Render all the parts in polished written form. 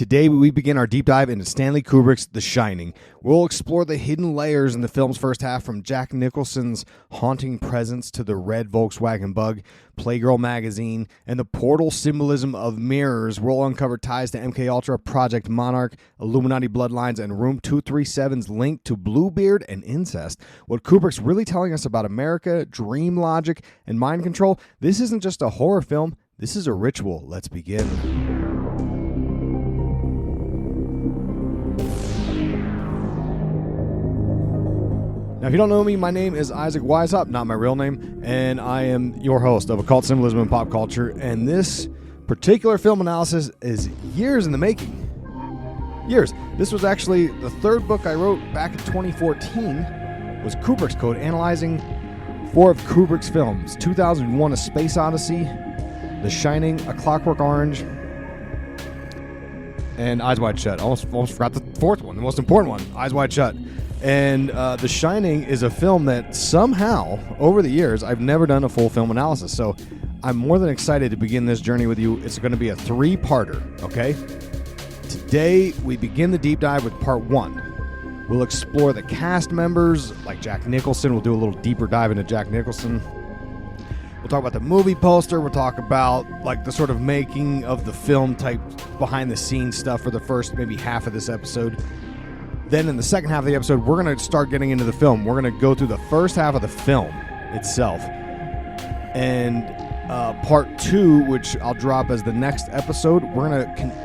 Today, we begin our deep dive into Stanley Kubrick's The Shining. We'll explore the hidden layers in the film's first half, from Jack Nicholson's haunting presence to the red Volkswagen Bug, Playgirl magazine, and the portal symbolism of mirrors. We'll uncover ties to MKULTRA, Project Monarch, Illuminati Bloodlines, and Room 237's link to Bluebeard and incest. What Kubrick's really telling us about America, dream logic, and mind control. This isn't just a horror film. This is a ritual. Let's begin. Now, if you don't know me, my name is Isaac Weishaupt, not my real name, and I am your host of Occult, Symbolism, and Pop Culture, and this particular film analysis is years in the making. Years. This was actually the third book I wrote back in 2014, was Kubrick's Code, analyzing 4 of Kubrick's films: 2001: A Space Odyssey, The Shining, A Clockwork Orange, and Eyes Wide Shut. Almost forgot the fourth one, the most important one, Eyes Wide Shut. And The Shining is a film that somehow, over the years, I've never done a full film analysis. So I'm more than excited to begin this journey with you. It's going to be a 3-parter, okay? Today, we begin the deep dive with part 1. We'll explore the cast members, like Jack Nicholson. We'll do a little deeper dive into Jack Nicholson. We'll talk about the movie poster. We'll talk about like the sort of making of the film type behind-the-scenes stuff for the first maybe half of this episode. Then in the second half of the episode, we're going to start getting into the film. We're going to go through the first half of the film itself. And part 2, which I'll drop as the next episode, we're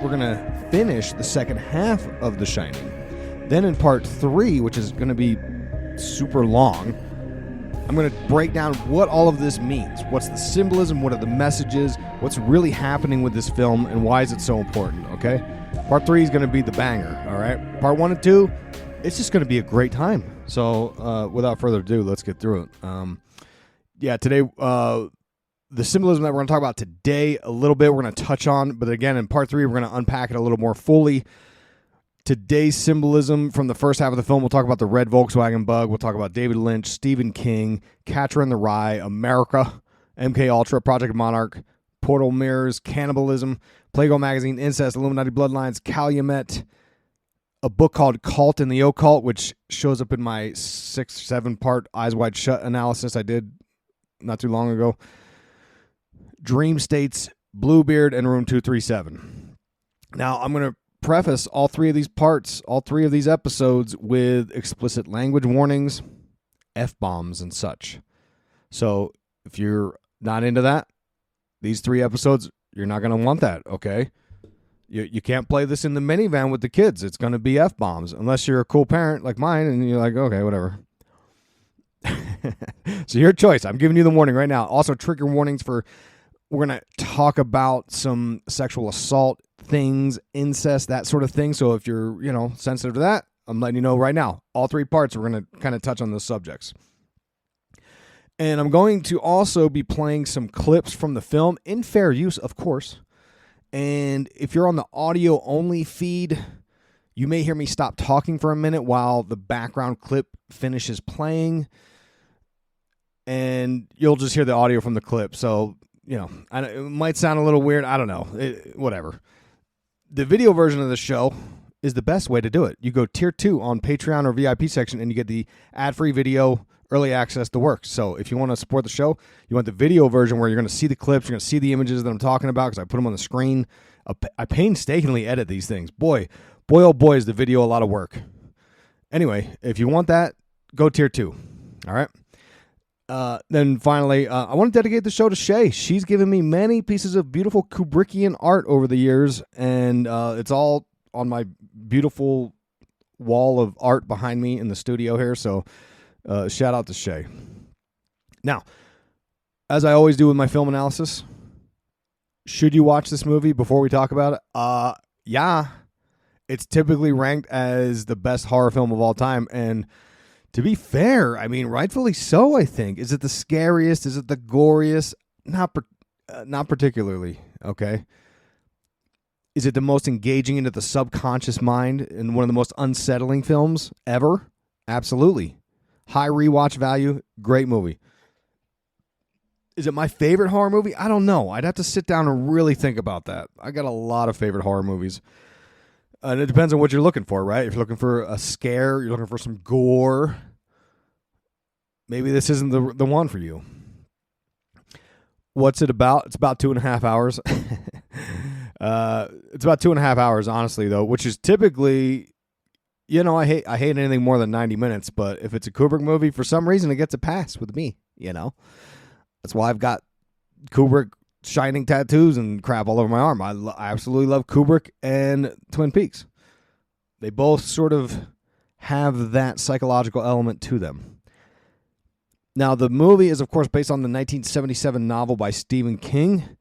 going to finish the second half of The Shining. Then in part 3, which is going to be super long, I'm going to break down what all of this means. What's the symbolism? What are the messages? What's really happening with this film? And why is it so important? Okay? Part 3 is going to be the banger, all right? Part 1 and 2, it's just going to be a great time. So without further ado, let's get through it. Today, the symbolism that we're going to talk about today a little bit, we're going to touch on. But again, in part 3, we're going to unpack it a little more fully. Today's symbolism from the first half of the film, we'll talk about the red Volkswagen Bug. We'll talk about David Lynch, Stephen King, Catcher in the Rye, America, MKULTRA, Project Monarch, Portal Mirrors, Cannibalism, Playgirl magazine, incest, Illuminati Bloodlines, Calumet, a book called Cult and the Occult, which shows up in my 6-7-part Eyes Wide Shut analysis I did not too long ago, Dream States, Bluebeard, and Room 237. Now, I'm going to preface all 3 of these parts, all 3 of these episodes, with explicit language warnings, F-bombs, and such. So if you're not into that, these 3 episodes, you're not going to want that, okay? You can't play this in the minivan with the kids. It's going to be F-bombs, unless you're a cool parent like mine, and you're like, okay, whatever. So your choice. I'm giving you the warning right now. Also, trigger warnings for, we're going to talk about some sexual assault things, incest, that sort of thing. So if you're, sensitive to that, I'm letting you know right now. All 3 parts, we're going to kind of touch on those subjects. And I'm going to also be playing some clips from the film in fair use, of course. And if you're on the audio only feed, you may hear me stop talking for a minute while the background clip finishes playing. And you'll just hear the audio from the clip. So, it might sound a little weird. I don't know. Whatever. The video version of the show is the best way to do it. You go tier 2 on Patreon or VIP section, and you get the ad-free video, early access, the works. So if you want to support the show, you want the video version where you're going to see the clips, you're going to see the images that I'm talking about because I put them on the screen. I painstakingly edit these things. Boy, oh boy, is the video a lot of work. Anyway, if you want that, go tier 2. All right? Then finally, I want to dedicate the show to Shay. She's given me many pieces of beautiful Kubrickian art over the years, and it's all on my beautiful wall of art behind me in the studio here. So shout out to Shay. Now, as I always do with my film analysis, should you watch this movie before we talk about it? Yeah. It's typically ranked as the best horror film of all time, and to be fair, I mean, rightfully so, I think. Is it the scariest? Is it the goriest? Not particularly, okay? Is it the most engaging into the subconscious mind and one of the most unsettling films ever? Absolutely. High rewatch value, great movie. Is it my favorite horror movie? I don't know. I'd have to sit down and really think about that. I got a lot of favorite horror movies. And it depends on what you're looking for, right? If you're looking for a scare, you're looking for some gore, maybe this isn't the one for you. What's it about? It's about 2.5 hours. It's about 2.5 hours, honestly, though, which is typically, I hate anything more than 90 minutes. But if it's a Kubrick movie, for some reason, it gets a pass with me. That's why I've got Kubrick shining tattoos and crap all over my arm. I absolutely love Kubrick and Twin Peaks. They both sort of have that psychological element to them. Now, the movie is, of course, based on the 1977 novel by Stephen King.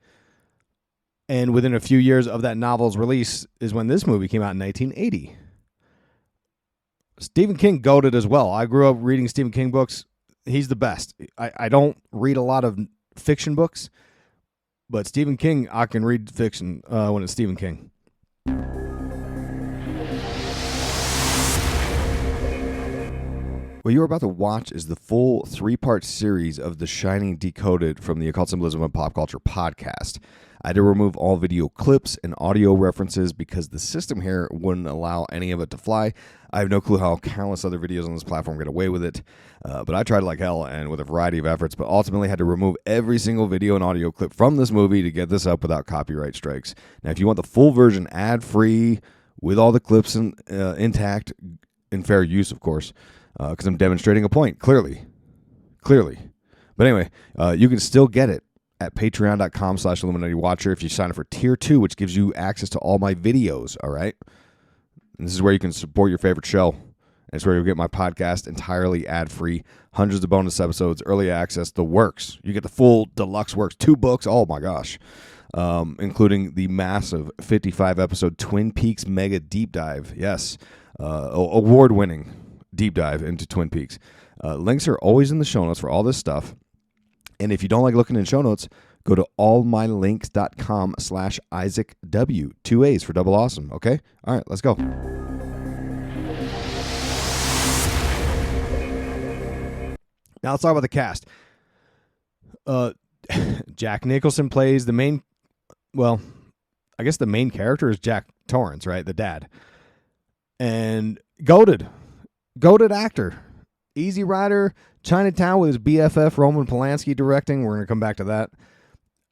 And within a few years of that novel's release is when this movie came out in 1980. Stephen King goated as well. I grew up reading Stephen King books. He's the best. I don't read a lot of fiction books, but Stephen King, I can read fiction when it's Stephen King. What you're about to watch is the full 3-part series of The Shining Decoded from the Occult, Symbolism, and Pop Culture podcast. I had to remove all video clips and audio references because the system here wouldn't allow any of it to fly. I have no clue how countless other videos on this platform get away with it, but I tried like hell and with a variety of efforts, but ultimately had to remove every single video and audio clip from this movie to get this up without copyright strikes. Now, if you want the full version ad-free with all the clips intact, in fair use, of course, because I'm demonstrating a point, clearly. But anyway, you can still get it at patreon.com/Illuminati Watcher if you sign up for Tier 2, which gives you access to all my videos, all right? And this is where you can support your favorite show. And it's where you'll get my podcast entirely ad-free, hundreds of bonus episodes, early access, the works. You get the full deluxe works, 2 books, oh my gosh, including the massive 55-episode Twin Peaks mega deep dive. Yes, award-winning deep dive into Twin Peaks. Links are always in the show notes for all this stuff. And if you don't like looking in show notes, go to allmylinks.com/IsaacW. 2 A's for double awesome, okay? All right, let's go. Now let's talk about the cast. Jack Nicholson plays the main, well, I guess the main character is Jack Torrance, right? The dad. And goated actor. Easy Rider, Chinatown with his BFF Roman Polanski directing. We're going to come back to that.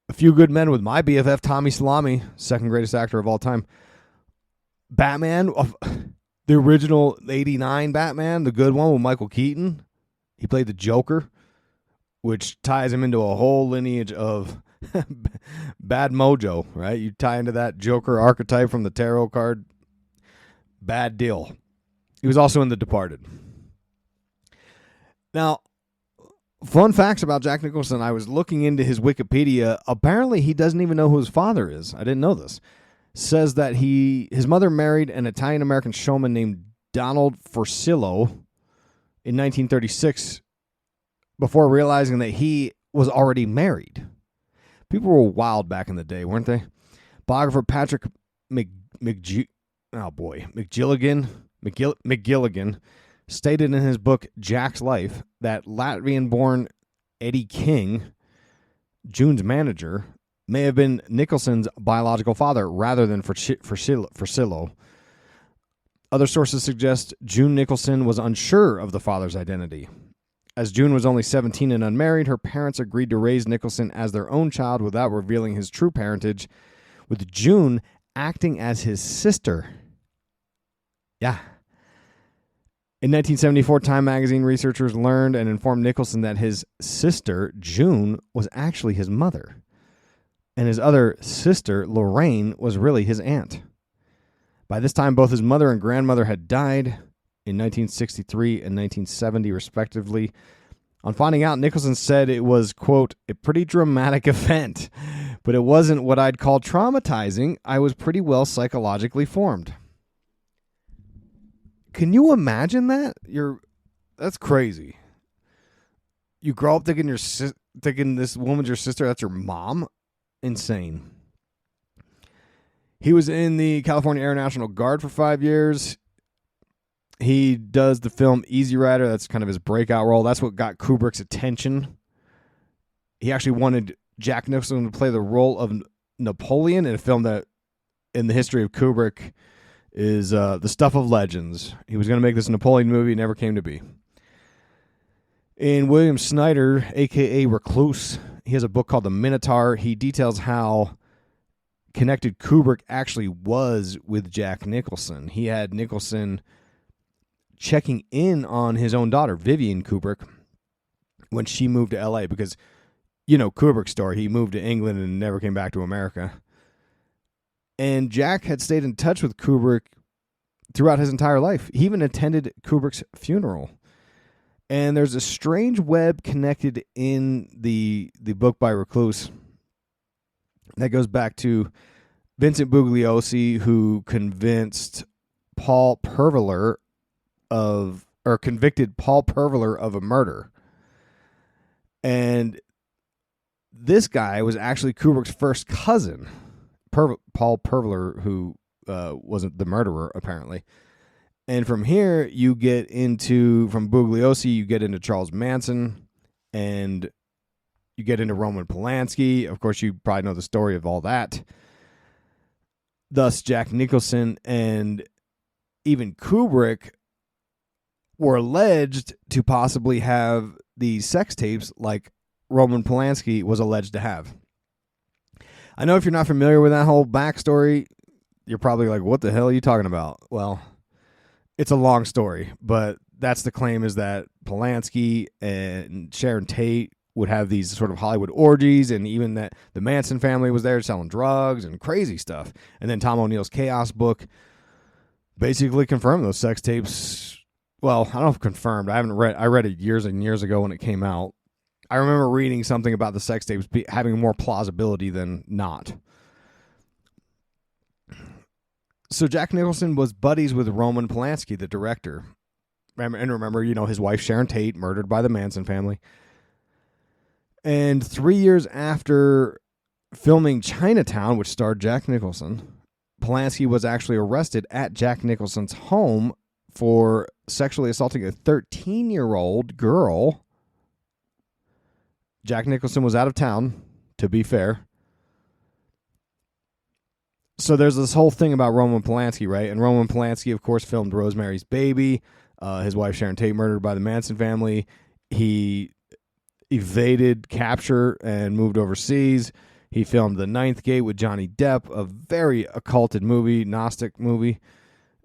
A Few Good Men with my BFF Tommy Salami, second greatest actor of all time. Batman, the original 89 Batman, the good one with Michael Keaton. He played the Joker, which ties him into a whole lineage of bad mojo, right? You tie into that Joker archetype from the tarot card. Bad deal. He was also in The Departed. Now, fun facts about Jack Nicholson. I was looking into his Wikipedia. Apparently, he doesn't even know who his father is. I didn't know this. Says that his mother married an Italian-American showman named Donald Forcillo in 1936 before realizing that he was already married. People were wild back in the day, weren't they? Biographer Patrick McGilligan stated in his book Jack's Life that Latvian-born Eddie King, June's manager, may have been Nicholson's biological father rather than Forcillo. Other sources suggest June Nicholson was unsure of the father's identity. As June was only 17 and unmarried, her parents agreed to raise Nicholson as their own child without revealing his true parentage, with June acting as his sister. Yeah. In 1974, Time magazine researchers learned and informed Nicholson that his sister, June, was actually his mother, and his other sister, Lorraine, was really his aunt. By this time, both his mother and grandmother had died in 1963 and 1970, respectively. On finding out, Nicholson said it was, quote, a pretty dramatic event, but it wasn't what I'd call traumatizing. I was pretty well psychologically formed. Can you imagine that? That's crazy. You grow up thinking this woman's your sister, that's your mom? Insane. He was in the California Air National Guard for 5 years. He does the film Easy Rider. That's kind of his breakout role. That's what got Kubrick's attention. He actually wanted Jack Nicholson to play the role of Napoleon in a film that, in the history of Kubrick, is The Stuff of Legends. He was going to make this Napoleon movie, never came to be. And William Snyder, a.k.a. Recluse, he has a book called The Minotaur. He details how connected Kubrick actually was with Jack Nicholson. He had Nicholson checking in on his own daughter, Vivian Kubrick, when she moved to L.A. because, you know, Kubrick's story, he moved to England and never came back to America. And Jack had stayed in touch with Kubrick throughout his entire life. He even attended Kubrick's funeral. And there's a strange web connected in the book by Recluse that goes back to Vincent Bugliosi, who convinced convicted Paul Perveler of a murder. And this guy was actually Kubrick's first cousin, Paul Perveler, who wasn't the murderer, apparently. And from here, from Bugliosi, you get into Charles Manson, and you get into Roman Polanski. Of course, you probably know the story of all that. Thus, Jack Nicholson and even Kubrick were alleged to possibly have these sex tapes like Roman Polanski was alleged to have. I know if you're not familiar with that whole backstory, you're probably like, what the hell are you talking about? Well, it's a long story, but that's the claim, is that Polanski and Sharon Tate would have these sort of Hollywood orgies, and even that the Manson family was there selling drugs and crazy stuff. And then Tom O'Neill's Chaos book basically confirmed those sex tapes. Well, I don't know if confirmed. I read it years and years ago when it came out. I remember reading something about the sex tapes having more plausibility than not. So Jack Nicholson was buddies with Roman Polanski, the director. And remember, you know, his wife Sharon Tate, murdered by the Manson family. And 3 years after filming Chinatown, which starred Jack Nicholson, Polanski was actually arrested at Jack Nicholson's home for sexually assaulting a 13-year-old girl. Jack Nicholson was out of town, to be fair. So there's this whole thing about Roman Polanski, right? And Roman Polanski, of course, filmed Rosemary's Baby. His wife Sharon Tate murdered by the Manson family. He evaded capture and moved overseas. He filmed The Ninth Gate with Johnny Depp, a very occulted movie, Gnostic movie.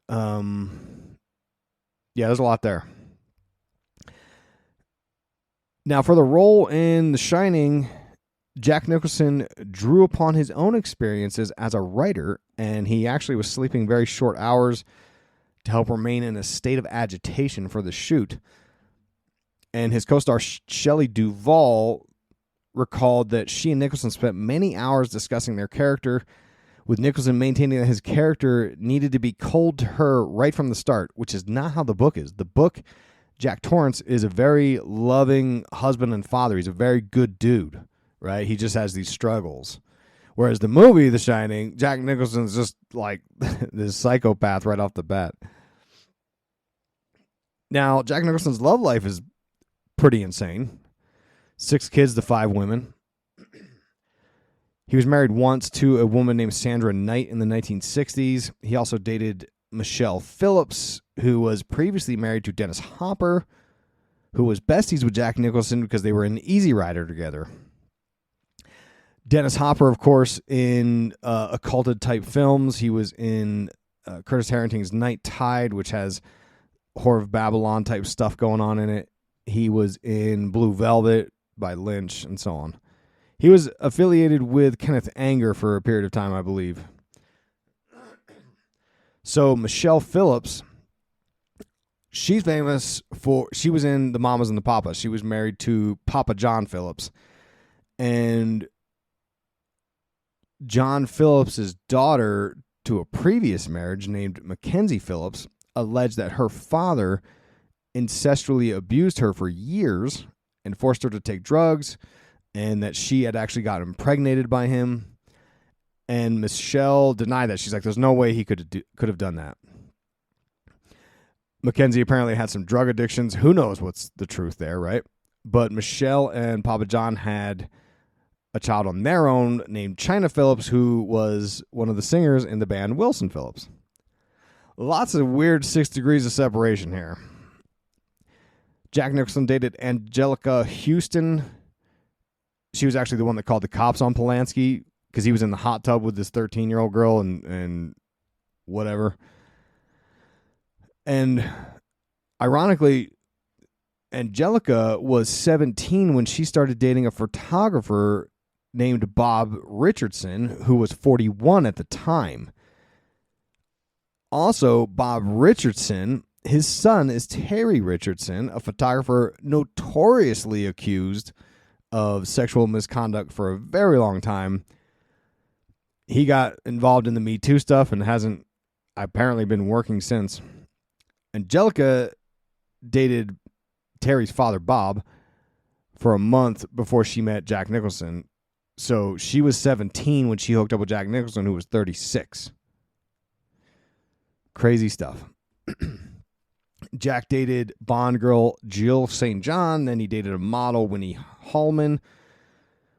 Yeah, there's a lot there. Now, for the role in The Shining, Jack Nicholson drew upon his own experiences as a writer, and he actually was sleeping very short hours to help remain in a state of agitation for the shoot. And his co-star Shelley Duvall recalled that she and Nicholson spent many hours discussing their character, with Nicholson maintaining that his character needed to be cold to her right from the start, which is not how the book is. The book, Jack Torrance, is a very loving husband and father. He's a very good dude, right? He just has these struggles. Whereas the movie, The Shining, Jack Nicholson's just like this psychopath right off the bat. Now, Jack Nicholson's love life is pretty insane. 6 kids to 5 women. He was married once to a woman named Sandra Knight in the 1960s. He also dated Michelle Phillips, who was previously married to Dennis Hopper, who was besties with Jack Nicholson because they were in Easy Rider together. Dennis Hopper, of course, in occulted type films. He was in Curtis Harrington's Night Tide, which has Whore of Babylon type stuff going on in it. He was in Blue Velvet by Lynch and so on. He was affiliated with Kenneth Anger for a period of time, I believe. So Michelle Phillips, she's famous for, she was in The Mamas and the Papas. She was married to Papa John Phillips. And John Phillips's daughter to a previous marriage named Mackenzie Phillips alleged that her father ancestrally abused her for years and forced her to take drugs, and that she had actually gotten impregnated by him. And Michelle denied that. She's like, there's no way he could have done that. Mackenzie apparently had some drug addictions. Who knows what's the truth there, right? But Michelle and Papa John had a child on their own named China Phillips, who was one of the singers in the band Wilson Phillips. Lots of weird 6 degrees of separation here. Jack Nicholson dated Angelica Houston. She was actually the one that called the cops on Polanski because he was in the hot tub with this 13-year-old girl and whatever. And ironically, Angelica was 17 when she started dating a photographer named Bob Richardson, who was 41 at the time. Also, Bob Richardson, his son is Terry Richardson, a photographer notoriously accused of sexual misconduct for a very long time. He got involved in the Me Too stuff and hasn't apparently been working since. Angelica dated Terry's father, Bob, for a month before she met Jack Nicholson. So she was 17 when she hooked up with Jack Nicholson, who was 36. Crazy stuff. Jack dated Bond girl Jill St. John. Then he dated a model, Winnie Hallman,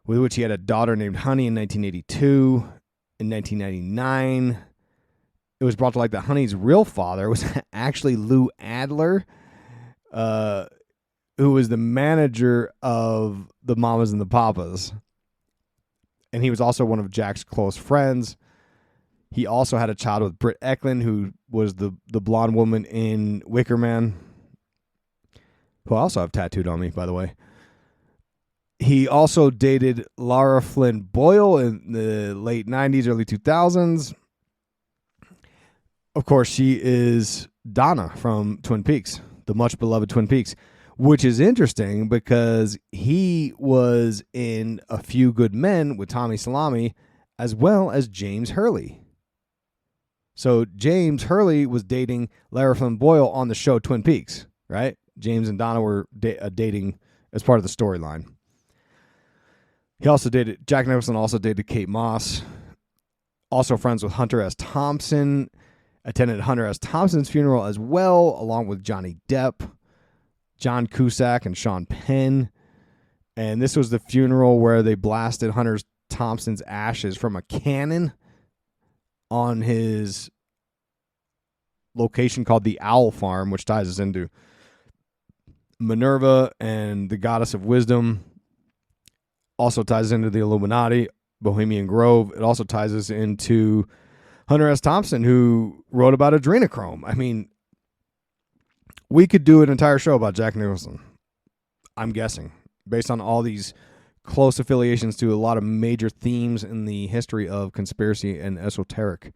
with which he had a daughter named Honey in 1982. In 1999, it was brought to light that Honey's real father was actually Lou Adler, who was the manager of the Mamas and the Papas. And he was also one of Jack's close friends. He also had a child with Britt Eklund, who was the blonde woman in Wicker Man, who I also have tattooed on me, by the way. He also dated Lara Flynn Boyle in the late 90s, early 2000s. Of course, she is Donna from Twin Peaks, the much beloved Twin Peaks, which is interesting because he was in A Few Good Men with Tommy Salami, as well as James Hurley. So James Hurley was dating Lara Flynn Boyle on the show Twin Peaks, right? James and Donna were dating as part of the storyline. Jack Nicholson also dated Kate Moss. Also friends with Hunter S. Thompson. Attended Hunter S. Thompson's funeral as well, along with Johnny Depp, John Cusack, and Sean Penn. And this was the funeral where they blasted Hunter Thompson's ashes from a cannon on his location called the Owl Farm, which ties us into Minerva and the Goddess of Wisdom. Also ties into the Illuminati, Bohemian Grove. It also ties us into Hunter S. Thompson, who wrote about adrenochrome. I mean, we could do an entire show about Jack Nicholson, I'm guessing, based on all these close affiliations to a lot of major themes in the history of conspiracy and esoteric.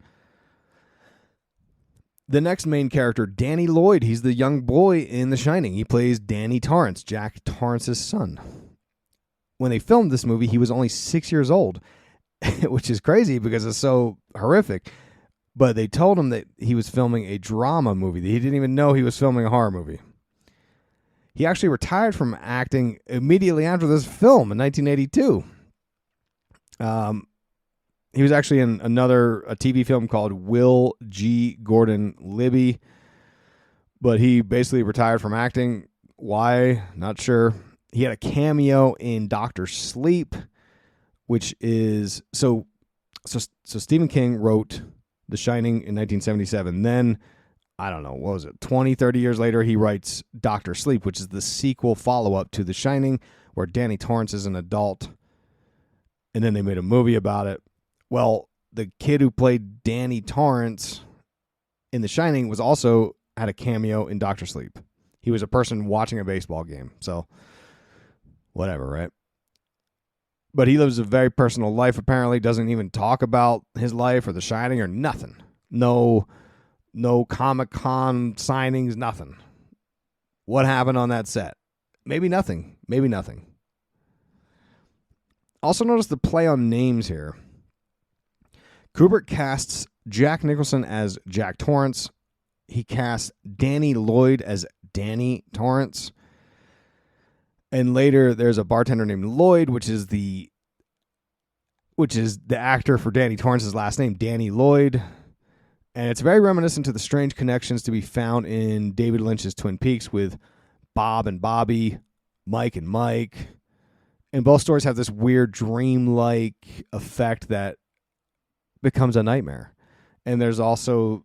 The next main character, Danny Lloyd. He's the young boy in The Shining. He plays Danny Torrance, Jack Torrance's son. When they filmed this movie, he was only 6 years old, which is crazy because it's so horrific. But they told him that he was filming a drama movie. He didn't even know he was filming a horror movie. He actually retired from acting immediately after this film in 1982. He was actually in a TV film called Will G. Gordon Libby. But he basically retired from acting. Why? Not sure. He had a cameo in Dr. Sleep, which is... So Stephen King wrote The Shining in 1977. Then, I don't know, what was it, 20, 30 years later, he writes Dr. Sleep, which is the sequel follow-up to The Shining, where Danny Torrance is an adult. And then they made a movie about it. Well, the kid who played Danny Torrance in The Shining had a cameo in Dr. Sleep. He was a person watching a baseball game. So, whatever, right? But he lives a very personal life, apparently. Doesn't even talk about his life or The Shining or nothing. No Comic-Con signings, nothing. What happened on that set? Maybe nothing. Maybe nothing. Also notice the play on names here. Kubrick casts Jack Nicholson as Jack Torrance. He casts Danny Lloyd as Danny Torrance. And later there's a bartender named Lloyd, which is the actor for Danny Torrance's last name, Danny Lloyd. And it's very reminiscent to the strange connections to be found in David Lynch's Twin Peaks with Bob and Bobby, Mike and Mike. And both stories have this weird dream-like effect that becomes a nightmare. And there's also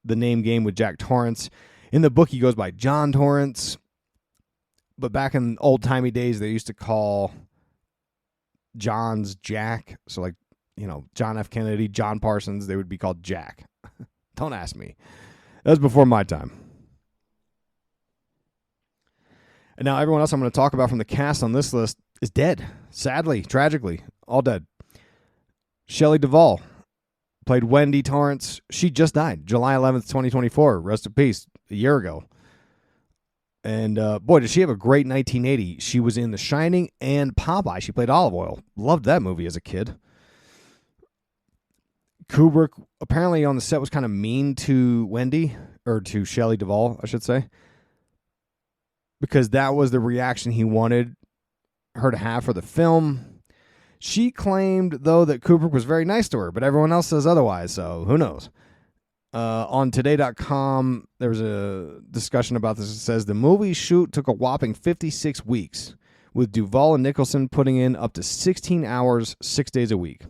the name game with Jack Torrance. In the book, he goes by John Torrance. But back in old-timey days, they used to call John's Jack. So, like, you know, John F. Kennedy, John Parsons, they would be called Jack. Don't ask me. That was before my time. And now everyone else I'm going to talk about from the cast on this list is dead. Sadly, tragically, all dead. Shelley Duvall played Wendy Torrance. She just died July 11th, 2024. Rest in peace, a year ago. And boy, did she have a great 1980. She was in The Shining and Popeye. She played Olive Oyl. Loved that movie as a kid. Kubrick apparently on the set was kind of mean to Wendy, or to Shelley Duvall, I should say, because that was the reaction he wanted her to have for the film. She claimed, though, that Kubrick was very nice to her, but everyone else says otherwise, so who knows? On Today.com, there was a discussion about this. It says the movie shoot took a whopping 56 weeks, with Duvall and Nicholson putting in up to 16 hours, 6 days a week.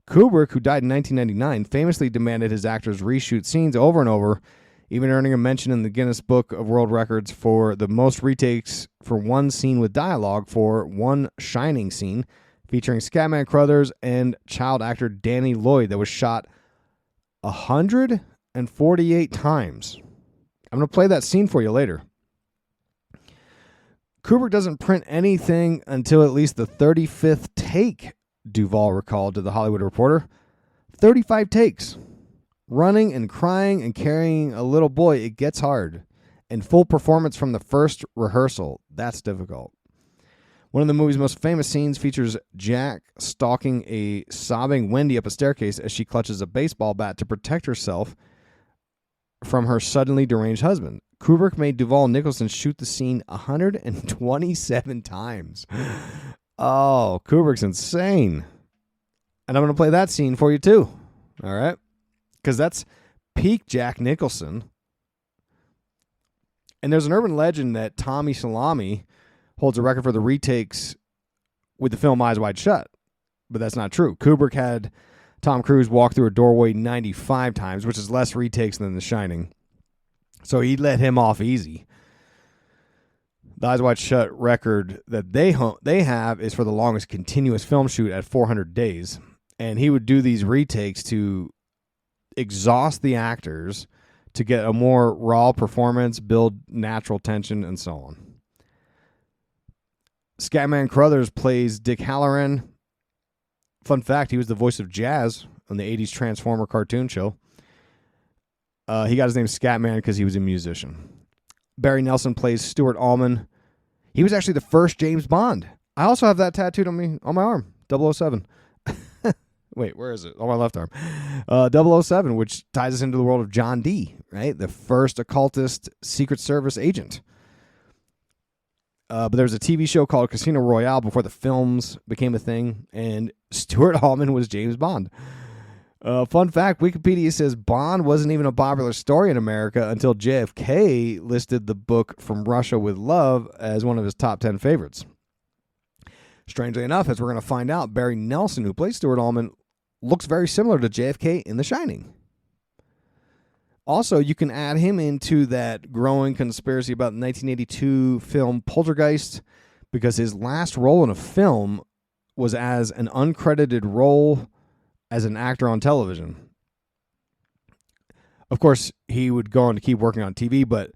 Kubrick, who died in 1999, famously demanded his actors reshoot scenes over and over, even earning a mention in the Guinness Book of World Records for the most retakes for one scene with dialogue for one Shining scene featuring Scatman Crothers and child actor Danny Lloyd that was shot 148 times. I'm going to play that scene for you later. Kubrick doesn't print anything until at least the 35th take, Duvall recalled to The Hollywood Reporter. 35 takes. Running and crying and carrying a little boy, it gets hard. And full performance from the first rehearsal, that's difficult. One of the movie's most famous scenes features Jack stalking a sobbing Wendy up a staircase as she clutches a baseball bat to protect herself from her suddenly deranged husband. Kubrick made Duvall and Nicholson shoot the scene 127 times. Oh, Kubrick's insane. And I'm going to play that scene for you too. All right? Because that's peak Jack Nicholson. And there's an urban legend that Tommy Salami holds a record for the retakes with the film Eyes Wide Shut. But that's not true. Kubrick had Tom Cruise walk through a doorway 95 times, which is less retakes than The Shining. So he let him off easy. The Eyes Wide Shut record that they have is for the longest continuous film shoot at 400 days. And he would do these retakes to exhaust the actors to get a more raw performance, build natural tension, and so on. Scatman Crothers plays Dick Halloran. Fun fact, he was the voice of Jazz on the 80s Transformer cartoon show. He got his name Scatman because he was a musician. Barry Nelson plays Stuart Allman. He was actually the first James Bond. I also have that tattooed on me, on my arm, 007. Wait, where is it? On my left arm. 007, which ties us into the world of John Dee, right? The first occultist Secret Service agent. But there was a TV show called Casino Royale before the films became a thing, and Stuart Allman was James Bond. Fun fact, Wikipedia says Bond wasn't even a popular story in America until JFK listed the book From Russia with Love as one of his top 10 favorites. Strangely enough, as we're going to find out, Barry Nelson, who plays Stuart Allman, looks very similar to JFK in The Shining. Also, you can add him into that growing conspiracy about the 1982 film Poltergeist, because his last role in a film was as an uncredited role as an actor on television. Of course, he would go on to keep working on TV, but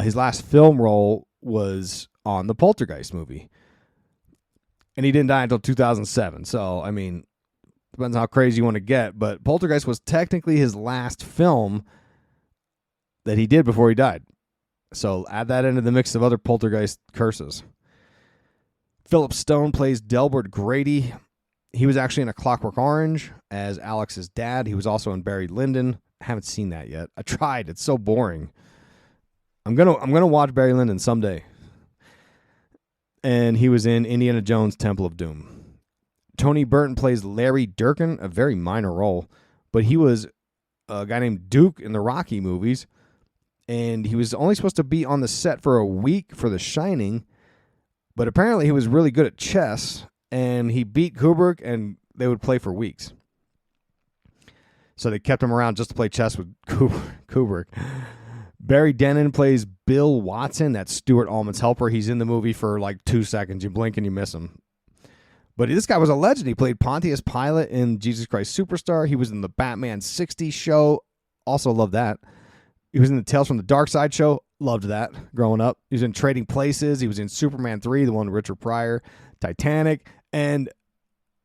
his last film role was on the Poltergeist movie. And he didn't die until 2007. So, I mean, depends how crazy you want to get. But Poltergeist was technically his last film that he did before he died. So add that into the mix of other Poltergeist curses. Philip Stone plays Delbert Grady. He was actually in A Clockwork Orange as Alex's dad. He was also in Barry Lyndon. I haven't seen that yet. I tried. It's so boring. I'm gonna watch Barry Lyndon someday. And he was in Indiana Jones Temple of Doom. Tony Burton plays Larry Durkin, a very minor role, but he was a guy named Duke in the Rocky movies, and he was only supposed to be on the set for a week for The Shining, but apparently he was really good at chess, and he beat Kubrick, and they would play for weeks. So they kept him around just to play chess with Kubrick. Barry Dennen plays Bill Watson. That's Stuart Allman's helper. He's in the movie for like 2 seconds. You blink and you miss him. But this guy was a legend. He played Pontius Pilate in Jesus Christ Superstar. He was in the Batman 60s show. Also loved that. He was in the Tales from the Dark Side show. Loved that growing up. He was in Trading Places. He was in Superman 3, the one with Richard Pryor, Titanic, and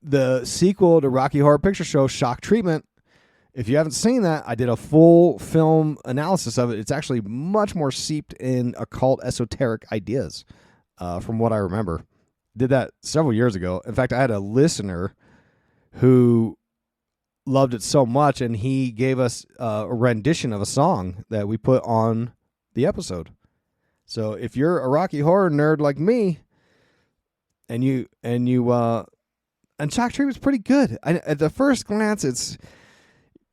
the sequel to Rocky Horror Picture Show, Shock Treatment. If you haven't seen that, I did a full film analysis of it. It's actually much more seeped in occult esoteric ideas from what I remember. Did that several years ago. In fact, I had a listener who loved it so much, and he gave us a rendition of a song that we put on the episode. So if you're a Rocky Horror nerd like me, and Shock Treatment's pretty good. At the first glance,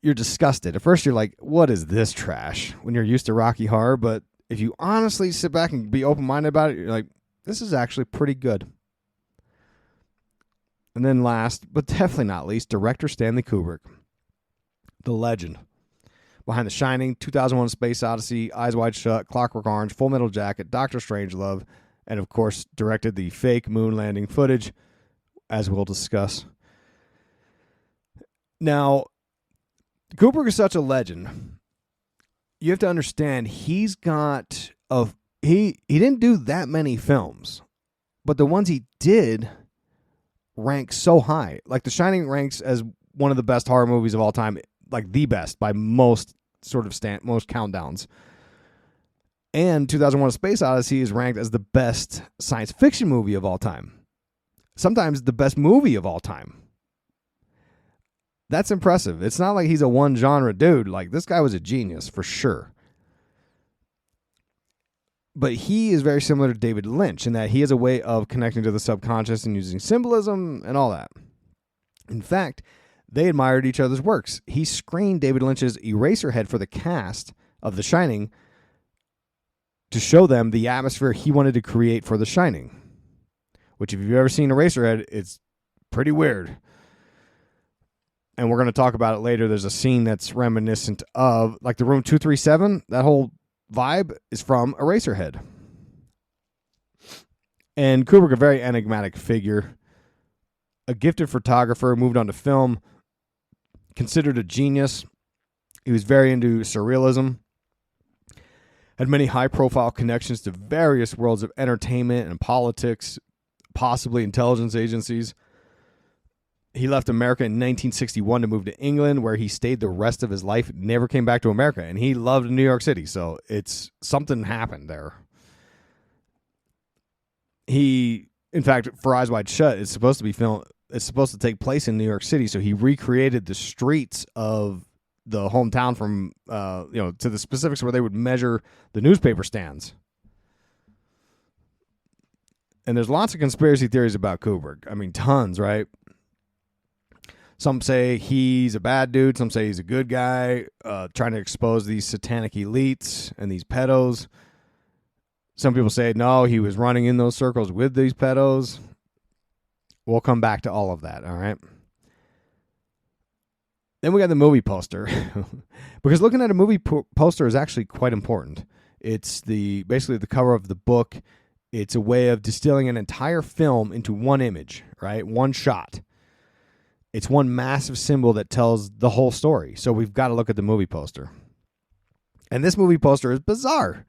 you're disgusted. At first, you're like, what is this trash? When you're used to Rocky Horror, but if you honestly sit back and be open-minded about it, you're like, this is actually pretty good. And then last, but definitely not least, director Stanley Kubrick, the legend. Behind The Shining, 2001: Space Odyssey, Eyes Wide Shut, Clockwork Orange, Full Metal Jacket, Doctor Strangelove, and of course directed the fake moon landing footage, as we'll discuss. Now, Kubrick is such a legend. You have to understand he didn't do that many films, but the ones he did rank so high. Like The Shining ranks as one of the best horror movies of all time, like the best by most most countdowns. And 2001: A Space Odyssey is ranked as the best science fiction movie of all time. Sometimes the best movie of all time. That's impressive. It's not like he's a one genre dude. Like, this guy was a genius for sure. But he is very similar to David Lynch in that he has a way of connecting to the subconscious and using symbolism and all that. In fact, they admired each other's works. He screened David Lynch's Eraserhead for the cast of The Shining to show them the atmosphere he wanted to create for The Shining. Which, if you've ever seen Eraserhead, it's pretty weird. And we're going to talk about it later. There's a scene that's reminiscent of, like, the room 237. That whole vibe is from Eraserhead. And Kubrick, a very enigmatic figure, a gifted photographer, moved on to film, considered a genius. He was very into surrealism, had many high-profile connections to various worlds of entertainment and politics, possibly intelligence agencies. He left America in 1961 to move to England, where he stayed the rest of his life, never came back to America, and he loved New York City, so something happened there. In fact, for Eyes Wide Shut, it's supposed to take place in New York City, so he recreated the streets of the hometown from, to the specifics where they would measure the newspaper stands. And there's lots of conspiracy theories about Kubrick. I mean, tons, right? Some say he's a bad dude. Some say he's a good guy, trying to expose these satanic elites and these pedos. Some people say, no, he was running in those circles with these pedos. We'll come back to all of that, all right? Then we got the movie poster. Because looking at a movie poster is actually quite important. It's basically the cover of the book. It's a way of distilling an entire film into one image, right? One shot. It's one massive symbol that tells the whole story. So we've got to look at the movie poster. And this movie poster is bizarre.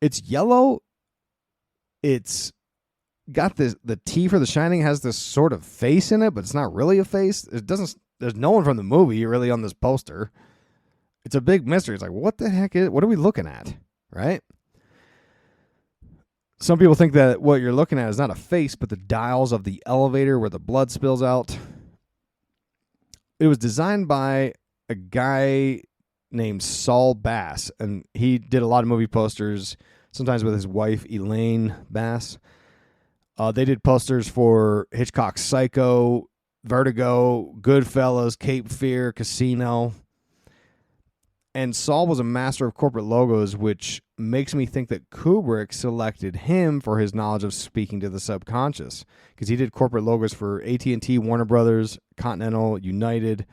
It's yellow. It's got the T for The Shining has this sort of face in it, but it's not really a face. There's no one from the movie really on this poster. It's a big mystery. It's like, what the heck what are we looking at? Right? Some people think that what you're looking at is not a face, but the dials of the elevator where the blood spills out. It was designed by a guy named Saul Bass, and he did a lot of movie posters, sometimes with his wife, Elaine Bass. They did posters for Hitchcock's Psycho, Vertigo, Goodfellas, Cape Fear, Casino. And Saul was a master of corporate logos, which makes me think that Kubrick selected him for his knowledge of speaking to the subconscious, because he did corporate logos for AT&T, Warner Brothers, Continental, United.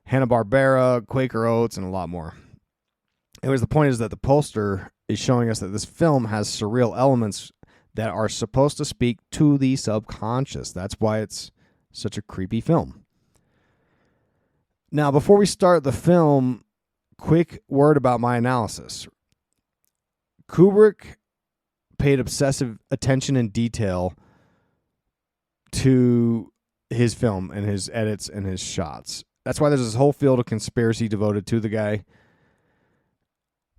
Hanna-Barbera, Quaker Oats, and a lot more. Anyways, the point is that the poster is showing us that this film has surreal elements that are supposed to speak to the subconscious. That's why it's such a creepy film. Now, before we start the film, quick word about my analysis. Kubrick paid obsessive attention and detail to his film and his edits and his shots. That's why there's this whole field of conspiracy devoted to the guy.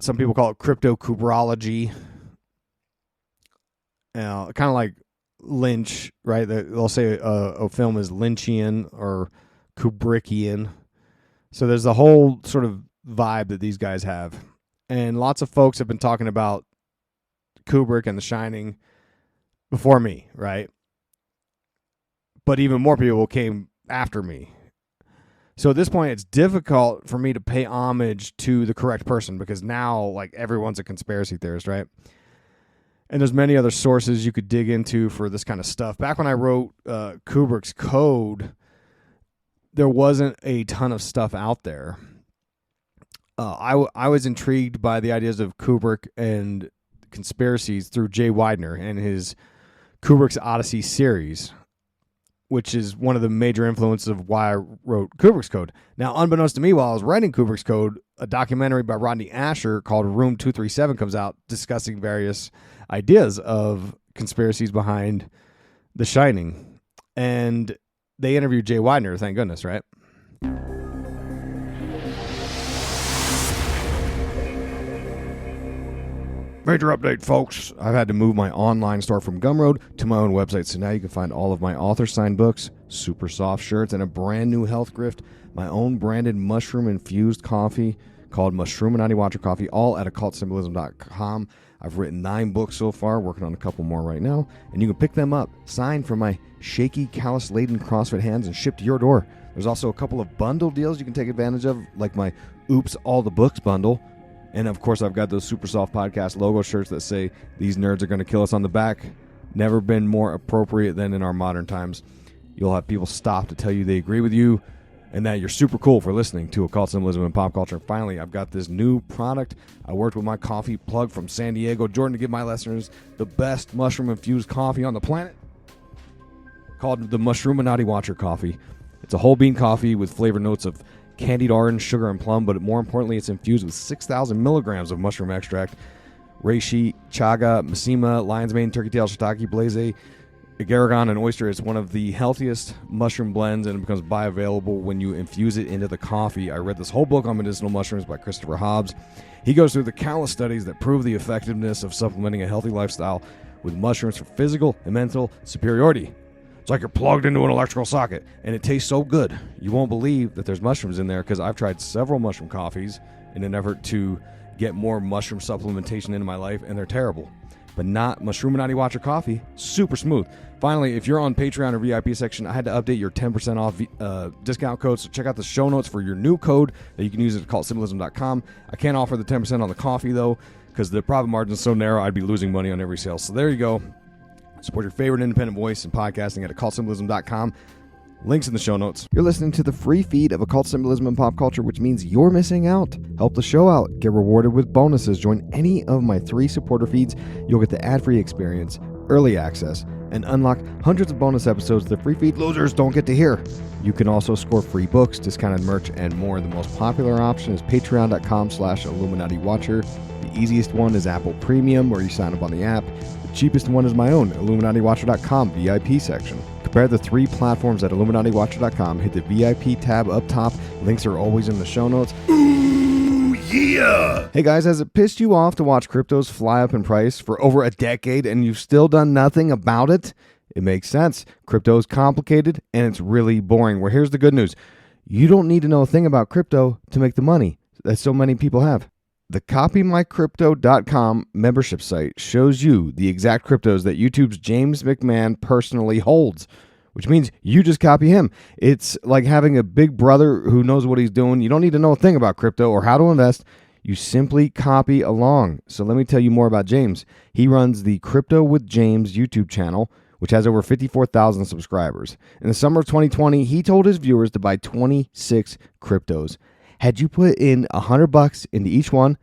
Some people call it crypto-Kubrology. Kind of like Lynch, right? They'll say a film is Lynchian or Kubrickian. So there's the whole sort of vibe that these guys have. And lots of folks have been talking about Kubrick and The Shining before me, right? But even more people came after me. So at this point, it's difficult for me to pay homage to the correct person because now, like, everyone's a conspiracy theorist, right? And there's many other sources you could dig into for this kind of stuff. Back when I wrote Kubrick's Code, there wasn't a ton of stuff out there. I was intrigued by the ideas of Kubrick and conspiracies through Jay Weidner and his Kubrick's Odyssey series, which is one of the major influences of why I wrote Kubrick's Code. Now, unbeknownst to me, while I was writing Kubrick's Code, a documentary by Rodney Asher called Room 237 comes out discussing various ideas of conspiracies behind The Shining. And they interviewed Jay Weidner, thank goodness, right? Major update, folks. I've had to move my online store from Gumroad to my own website, so now you can find all of my author-signed books, super soft shirts, and a brand new health grift, my own branded mushroom-infused coffee called Mushroomnati Watcher Coffee, all at occultsymbolism.com. I've written 9 books so far, working on a couple more right now, and you can pick them up, signed from my shaky, callus-laden CrossFit hands, and shipped to your door. There's also a couple of bundle deals you can take advantage of, like my Oops, All the Books bundle. And, of course, I've got those Super Soft Podcast logo shirts that say, "These nerds are going to kill us" on the back. Never been more appropriate than in our modern times. You'll have people stop to tell you they agree with you and that you're super cool for listening to Occult Symbolism and Pop Culture. And finally, I've got this new product. I worked with my coffee plug from San Diego, Jordan, to give my listeners the best mushroom-infused coffee on the planet, called the Mushroomnati Watcher Coffee. It's a whole bean coffee with flavor notes of candied orange, sugar, and plum, but more importantly, it's infused with 6,000 milligrams of mushroom extract, reishi, chaga, mishima, lion's mane, turkey tail, shiitake, blaze, agargon, and oyster. It's one of the healthiest mushroom blends, and it becomes bioavailable when you infuse it into the coffee. I read this whole book on medicinal mushrooms by Christopher Hobbs. He goes through the countless studies that prove the effectiveness of supplementing a healthy lifestyle with mushrooms for physical and mental superiority. It's like you're plugged into an electrical socket, and it tastes so good. You won't believe that there's mushrooms in there, because I've tried several mushroom coffees in an effort to get more mushroom supplementation into my life, and they're terrible. But not Mushroomnati Watcher Coffee. Super smooth. Finally, if you're on Patreon or VIP section, I had to update your 10% off discount code, so check out the show notes for your new code that you can use at occultsymbolism.com. I can't offer the 10% on the coffee, though, because the profit margin is so narrow, I'd be losing money on every sale. So there you go. Support your favorite independent voice in podcasting at occultsymbolism.com. Links in the show notes. You're listening to the free feed of Occult Symbolism and Pop Culture, which means you're missing out. Help the show out. Get rewarded with bonuses. Join any of my 3 supporter feeds. You'll get the ad-free experience, early access, and unlock hundreds of bonus episodes the free feed losers don't get to hear. You can also score free books, discounted merch, and more. The most popular option is patreon.com/IlluminatiWatcher. The easiest one is Apple Premium, where you sign up on the app. The cheapest one is my own, IlluminatiWatcher.com VIP section. Compare the 3 platforms at IlluminatiWatcher.com. Hit the VIP tab up top. Links are always in the show notes. Ooh, yeah! Hey guys, has it pissed you off to watch cryptos fly up in price for over a decade and you've still done nothing about it? It makes sense. Crypto is complicated and it's really boring. Well, here's the good news. You don't need to know a thing about crypto to make the money that so many people have. The CopyMyCrypto.com membership site shows you the exact cryptos that YouTube's James McMahon personally holds, which means you just copy him. It's like having a big brother who knows what he's doing. You don't need to know a thing about crypto or how to invest. You simply copy along. So let me tell you more about James. He runs the Crypto with James YouTube channel, which has over 54,000 subscribers. In the summer of 2020, he told his viewers to buy 26 cryptos. Had you put in $100 into each one,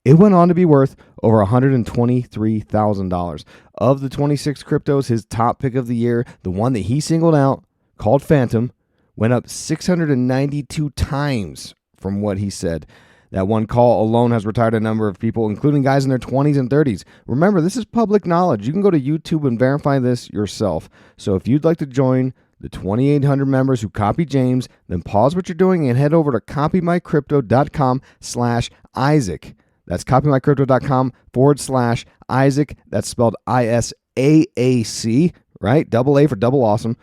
it went on to be worth over $123,000. Of the 26 cryptos, his top pick of the year, the one that he singled out, called Phantom, went up 692 times from what he said. That one call alone has retired a number of people, including guys in their 20s and 30s. Remember, this is public knowledge. You can go to YouTube and verify this yourself. So if you'd like to join the 2,800 members who copy James, then pause what you're doing and head over to copymycrypto.com/Isaac. That's copymycrypto.com/Isaac. That's spelled ISAAC, right? Double A for double awesome.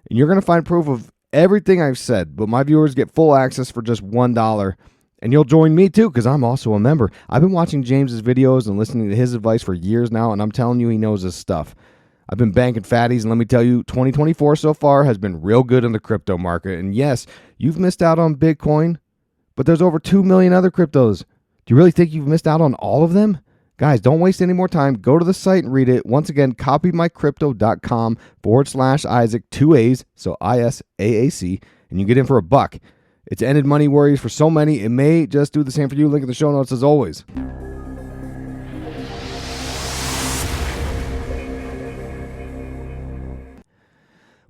And you're going to find proof of everything I've said, but my viewers get full access for just $1. And you'll join me too, because I'm also a member. I've been watching James's videos and listening to his advice for years now, and I'm telling you, he knows his stuff. I've been banking fatties, and let me tell you, 2024 so far has been real good in the crypto market. And yes, you've missed out on Bitcoin, but there's over 2 million other cryptos. Do you really think you've missed out on all of them? Guys, don't waste any more time. Go to the site and read it. Once again, copymycrypto.com/Isaac, 2 A's, so ISAAC, and you get in for $1. It's ended money worries for so many. It may just do the same for you. Link in the show notes as always.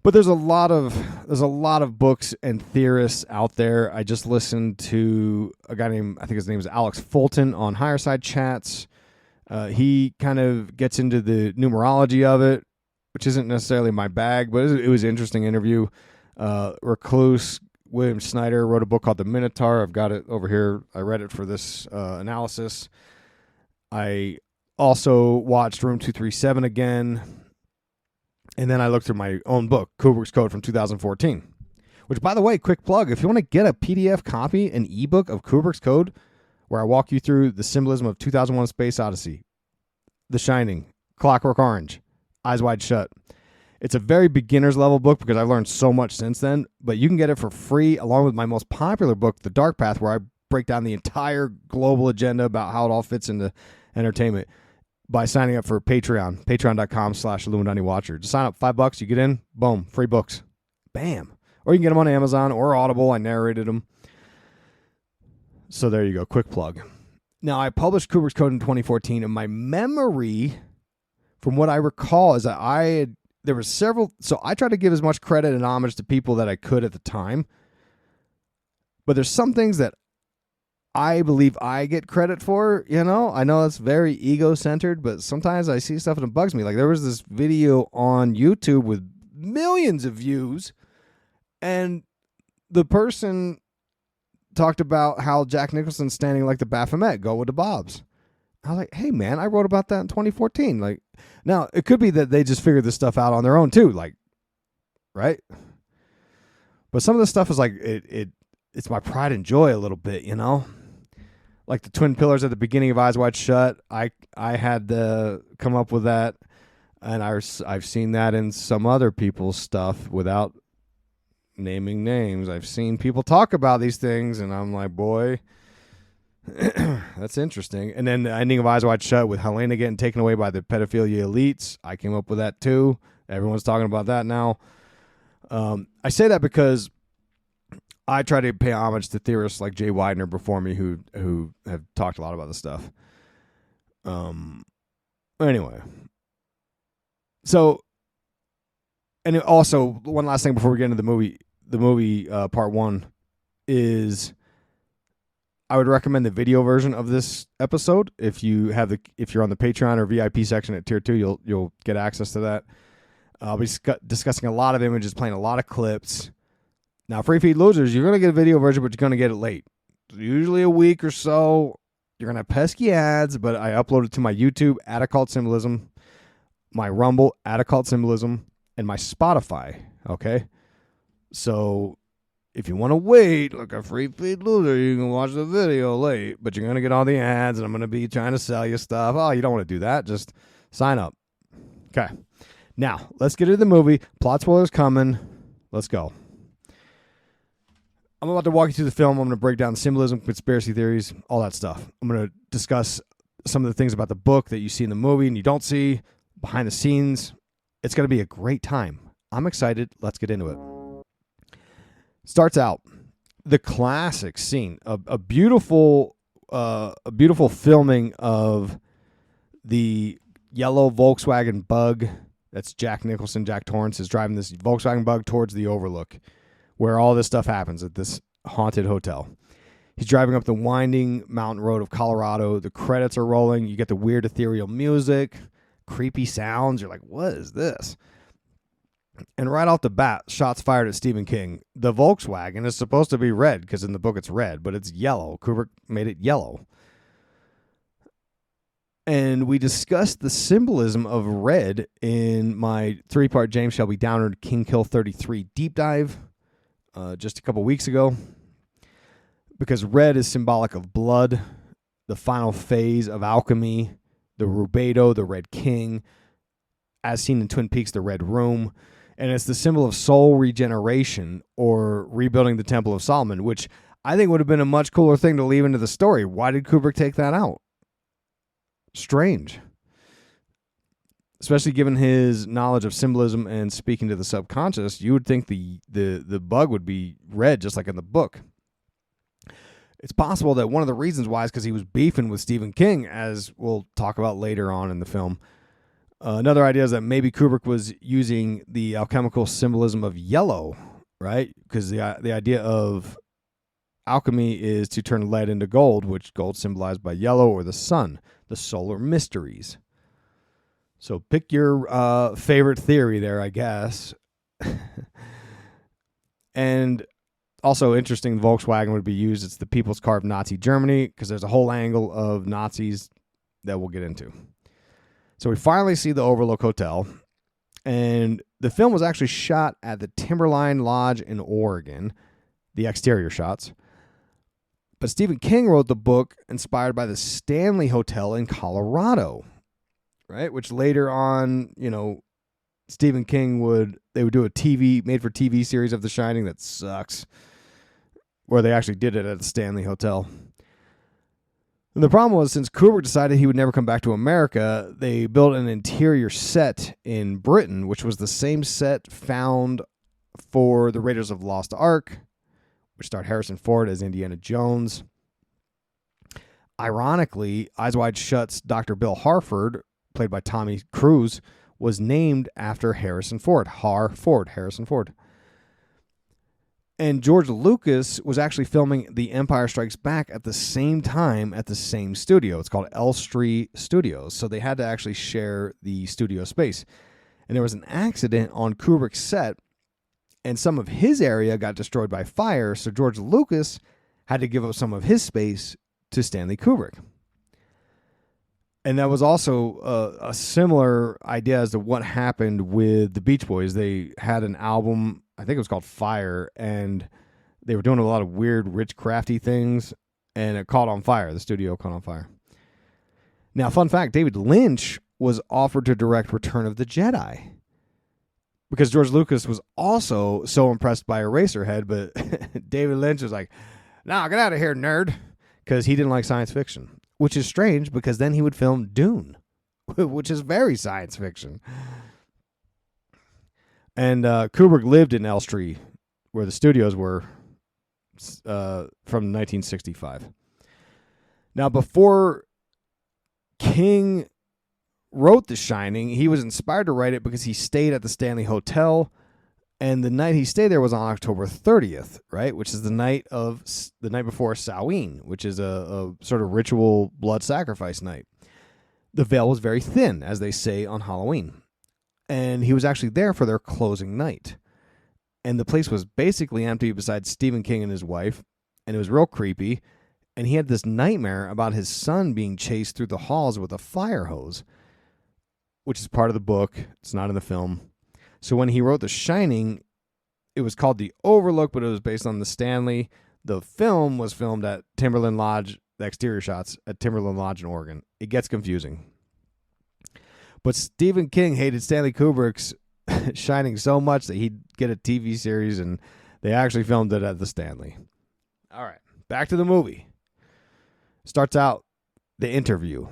But there's a lot of books and theorists out there. I just listened to a guy named, I think his name is Alex Fulton on Higher Side Chats. He kind of gets into the numerology of it, which isn't necessarily my bag, but it was an interesting interview. Recluse William Snyder wrote a book called The Minotaur. I've got it over here. I read it for this analysis. I also watched Room 237 again. And then I looked through my own book, Kubrick's Code from 2014. Which, by the way, quick plug, if you want to get a PDF copy, an ebook of Kubrick's Code, where I walk you through the symbolism of 2001: Space Odyssey, The Shining, Clockwork Orange, Eyes Wide Shut. It's a very beginner's level book because I've learned so much since then, but you can get it for free along with my most popular book, The Dark Path, where I break down the entire global agenda about how it all fits into entertainment by signing up for Patreon, patreon.com/Illuminati Watcher. Just sign up, $5, you get in, boom, free books. Bam. Or you can get them on Amazon or Audible. I narrated them. So there you go, quick plug. Now, I published Kubrick's Code in 2014, and my memory, from what I recall, is that there were several, so I tried to give as much credit and homage to people that I could at the time. But there's some things that I believe I get credit for, you know? I know that's very ego-centered, but sometimes I see stuff and it bugs me. Like there was this video on YouTube with millions of views, and the person talked about how Jack Nicholson's standing like the Baphomet, go with the Bobs. I was like, hey, man, I wrote about that in 2014. Like, now, it could be that they just figured this stuff out on their own, too. Like, right? But some of this stuff is like, it's my pride and joy a little bit, you know? Like the twin pillars at the beginning of Eyes Wide Shut, I had to come up with that. And I've seen that in some other people's stuff without naming names. I've seen people talk about these things, and I'm like, boy, that's interesting. And then the ending of Eyes Wide Shut with Helena getting taken away by the pedophilia elites, I came up with that too. Everyone's talking about that now. I say that because I try to pay homage to theorists like Jay Widener before me who have talked a lot about this stuff. Anyway. So, and also, one last thing before we get into the movie part one is I would recommend the video version of this episode. If you're on the Patreon or VIP section at tier 2, you'll get access to that. I'll be discussing a lot of images, playing a lot of clips. Now, free feed losers, you're going to get a video version, but you're going to get it late. Usually a week or so. You're going to have pesky ads, but I upload it to my YouTube at Occult Symbolism, my Rumble at Occult Symbolism, and my Spotify, okay? So if you want to wait, like a free feed loser, you can watch the video late, but you're going to get all the ads, and I'm going to be trying to sell you stuff. Oh, you don't want to do that. Just sign up. Okay. Now, let's get into the movie. Plot spoilers coming. Let's go. I'm about to walk you through the film. I'm going to break down symbolism, conspiracy theories, all that stuff. I'm going to discuss some of the things about the book that you see in the movie and you don't see, behind the scenes, It's going to be a great time. I'm excited. Let's get into it. Starts out the classic scene, a beautiful filming of the yellow Volkswagen Bug. That's Jack Nicholson. Jack Torrance is driving this Volkswagen Bug towards the Overlook, where all this stuff happens at this haunted hotel. He's driving up the winding mountain road of Colorado. The credits are rolling. You get the weird ethereal music, creepy sounds. You're like, what is this? And right off the bat, shots fired at Stephen King. The Volkswagen is supposed to be red because in the book it's red, but it's yellow. Kubrick made it yellow. And we discussed the symbolism of red in my 3-part James Shelby Downard King Kill 33 deep dive just a couple weeks ago. Because red is symbolic of blood, the final phase of alchemy, the rubedo, the Red King, as seen in Twin Peaks, the Red Room. And it's the symbol of soul regeneration or rebuilding the Temple of Solomon, which I think would have been a much cooler thing to leave into the story. Why did Kubrick take that out? Strange. Especially given his knowledge of symbolism and speaking to the subconscious, you would think the bug would be red, just like in the book. It's possible that one of the reasons why is because he was beefing with Stephen King, as we'll talk about later on in the film. Another idea is that maybe Kubrick was using the alchemical symbolism of yellow, right? Because the idea of alchemy is to turn lead into gold, which gold symbolized by yellow, or the sun, the solar mysteries. So pick your favorite theory there, I guess. And also interesting, Volkswagen would be used. It's the people's car of Nazi Germany, because there's a whole angle of Nazis that we'll get into. So we finally see the Overlook Hotel, and the film was actually shot at the Timberline Lodge in Oregon, the exterior shots. But Stephen King wrote the book inspired by the Stanley Hotel in Colorado, right? Which later on, Stephen King would do a made-for-TV series of The Shining that sucks, where they actually did it at the Stanley Hotel. And the problem was, since Kubrick decided he would never come back to America, they built an interior set in Britain, which was the same set found for the Raiders of the Lost Ark, which starred Harrison Ford as Indiana Jones. Ironically, Eyes Wide Shut's Dr. Bill Harford, played by Tommy Cruise, was named after Harrison Ford. Harrison Ford. And George Lucas was actually filming The Empire Strikes Back at the same time at the same studio. It's called Elstree Studios. So they had to actually share the studio space. And there was an accident on Kubrick's set, and some of his area got destroyed by fire. So George Lucas had to give up some of his space to Stanley Kubrick. And that was also a similar idea as to what happened with the Beach Boys. They had an album, I think it was called Fire, and they were doing a lot of weird, rich, crafty things, and it caught on fire. The studio caught on fire. Now, fun fact, David Lynch was offered to direct Return of the Jedi, because George Lucas was also so impressed by Eraserhead, but David Lynch was like, "Nah, get out of here, nerd," because he didn't like science fiction. Which is strange, because then he would film Dune, which is very science fiction. And Kubrick lived in Elstree, where the studios were, from 1965. Now, before King wrote The Shining, he was inspired to write it because he stayed at the Stanley Hotel, and the night he stayed there was on October 30th, right? Which is the night before Samhain, which is a sort of ritual blood sacrifice night. The veil was very thin, as they say on Halloween. And he was actually there for their closing night. And the place was basically empty besides Stephen King and his wife. And it was real creepy. And he had this nightmare about his son being chased through the halls with a fire hose, which is part of the book. It's not in the film. So when he wrote The Shining, it was called The Overlook, but it was based on the Stanley. The film was filmed at Timberland Lodge, the exterior shots at Timberland Lodge in Oregon. It gets confusing. But Stephen King hated Stanley Kubrick's Shining so much that he'd get a TV series, and they actually filmed it at the Stanley. All right, back to the movie. Starts out the interview.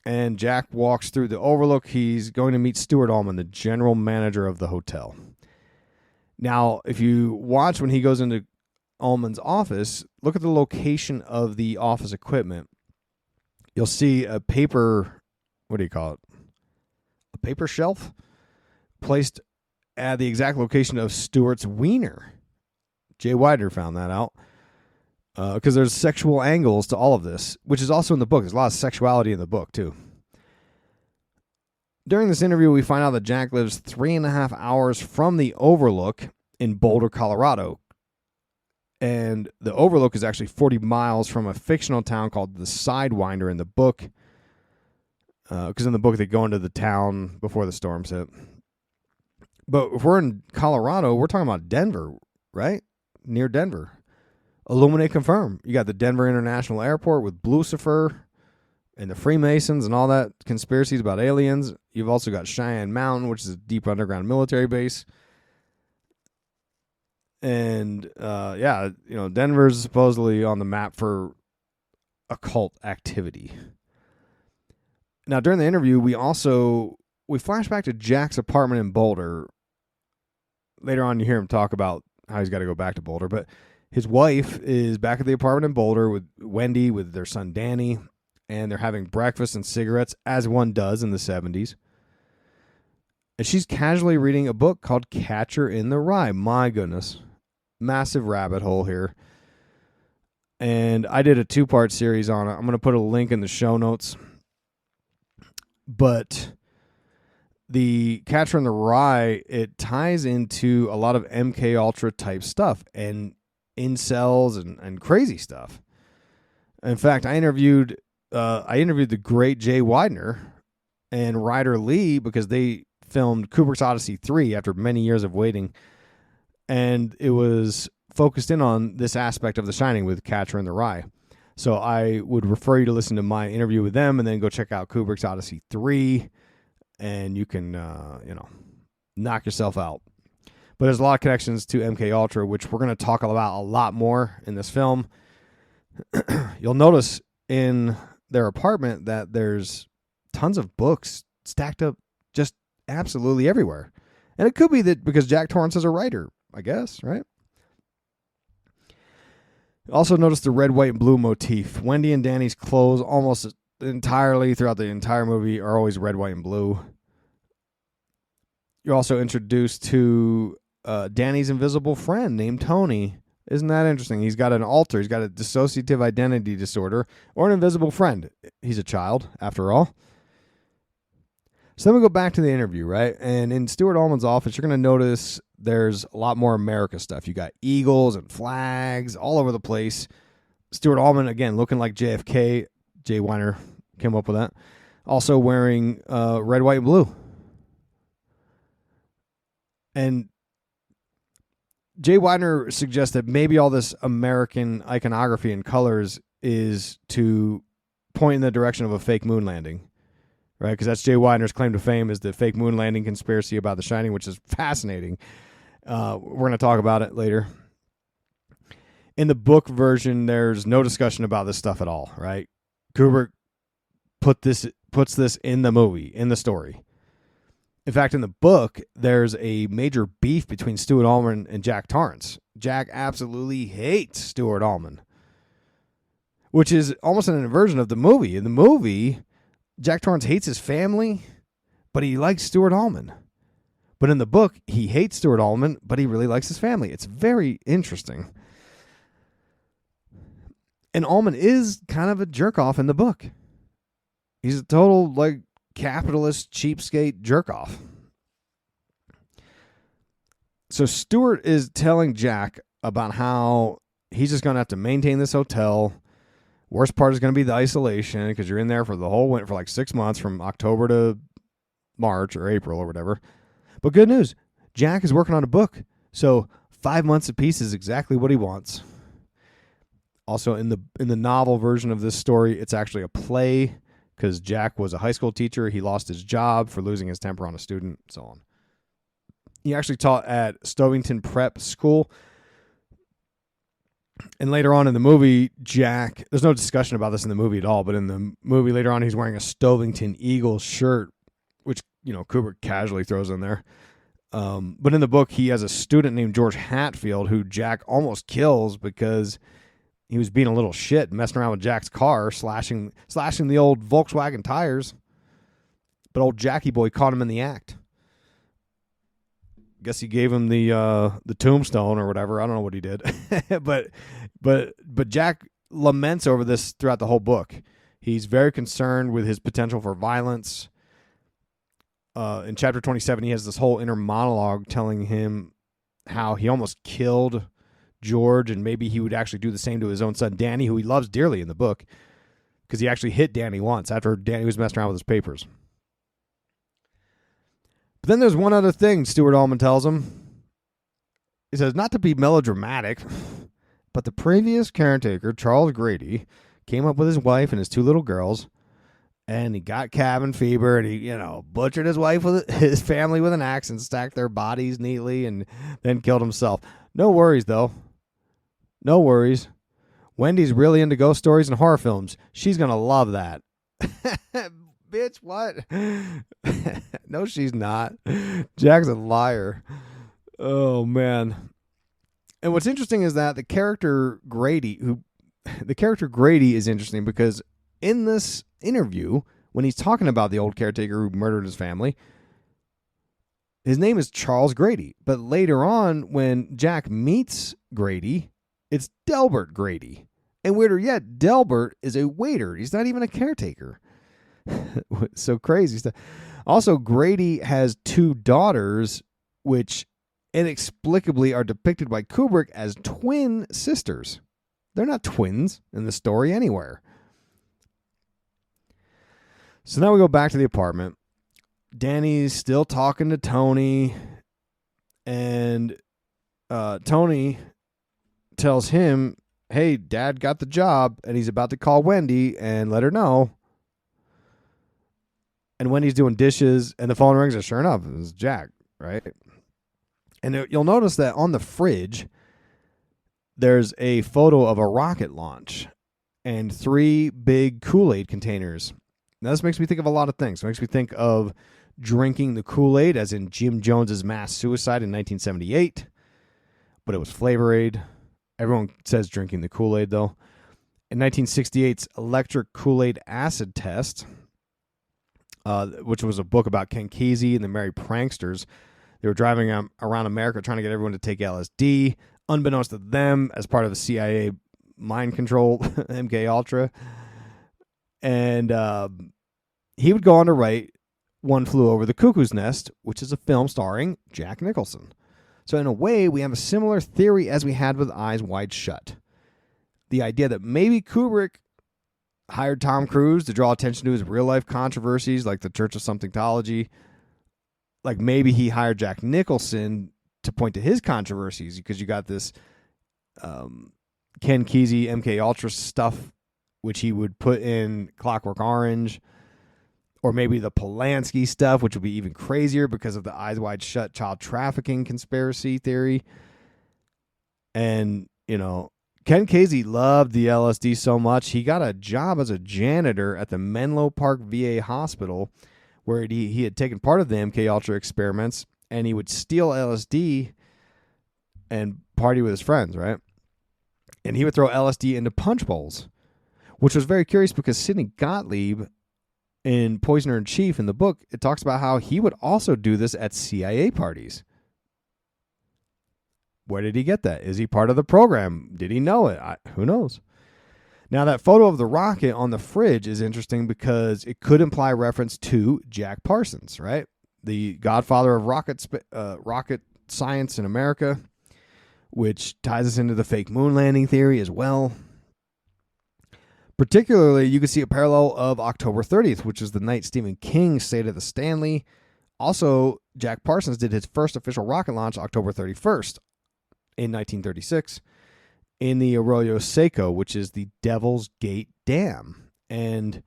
and Jack walks through the Overlook. He's going to meet Stuart Ullman, the general manager of the hotel. Now, if you watch when he goes into Ullman's office, look at the location of the office equipment. You'll see a paper, what do you call it? A paper shelf placed at the exact location of Stuart's wiener. Jay Widener found that out because there's sexual angles to all of this, which is also in the book. There's a lot of sexuality in the book, too. During this interview, we find out that Jack lives 3.5 hours from the Overlook in Boulder, Colorado. And the Overlook is actually 40 miles from a fictional town called the Sidewinder in the book. Because in the book, they go into the town before the storms hit. But if we're in Colorado, we're talking about Denver, right? Near Denver. Illuminati confirmed. You got the Denver International Airport with Lucifer and the Freemasons and all that conspiracies about aliens. You've also got Cheyenne Mountain, which is a deep underground military base. And, Denver's supposedly on the map for occult activity. Now, during the interview, we flash back to Jack's apartment in Boulder. Later on, you hear him talk about how he's got to go back to Boulder. But his wife is back at the apartment in Boulder with Wendy, with their son Danny, and they're having breakfast and cigarettes, as one does in the 70s. And she's casually reading a book called Catcher in the Rye. My goodness. Massive rabbit hole here. And I did a 2-part series on it. I'm going to put a link in the show notes. But the Catcher in the Rye, it ties into a lot of MKUltra type stuff and incels and crazy stuff. In fact, I interviewed the great Jay Widener and Ryder Lee because they filmed Kubrick's Odyssey 3 after many years of waiting. And it was focused in on this aspect of The Shining with Catcher in the Rye. So I would refer you to listen to my interview with them and then go check out Kubrick's Odyssey 3. And you can, knock yourself out. But there's a lot of connections to MKUltra, which we're going to talk about a lot more in this film. You'll notice in their apartment that there's tons of books stacked up just absolutely everywhere. And it could be that because Jack Torrance is a writer, I guess, right? Also notice the red, white, and blue motif. Wendy and Danny's clothes almost entirely throughout the entire movie are always red, white, and blue. You're also introduced to Danny's invisible friend named Tony. Isn't that interesting? He's got an alter. He's got a dissociative identity disorder or an invisible friend. He's a child, after all. So then we go back to the interview, right? And in Stuart Ullman's office, you're going to notice there's a lot more America stuff. You got eagles and flags all over the place. Stuart Ullman, again, looking like JFK. Jay Weiner came up with that. Also wearing red, white, and blue. And Jay Weiner suggests that maybe all this American iconography and colors is to point in the direction of a fake moon landing. Right, because that's Jay Weiner's claim to fame is the fake moon landing conspiracy about The Shining, which is fascinating. We're going to talk about it later. In the book version, there's no discussion about this stuff at all, right? Kubrick puts this in the movie, in the story. In fact, in the book, there's a major beef between Stuart Ullman and Jack Torrance. Jack absolutely hates Stuart Ullman, which is almost an inversion of the movie. In the movie, Jack Torrance hates his family, but he likes Stuart Ullman. But in the book, he hates Stuart Ullman, but he really likes his family. It's very interesting. And Ullman is kind of a jerk-off in the book. He's a total, capitalist, cheapskate jerk-off. So Stuart is telling Jack about how he's just going to have to maintain this hotel. Worst part is going to be the isolation because you're in there for the whole winter, for 6 months from October to March or April or whatever. But good news, Jack is working on a book. So 5 months apiece is exactly what he wants. Also, in the novel version of this story, it's actually a play because Jack was a high school teacher. He lost his job for losing his temper on a student, so on. He actually taught at Stovington Prep School. And later on in the movie, Jack, there's no discussion about this in the movie at all, but in the movie later on, he's wearing a Stovington Eagles shirt, which, Kubrick casually throws in there. But in the book, he has a student named George Hatfield who Jack almost kills because he was being a little shit, messing around with Jack's car, slashing the old Volkswagen tires. But old Jackie boy caught him in the act. Guess he gave him the tombstone or whatever. I don't know what he did. but Jack laments over this throughout the whole book. He's very concerned with his potential for violence. In chapter 27, he has this whole inner monologue telling him how he almost killed George, and maybe he would actually do the same to his own son, Danny, who he loves dearly in the book, because he actually hit Danny once after Danny was messing around with his papers. But then there's one other thing Stuart Allman tells him. He says, not to be melodramatic, but the previous caretaker, Charles Grady, came up with his wife and his 2 little girls, and he got cabin fever, and he, butchered his wife with his family with an axe and stacked their bodies neatly and then killed himself. No worries, though. No worries. Wendy's really into ghost stories and horror films. She's going to love that. Bitch, what? No, she's not. Jack's a liar. Oh, man. And what's interesting is that the character Grady is interesting because in this interview, when he's talking about the old caretaker who murdered his family, his name is Charles Grady. But later on, when Jack meets Grady, it's Delbert Grady. And weirder yet, Delbert is a waiter. He's not even a caretaker. So crazy stuff. Also, Grady has 2 daughters, which inexplicably are depicted by Kubrick as twin sisters. They're not twins in the story anywhere. So now we go back to the apartment. Danny's still talking to Tony, and Tony tells him, hey, Dad got the job, and he's about to call Wendy and let her know. And Wendy's doing dishes, and the phone rings, and sure enough, it was Jack, right? And you'll notice that on the fridge, there's a photo of a rocket launch and 3 big Kool-Aid containers. Now, this makes me think of a lot of things. It makes me think of drinking the Kool-Aid, as in Jim Jones's mass suicide in 1978, but it was Flavor Aid. Everyone says drinking the Kool-Aid, though. In 1968's Electric Kool-Aid Acid Test, which was a book about Ken Kesey and the Merry Pranksters. They were driving around America trying to get everyone to take LSD, unbeknownst to them, as part of the CIA mind control, MKUltra. And he would go on to write One Flew Over the Cuckoo's Nest, which is a film starring Jack Nicholson. So in a way, we have a similar theory as we had with Eyes Wide Shut. The idea that maybe Kubrick hired Tom Cruise to draw attention to his real-life controversies, like the Church of Scientology. Like maybe he hired Jack Nicholson to point to his controversies, because you got this Ken Kesey, MKUltra stuff, which he would put in Clockwork Orange, or maybe the Polanski stuff, which would be even crazier because of the Eyes Wide Shut child trafficking conspiracy theory. And, Ken Kesey loved the LSD so much, he got a job as a janitor at the Menlo Park VA hospital, where he had taken part of the MKUltra experiments, and he would steal LSD and party with his friends, right? And he would throw LSD into punch bowls, which was very curious because Sidney Gottlieb in Poisoner in Chief in the book, it talks about how he would also do this at CIA parties. Where did he get that? Is he part of the program? Did he know it? Who knows? Now, that photo of the rocket on the fridge is interesting because it could imply reference to Jack Parsons, right? The godfather of rocket science in America, which ties us into the fake moon landing theory as well. Particularly, you can see a parallel of October 30th, which is the night Stephen King stayed at the Stanley. Also, Jack Parsons did his first official rocket launch October 31st in 1936 in the Arroyo Seco, which is the Devil's Gate Dam. And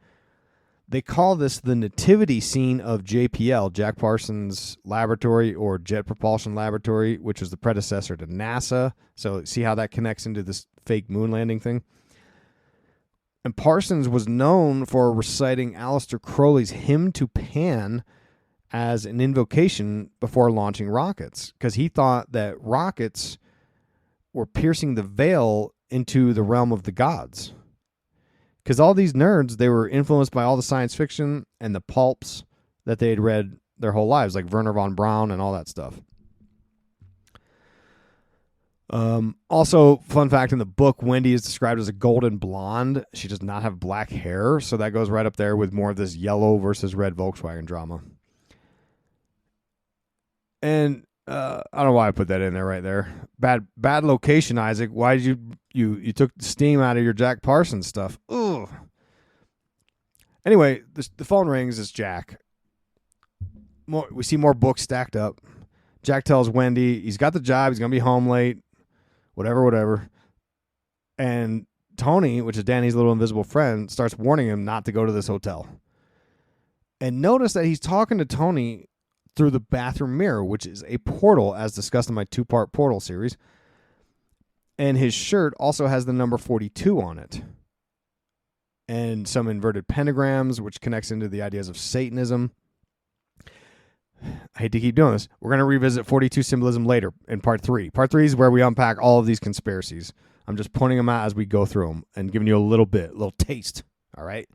They call this the nativity scene of JPL, Jack Parsons Laboratory, or Jet Propulsion Laboratory, which was the predecessor to NASA. So see how that connects into this fake moon landing thing? And Parsons was known for reciting Aleister Crowley's Hymn to Pan as an invocation before launching rockets, because he thought that rockets were piercing the veil into the realm of the gods. Because all these nerds, they were influenced by all the science fiction and the pulps that they had read their whole lives, like Werner von Braun and all that stuff. Also, fun fact, in the book, Wendy is described as a golden blonde. She does not have black hair, so that goes right up there with more of this yellow versus red Volkswagen drama. And I don't know why I put that in there right there. Bad location, Isaac. Why did you took the steam out of your Jack Parsons stuff? Ugh. Anyway, the phone rings. It's Jack. We see more books stacked up. Jack tells Wendy he's got the job. He's going to be home late. Whatever. And Tony, which is Danny's little invisible friend, starts warning him not to go to this hotel. And notice that he's talking to Tony through the bathroom mirror, which is a portal, as discussed in my 2-part portal series. And his shirt also has the number 42 on it. And some inverted pentagrams, which connects into the ideas of Satanism. I hate to keep doing this. We're going to revisit 42 symbolism later in part 3. Part 3 is where we unpack all of these conspiracies. I'm just pointing them out as we go through them and giving you a little taste. All right.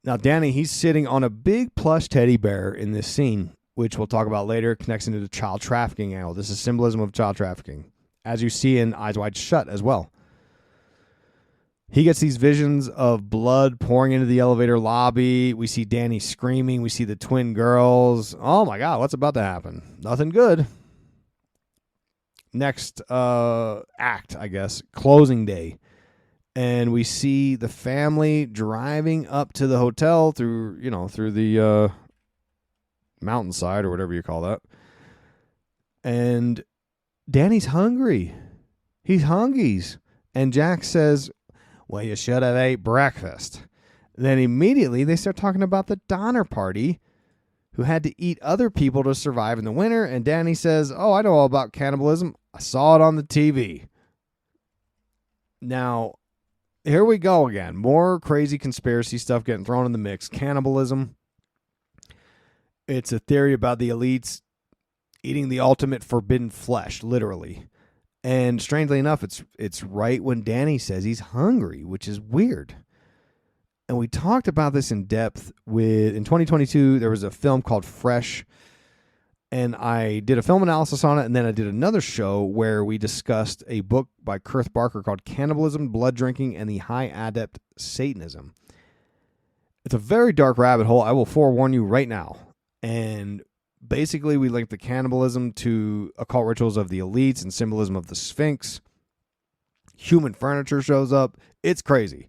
Now, Danny, he's sitting on a big plush teddy bear in this scene, which we'll talk about later, connects into the child trafficking angle. This is symbolism of child trafficking, as you see in Eyes Wide Shut as well. He gets these visions of blood pouring into the elevator lobby. We see Danny screaming. We see the twin girls. Oh, my God, what's about to happen? Nothing good. Next act, I guess, closing day. And we see the family driving up to the hotel through the mountainside or whatever you call that. And Danny's hungry. He's hungies. And Jack says, well, you should have ate breakfast. Then immediately they start talking about the Donner Party, who had to eat other people to survive in the winter. And Danny says, oh, I know all about cannibalism. I saw it on the TV. Now, here we go again. More crazy conspiracy stuff getting thrown in the mix. Cannibalism. It's a theory about the elites eating the ultimate forbidden flesh, literally. And strangely enough, it's right when Danny says he's hungry, which is weird. And we talked about this in depth in 2022, there was a film called Fresh. And I did a film analysis on it, and then I did another show where we discussed a book by Kurth Barker called Cannibalism, Blood Drinking, and the High Adept Satanism. It's a very dark rabbit hole. I will forewarn you right now. And basically, we link the cannibalism to occult rituals of the elites and symbolism of the Sphinx. Human furniture shows up. It's crazy.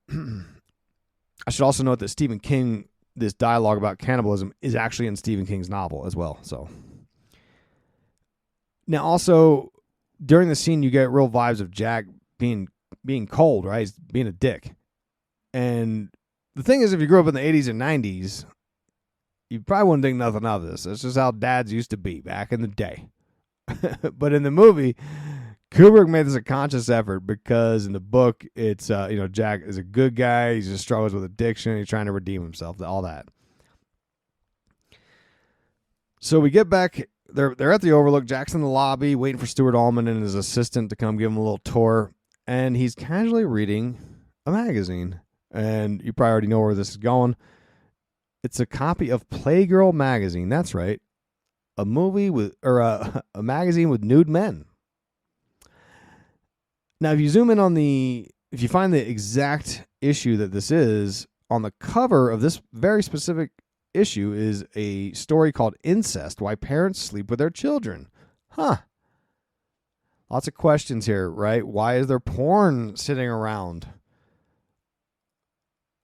I should also note that Stephen King, this dialogue about cannibalism, is actually in Stephen King's novel as well. So now, also during the scene, you get real vibes of Jack being cold, right? He's being a dick. And the thing is, if you grew up in the 80s and 90s, you probably wouldn't think nothing of this. That's just how dads used to be back in the day. But in the movie, Kubrick made this a conscious effort because in the book, it's, Jack is a good guy. He just struggles with addiction. He's trying to redeem himself, all that. So we get back. They're at the Overlook. Jack's in the lobby waiting for Stuart Allman and his assistant to come give him a little tour. And he's casually reading a magazine. And you probably already know where this is going. It's a copy of Playgirl magazine. That's right. A magazine with nude men. Now, if you zoom in if you find the exact issue that this is, on the cover of this very specific issue is a story called Incest, Why Parents Sleep with Their Children. Huh. Lots of questions here, right? Why is there porn sitting around?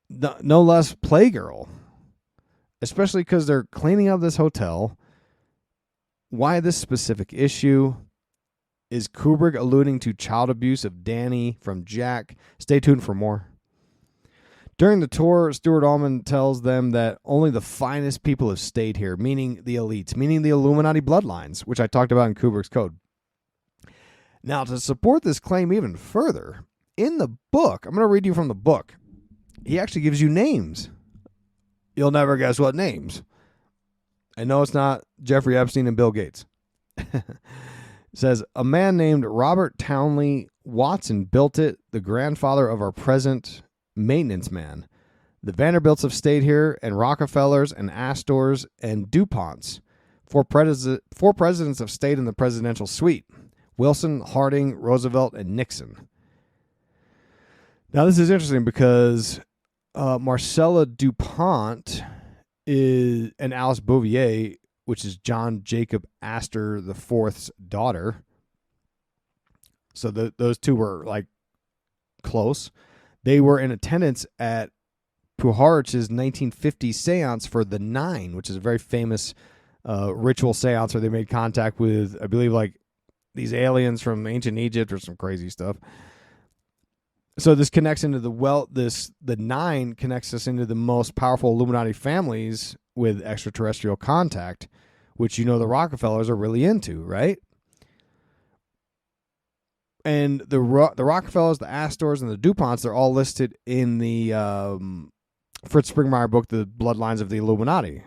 No less Playgirl. Especially because they're cleaning up this hotel. Why this specific issue? Is Kubrick alluding to child abuse of Danny from Jack? Stay tuned for more. During the tour, Stuart Allman tells them that only the finest people have stayed here, meaning the elites, meaning the Illuminati bloodlines, which I talked about in Kubrick's Code. Now, to support this claim even further, in the book, I'm going to read you from the book. He actually gives you names. You'll never guess what names. I know it's not Jeffrey Epstein and Bill Gates. It says, a man named Robert Townley Watson built it, the grandfather of our present maintenance man. The Vanderbilts have stayed here, and Rockefellers and Astors and DuPonts. Four presidents have stayed in the presidential suite. Wilson, Harding, Roosevelt, and Nixon. Now, this is interesting because Marcella DuPont and Alice Bouvier, which is John Jacob Astor IV's daughter. So those two were like close. They were in attendance at Puharich's 1950 seance for the Nine, which is a very famous ritual seance where they made contact with, I believe, like these aliens from ancient Egypt or some crazy stuff. So this connects into the Nine connects us into the most powerful Illuminati families with extraterrestrial contact, which the Rockefellers are really into, right? And the Rockefellers, the Astors, and the DuPonts, they're all listed in the Fritz Springmeier book, The Bloodlines of the Illuminati.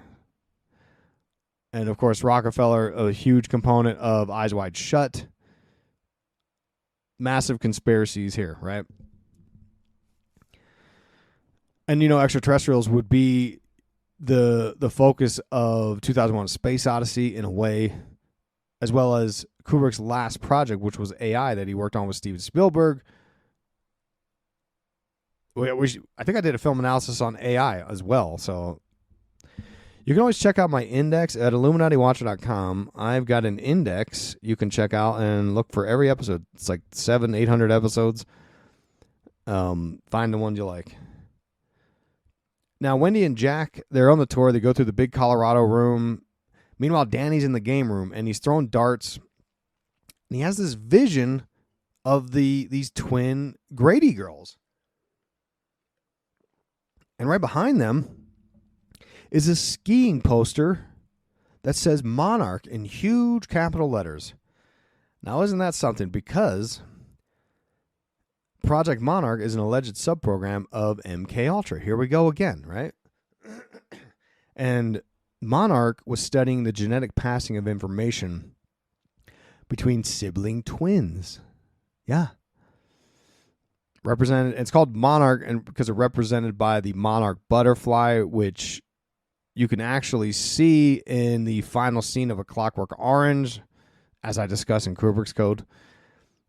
And, of course, Rockefeller, a huge component of Eyes Wide Shut. Massive conspiracies here, right? And, extraterrestrials would be the focus of 2001: Space Odyssey in a way, as well as Kubrick's last project, which was AI that he worked on with Steven Spielberg. I think I did a film analysis on AI as well, so you can always check out my index at IlluminatiWatcher.com. I've got an index you can check out and look for every episode. It's like 700-800 episodes. Find the ones you like. Now, Wendy and Jack, they're on the tour. They go through the big Colorado room. Meanwhile, Danny's in the game room, and he's throwing darts. And he has this vision of these twin Grady girls. And right behind them is a skiing poster that says Monarch in huge capital letters. Now, isn't that something? Because Project Monarch is an alleged subprogram of MKUltra. Here we go again, right? And Monarch was studying the genetic passing of information between sibling twins. Yeah. It's called Monarch and because it's represented by the monarch butterfly, which you can actually see in the final scene of A Clockwork Orange, as I discussed in Kubrick's Code.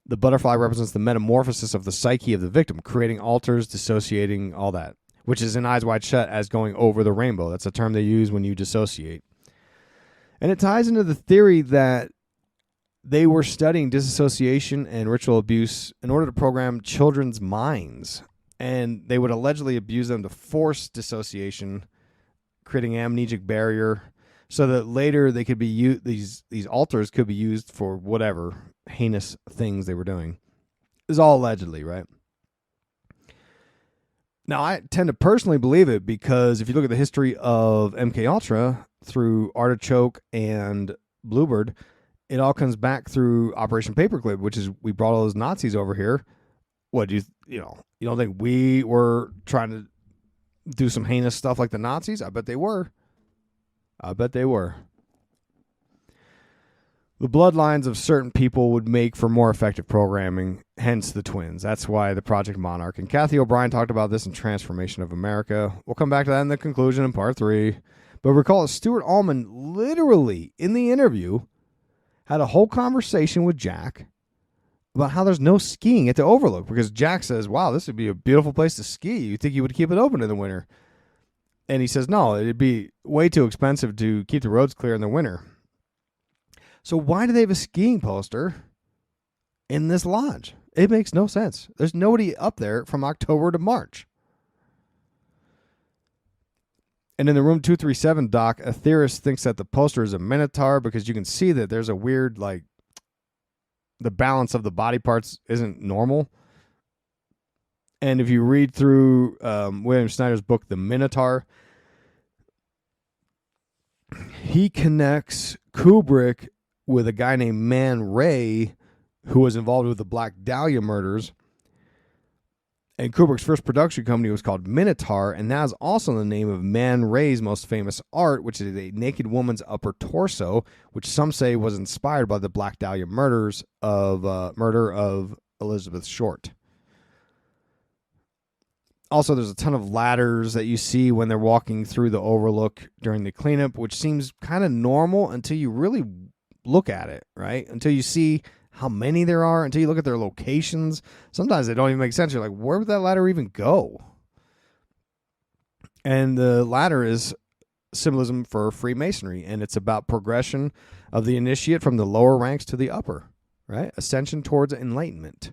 The butterfly represents the metamorphosis of the psyche of the victim, creating alters, dissociating, all that, which is in Eyes Wide Shut as going over the rainbow. That's a term they use when you dissociate. And it ties into the theory that they were studying disassociation and ritual abuse in order to program children's minds. And they would allegedly abuse them to force dissociation, creating an amnesic barrier, so that later they could be these alters could be used for whatever heinous things they were doing. This is all allegedly, right? Now, I tend to personally believe it because if you look at the history of MKUltra through Artichoke and Bluebird, it all comes back through Operation Paperclip, which is we brought all those Nazis over here. What do you don't think we were trying to do some heinous stuff like the Nazis? I bet they were. The bloodlines of certain people would make for more effective programming, hence the twins. That's why the Project Monarch. And Kathy O'Brien talked about this in Transformation of America. We'll come back to that in the conclusion in part 3. But recall that Stuart Allman literally, in the interview, had a whole conversation with Jack about how there's no skiing at the Overlook. Because Jack says, wow, this would be a beautiful place to ski. You think you would keep it open in the winter? And he says, no, it'd be way too expensive to keep the roads clear in the winter. So why do they have a skiing poster in this lodge? It makes no sense. There's nobody up there from October to March. And in the room 237 doc, a theorist thinks that the poster is a minotaur because you can see that there's a weird, like, the balance of the body parts isn't normal. And if you read through William Snyder's book, The Minotaur, he connects Kubrick with a guy named Man Ray, who was involved with the Black Dahlia murders. And Kubrick's first production company was called Minotaur, and that is also the name of Man Ray's most famous art, which is a naked woman's upper torso, which some say was inspired by the Black Dahlia murder of Elizabeth Short. Also, there's a ton of ladders that you see when they're walking through the Overlook during the cleanup, which seems kind of normal until you really look at it, right? Until you see how many there are, until you look at their locations. Sometimes they don't even make sense. You're like, where would that ladder even go? And the ladder is symbolism for Freemasonry, and it's about progression of the initiate from the lower ranks to the upper, right? Ascension towards enlightenment.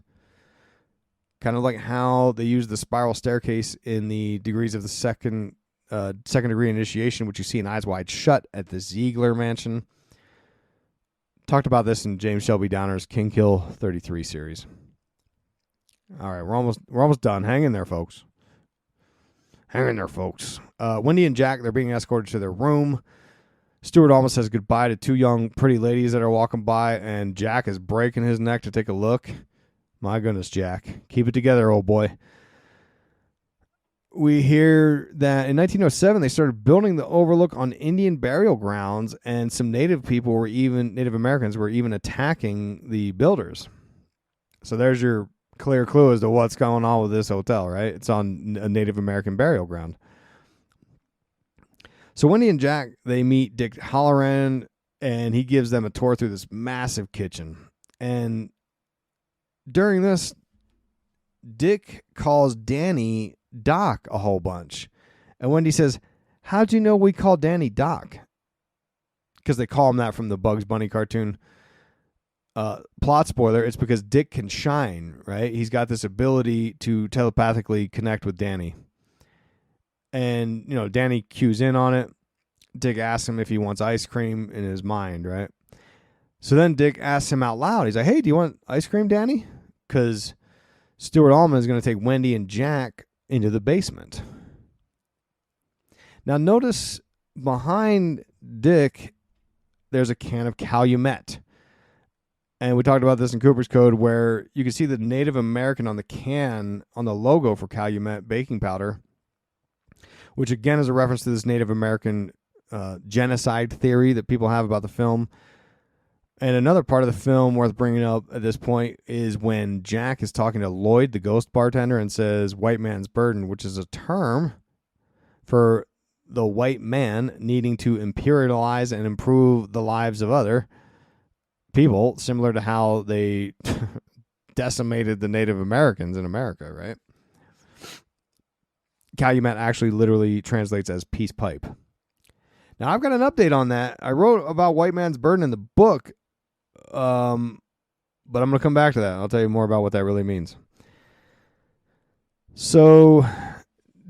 Kind of like how they use the spiral staircase in the degrees of the second degree initiation, which you see in Eyes Wide Shut at the Ziegler Mansion. Talked about this in James Shelby Downer's King Kill 33 series. All right, we're almost done. Hang in there, folks. Hang in there, folks. Wendy and Jack, they're being escorted to their room. Stuart almost says goodbye to two young, pretty ladies that are walking by, and Jack is breaking his neck to take a look. My goodness, Jack. Keep it together, old boy. We hear that in 1907, they started building the Overlook on Indian burial grounds, and some Native Americans were even attacking the builders. So there's your clear clue as to what's going on with this hotel, right? It's on a Native American burial ground. So Wendy and Jack, they meet Dick Halloran, and he gives them a tour through this massive kitchen. And during this, Dick calls Danny Doc a whole bunch. And Wendy says, how'd you know we call Danny Doc? Because they call him that from the Bugs Bunny cartoon. Plot spoiler, it's because Dick can shine, right? He's got this ability to telepathically connect with Danny. And, Danny cues in on it. Dick asks him if he wants ice cream in his mind, right? So then Dick asks him out loud. He's like, hey, do you want ice cream, Danny? Because Stuart Allman is going to take Wendy and Jack into the basement. Now notice behind Dick, there's a can of Calumet. And we talked about this in Cooper's Code, where you can see the Native American on the can, on the logo for Calumet baking powder, which again is a reference to this Native American genocide theory that people have about the film. And another part of the film worth bringing up at this point is when Jack is talking to Lloyd, the ghost bartender, and says white man's burden, which is a term for the white man needing to imperialize and improve the lives of other people, similar to how they decimated the Native Americans in America, right? Calumet actually literally translates as peace pipe. Now, I've got an update on that. I wrote about white man's burden in the book, but I'm going to come back to that. I'll tell you more about what that really means. So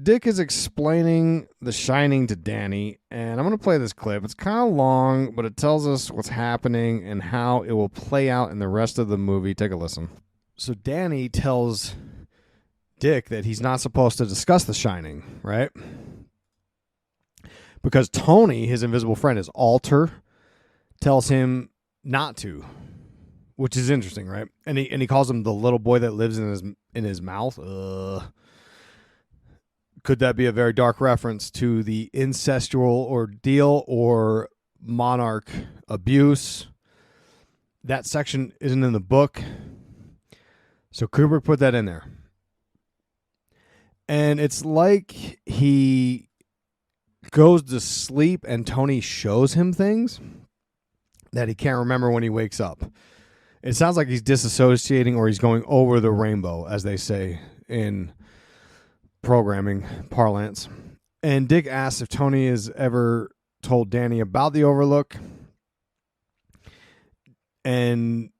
Dick is explaining The Shining to Danny, and I'm going to play this clip. It's kind of long, but it tells us what's happening and how it will play out in the rest of the movie. Take a listen. So Danny tells Dick that he's not supposed to discuss The Shining, right? Because Tony, his invisible friend, his alter, tells him not to, which is interesting, right? And he calls him the little boy that lives in his mouth. Could that be a very dark reference to the incestual ordeal or monarch abuse? That section isn't in the book, so Kubrick put that in there. And it's like he goes to sleep and Tony shows him things that he can't remember when he wakes up. It sounds like he's disassociating or he's going over the rainbow, as they say in programming parlance. And Dick asks if Tony has ever told Danny about the Overlook. And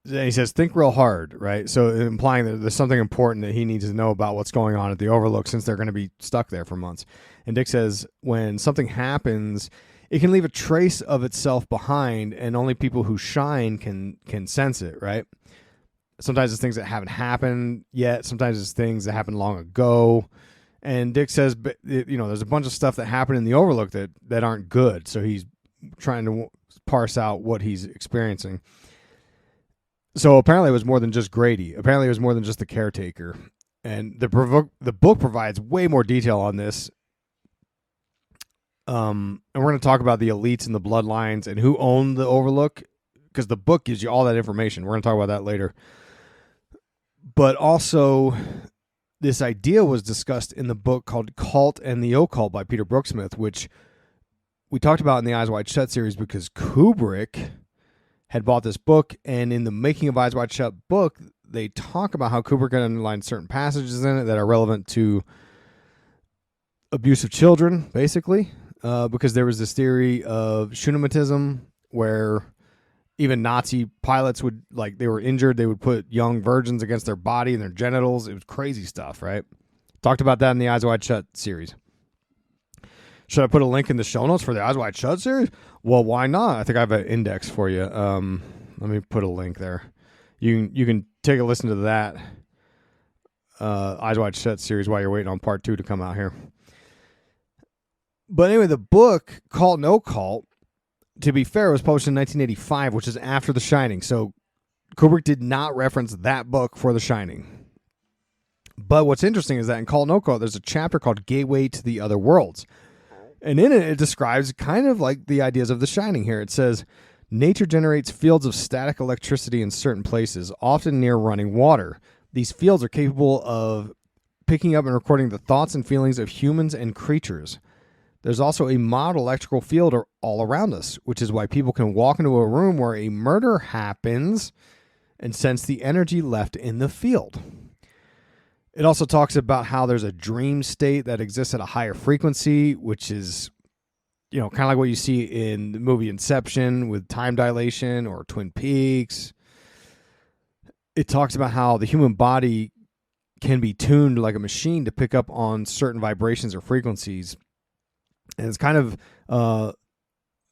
he says, think real hard, right? So implying that there's something important that he needs to know about what's going on at the Overlook since they're going to be stuck there for months. And Dick says, when something happens, it can leave a trace of itself behind, and only people who shine can sense it, right? Sometimes it's things that haven't happened yet. Sometimes it's things that happened long ago. And Dick says, there's a bunch of stuff that happened in the Overlook that aren't good. So he's trying to parse out what he's experiencing. So apparently it was more than just Grady. Apparently it was more than just the caretaker. And the book provides way more detail on this. And we're going to talk about the elites and the bloodlines and who owned the Overlook, because the book gives you all that information. We're going to talk about that later. But also, this idea was discussed in the book called Cult and the Occult by Peter Brooksmith, which we talked about in the Eyes Wide Shut series because Kubrick had bought this book, and in the Making of Eyes Wide Shut book, they talk about how Kubrick had underlined certain passages in it that are relevant to abuse of children, basically, because there was this theory of Schumatism where even Nazi pilots would, like, they were injured, they would put young virgins against their body and their genitals. It was crazy stuff, right? Talked about that in the Eyes Wide Shut series. Should I put a link in the show notes for the Eyes Wide Shut series? Well, why not? I think I have an index for you. Let me put a link there. You can take a listen to that Eyes Wide Shut series while you're waiting on part 2 to come out here. But anyway, the book, Cult and Occult, to be fair, was published in 1985, which is after The Shining. So Kubrick did not reference that book for The Shining. But what's interesting is that in Cult and Occult, there's a chapter called Gateway to the Other Worlds. And in it, it describes kind of like the ideas of The Shining here. It says, nature generates fields of static electricity in certain places, often near running water. These fields are capable of picking up and recording the thoughts and feelings of humans and creatures. There's also a mild electrical field all around us, which is why people can walk into a room where a murder happens and sense the energy left in the field. It also talks about how there's a dream state that exists at a higher frequency, which is, kind of like what you see in the movie Inception with time dilation or Twin Peaks. It talks about how the human body can be tuned like a machine to pick up on certain vibrations or frequencies. And it's kind of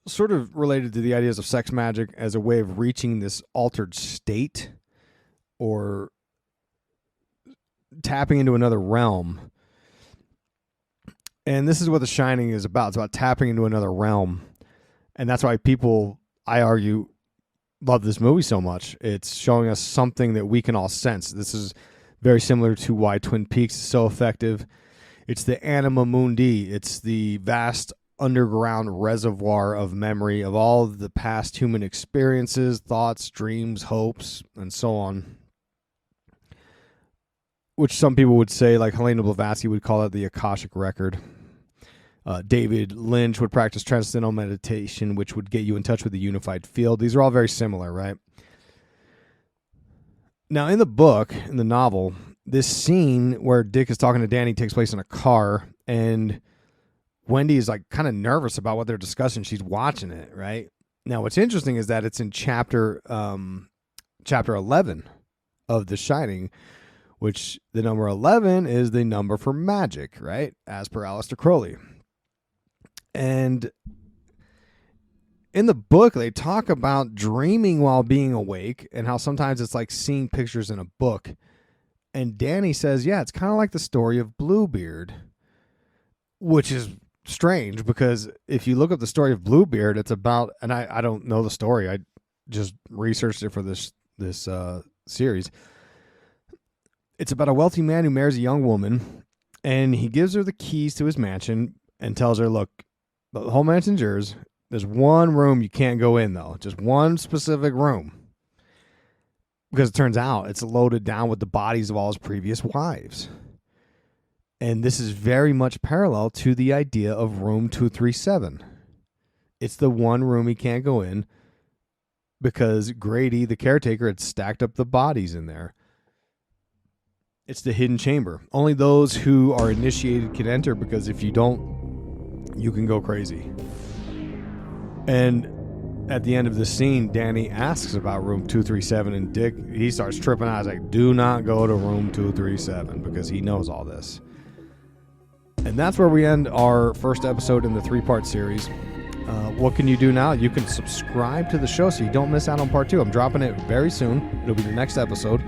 sort of related to the ideas of sex magic as a way of reaching this altered state or tapping into another realm. And this is what The Shining is about. It's about tapping into another realm. And that's why people, I argue, love this movie so much. It's showing us something that we can all sense. This is very similar to why Twin Peaks is so effective. It's the anima mundi. It's the vast underground reservoir of memory of all of the past human experiences, thoughts, dreams, hopes, and so on. Which some people would say, like Helena Blavatsky would call it the Akashic Record. David Lynch would practice transcendental meditation, which would get you in touch with the unified field. These are all very similar, right? Now, in the book, in the novel, this scene where Dick is talking to Danny takes place in a car, and Wendy is like kind of nervous about what they're discussing. She's watching it, right? Now, what's interesting is that it's in chapter 11 of The Shining, which the number 11 is the number for magic, right? As per Aleister Crowley. And in the book, they talk about dreaming while being awake and how sometimes it's like seeing pictures in a book. And Danny says, yeah, it's kind of like the story of Bluebeard, which is strange because if you look up the story of Bluebeard, it's about, and I don't know the story. I just researched it for this series. It's about a wealthy man who marries a young woman, and he gives her the keys to his mansion and tells her, look, the whole mansion's yours. There's one room you can't go in, though. Just one specific room. Because it turns out it's loaded down with the bodies of all his previous wives. And this is very much parallel to the idea of room 237. It's the one room he can't go in because Grady, the caretaker, had stacked up the bodies in there. It's the hidden chamber. Only those who are initiated can enter, because if you don't, you can go crazy. And at the end of the scene, Danny asks about room 237, and Dick, he starts tripping out. He's like, do not go to room 237, because he knows all this. And that's where we end our first episode in the 3-part series. What can you do now? You can subscribe to the show so you don't miss out on part 2. I'm dropping it very soon. It'll be the next episode.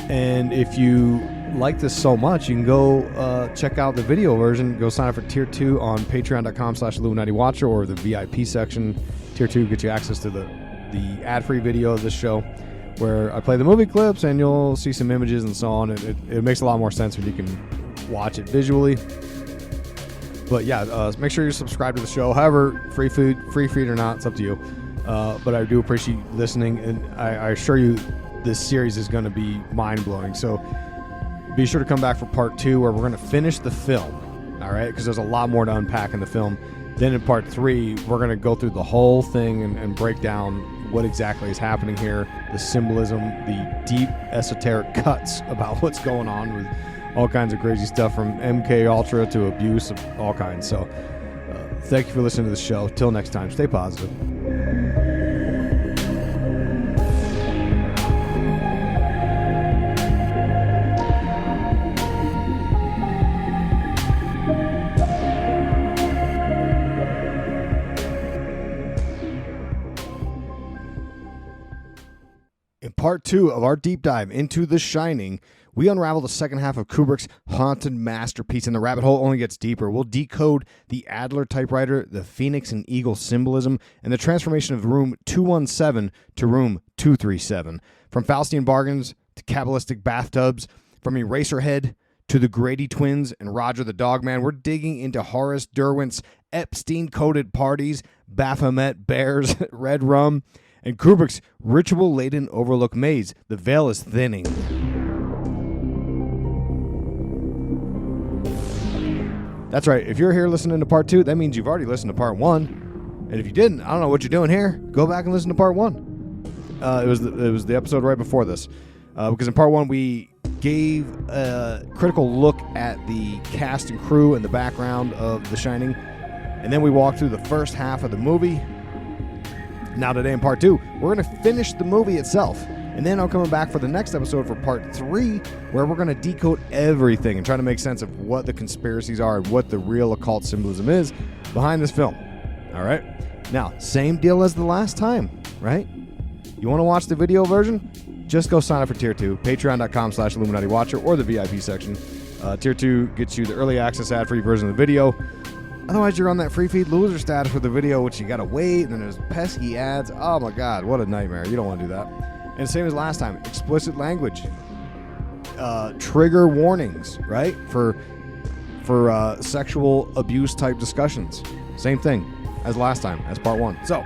And if you like this so much, you can go check out the video version. Go sign up for Tier 2 on patreon.com/Illuminati Watcher or the VIP section. Tier 2 gets you access to the ad-free video of this show where I play the movie clips and you'll see some images and so on. It makes a lot more sense when you can watch it visually. But yeah, make sure you subscribe to the show. However, free feed or not, it's up to you. But I do appreciate listening, and I assure you this series is going to be mind-blowing. So be sure to come back for part 2 where we're going to finish the film, all right? Because there's a lot more to unpack in the film. Then in part 3, we're going to go through the whole thing and break down what exactly is happening here, the symbolism, the deep esoteric cuts about what's going on with all kinds of crazy stuff from MKULTRA to abuse of all kinds. So thank you for listening to the show. Till next time, stay positive. In part 2 of our deep dive into The Shining, we unravel the second half of Kubrick's haunted masterpiece, and the rabbit hole only gets deeper. We'll decode the Adler typewriter, the Phoenix and Eagle symbolism, and the transformation of room 217 to room 237. From Faustian bargains to Kabbalistic bathtubs, from Eraserhead to the Grady twins and Roger the Dogman, we're digging into Horace Derwent's Epstein-coded parties, Baphomet bears, red rum, and Kubrick's ritual-laden Overlook maze. The veil is thinning. That's right. If you're here listening to part 2, that means you've already listened to part 1. And if you didn't, I don't know what you're doing here. Go back and listen to part 1. It was the episode right before this. Because in part 1, we gave a critical look at the cast and crew and the background of The Shining. And then we walked through the first half of the movie. Now today in part 2, we're going to finish the movie itself. And then I'm coming back for the next episode for part 3, where we're going to decode everything and try to make sense of what the conspiracies are and what the real occult symbolism is behind this film. All right? Now, same deal as the last time, right? You want to watch the video version? Just go sign up for Tier 2, patreon.com/Illuminati Watcher or the VIP section. Tier 2 gets you the early access ad-free version of the video. Otherwise, you're on that free feed loser status for the video, which you got to wait, and then there's pesky ads. Oh my God, what a nightmare. You don't want to do that. And same as last time, explicit language, trigger warnings, right? For sexual abuse type discussions. Same thing as last time, as part 1. So,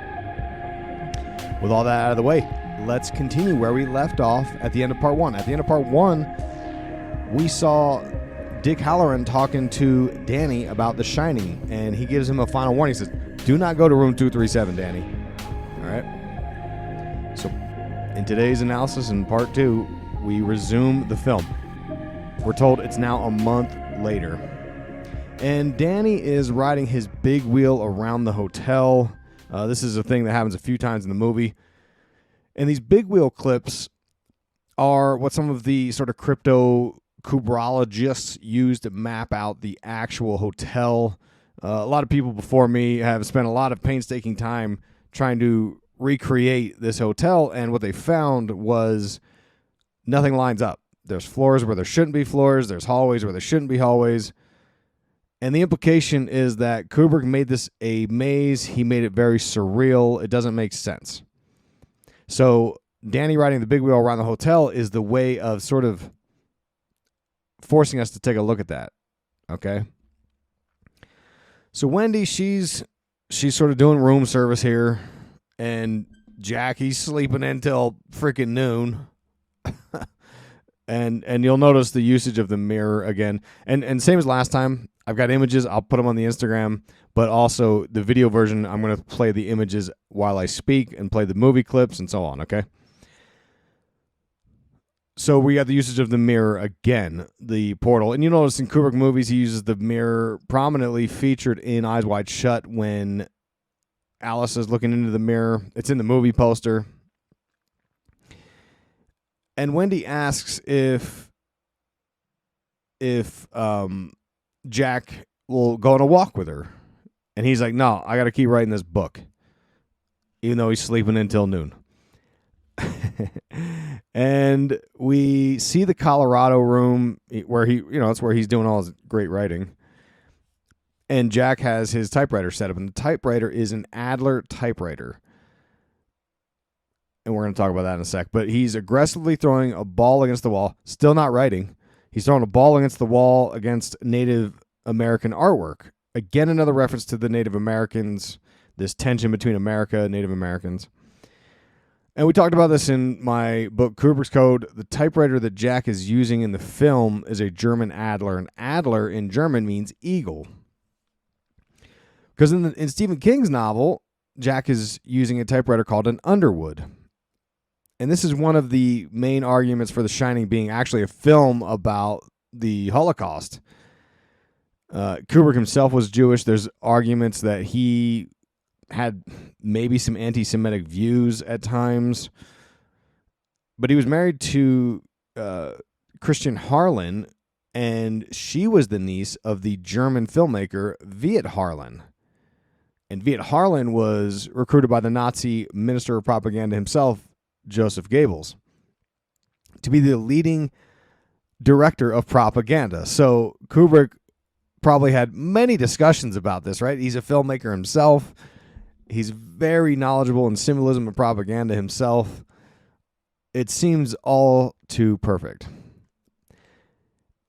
with all that out of the way, let's continue where we left off at the end of part 1. At the end of part 1, we saw Dick Halloran talking to Danny about The Shining, and he gives him a final warning. He says, do not go to room 237, Danny. All right? So, in today's analysis in part 2, we resume the film. We're told it's now a month later. And Danny is riding his big wheel around the hotel. This is a thing that happens a few times in the movie. And these big wheel clips are what some of the sort of crypto Kubrologists use to map out the actual hotel. A lot of people before me have spent a lot of painstaking time trying to recreate this hotel, and what they found was nothing lines up. There's floors where there shouldn't be floors. There's hallways where there shouldn't be hallways. And the implication is that Kubrick made this a maze. He made it very surreal. It doesn't make sense. So Danny riding the big wheel around the hotel is the way of sort of forcing us to take a look at that. Okay? So Wendy, she's sort of doing room service here. And Jackie's sleeping until freaking noon. and you'll notice the usage of the mirror again. And same as last time, I've got images. I'll put them on the Instagram. But also the video version, I'm going to play the images while I speak and play the movie clips and so on, okay? So we got the usage of the mirror again, the portal. And you notice in Kubrick movies, he uses the mirror prominently featured in Eyes Wide Shut when Alice is looking into the mirror. It's in the movie poster. And Wendy asks if Jack will go on a walk with her. And he's like, no, I got to keep writing this book, even though he's sleeping until noon. And we see the Colorado room where that's where he's doing all his great writing. And Jack has his typewriter set up, and the typewriter is an Adler typewriter. And we're going to talk about that in a sec. But he's aggressively throwing a ball against the wall, still not writing. He's throwing a ball against the wall against Native American artwork. Again, another reference to the Native Americans, this tension between America and Native Americans. And we talked about this in my book, Kubrick's Code. The typewriter that Jack is using in the film is a German Adler. And Adler in German means eagle. Because in Stephen King's novel, Jack is using a typewriter called an Underwood. And this is one of the main arguments for The Shining being actually a film about the Holocaust. Kubrick himself was Jewish. There's arguments that he had maybe some anti-Semitic views at times. But he was married to Christian Harlan, and she was the niece of the German filmmaker Viet Harlan. And Viet Harlan was recruited by the Nazi minister of propaganda himself, Joseph Goebbels, to be the leading director of propaganda. So Kubrick probably had many discussions about this, right? He's a filmmaker himself. He's very knowledgeable in symbolism and propaganda himself. It seems all too perfect.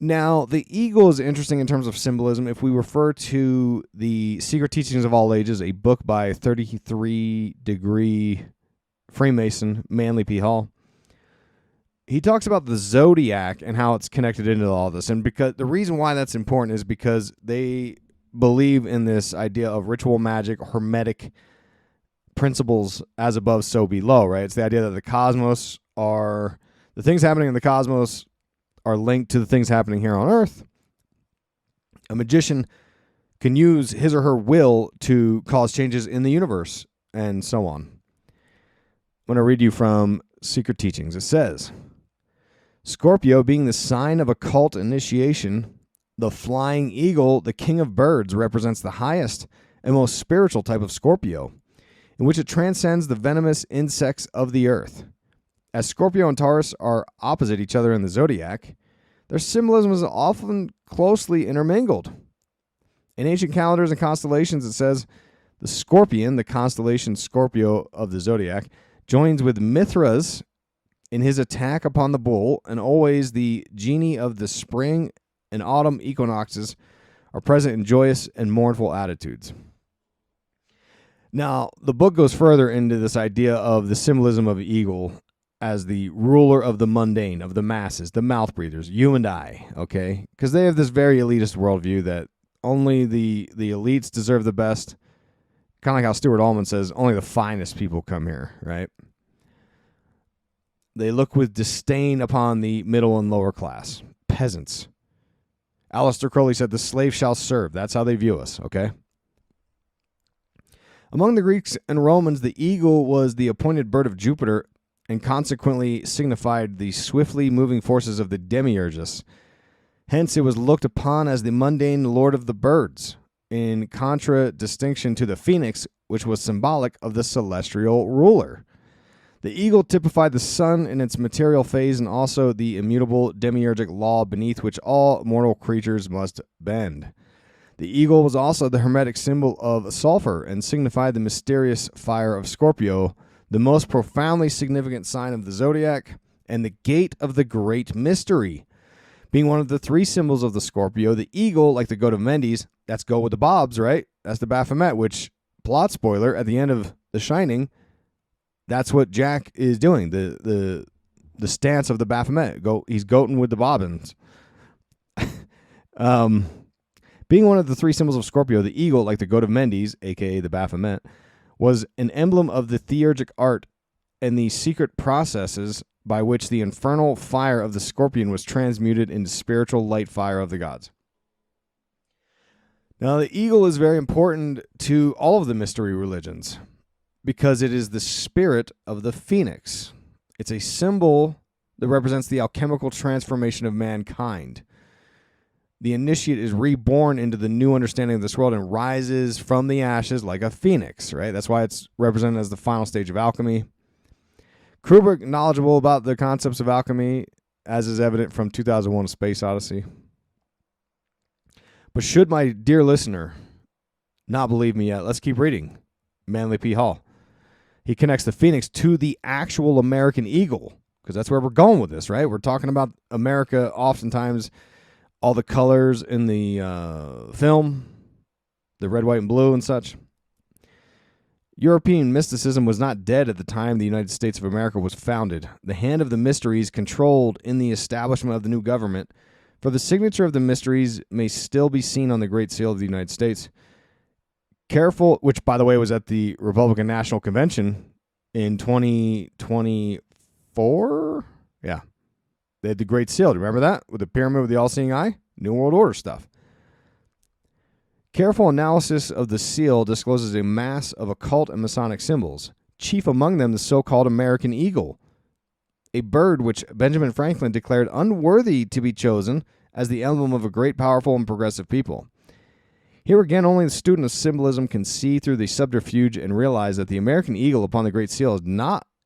Now, the eagle is interesting in terms of symbolism. If we refer to the Secret Teachings of All Ages, a book by 33-degree Freemason Manly P. Hall, he talks about the zodiac and how it's connected into all this. And because the reason why that's important is because they believe in this idea of ritual magic, hermetic principles, as above, so below, right? It's the idea that the things happening in the cosmos are linked to the things happening here on Earth. A magician can use his or her will to cause changes in the universe, and so on. I'm going to read you from Secret Teachings. It says, Scorpio being the sign of occult initiation, the flying eagle, the king of birds, represents the highest and most spiritual type of Scorpio, in which it transcends the venomous insects of the earth. As Scorpio and Taurus are opposite each other in the zodiac, their symbolism is often closely intermingled. In ancient calendars and constellations, it says the scorpion, the constellation Scorpio of the zodiac, joins with Mithras in his attack upon the bull, and always the genii of the spring and autumn equinoxes are present in joyous and mournful attitudes. Now, the book goes further into this idea of the symbolism of eagle as the ruler of the mundane, of the masses, the mouth breathers, you and I, okay? Because they have this very elitist worldview that only the elites deserve the best. Kind of like how Stuart Ullman says, only the finest people come here, right? They look with disdain upon the middle and lower class, peasants. Aleister Crowley said, the slave shall serve. That's how they view us, okay? Among the Greeks and Romans, the eagle was the appointed bird of Jupiter and consequently signified the swiftly moving forces of the demiurgus. Hence, it was looked upon as the mundane lord of the birds, in contradistinction to the phoenix, which was symbolic of the celestial ruler. The eagle typified the sun in its material phase and also the immutable demiurgic law beneath which all mortal creatures must bend. The eagle was also the hermetic symbol of sulfur and signified the mysterious fire of Scorpio, the most profoundly significant sign of the zodiac, and the gate of the great mystery. Being one of the three symbols of the Scorpio, the eagle, like the goat of Mendes, that's go with the Bobs, right? That's the Baphomet, which, plot spoiler, at the end of The Shining, that's what Jack is doing, the stance of the Baphomet. He's goating with the Bobbins. Being one of the three symbols of Scorpio, the eagle, like the goat of Mendes, a.k.a. the Baphomet, was an emblem of the theurgic art and the secret processes by which the infernal fire of the scorpion was transmuted into spiritual light fire of the gods. Now, the eagle is very important to all of the mystery religions because it is the spirit of the phoenix. It's a symbol that represents the alchemical transformation of mankind. The initiate is reborn into the new understanding of this world and rises from the ashes like a phoenix, right? That's why it's represented as the final stage of alchemy. Kubrick, knowledgeable about the concepts of alchemy, as is evident from 2001: A Space Odyssey. But should my dear listener not believe me yet, let's keep reading. Manly P. Hall. He connects the phoenix to the actual American eagle, because that's where we're going with this, right? We're talking about America, oftentimes all the colors in the film, the red, white, and blue and such. European mysticism was not dead at the time the United States of America was founded. The hand of the mysteries controlled in the establishment of the new government, for the signature of the mysteries may still be seen on the Great Seal of the United States. Careful, which, by the way, was at the Republican National Convention in 2024. Yeah. They had the Great Seal. Do you remember that? With the pyramid with the all-seeing eye? New World Order stuff. Careful analysis of the seal discloses a mass of occult and Masonic symbols, chief among them the so-called American eagle, a bird which Benjamin Franklin declared unworthy to be chosen as the emblem of a great, powerful, and progressive people. Here again, only the student of symbolism can see through the subterfuge and realize that the American eagle upon the Great Seal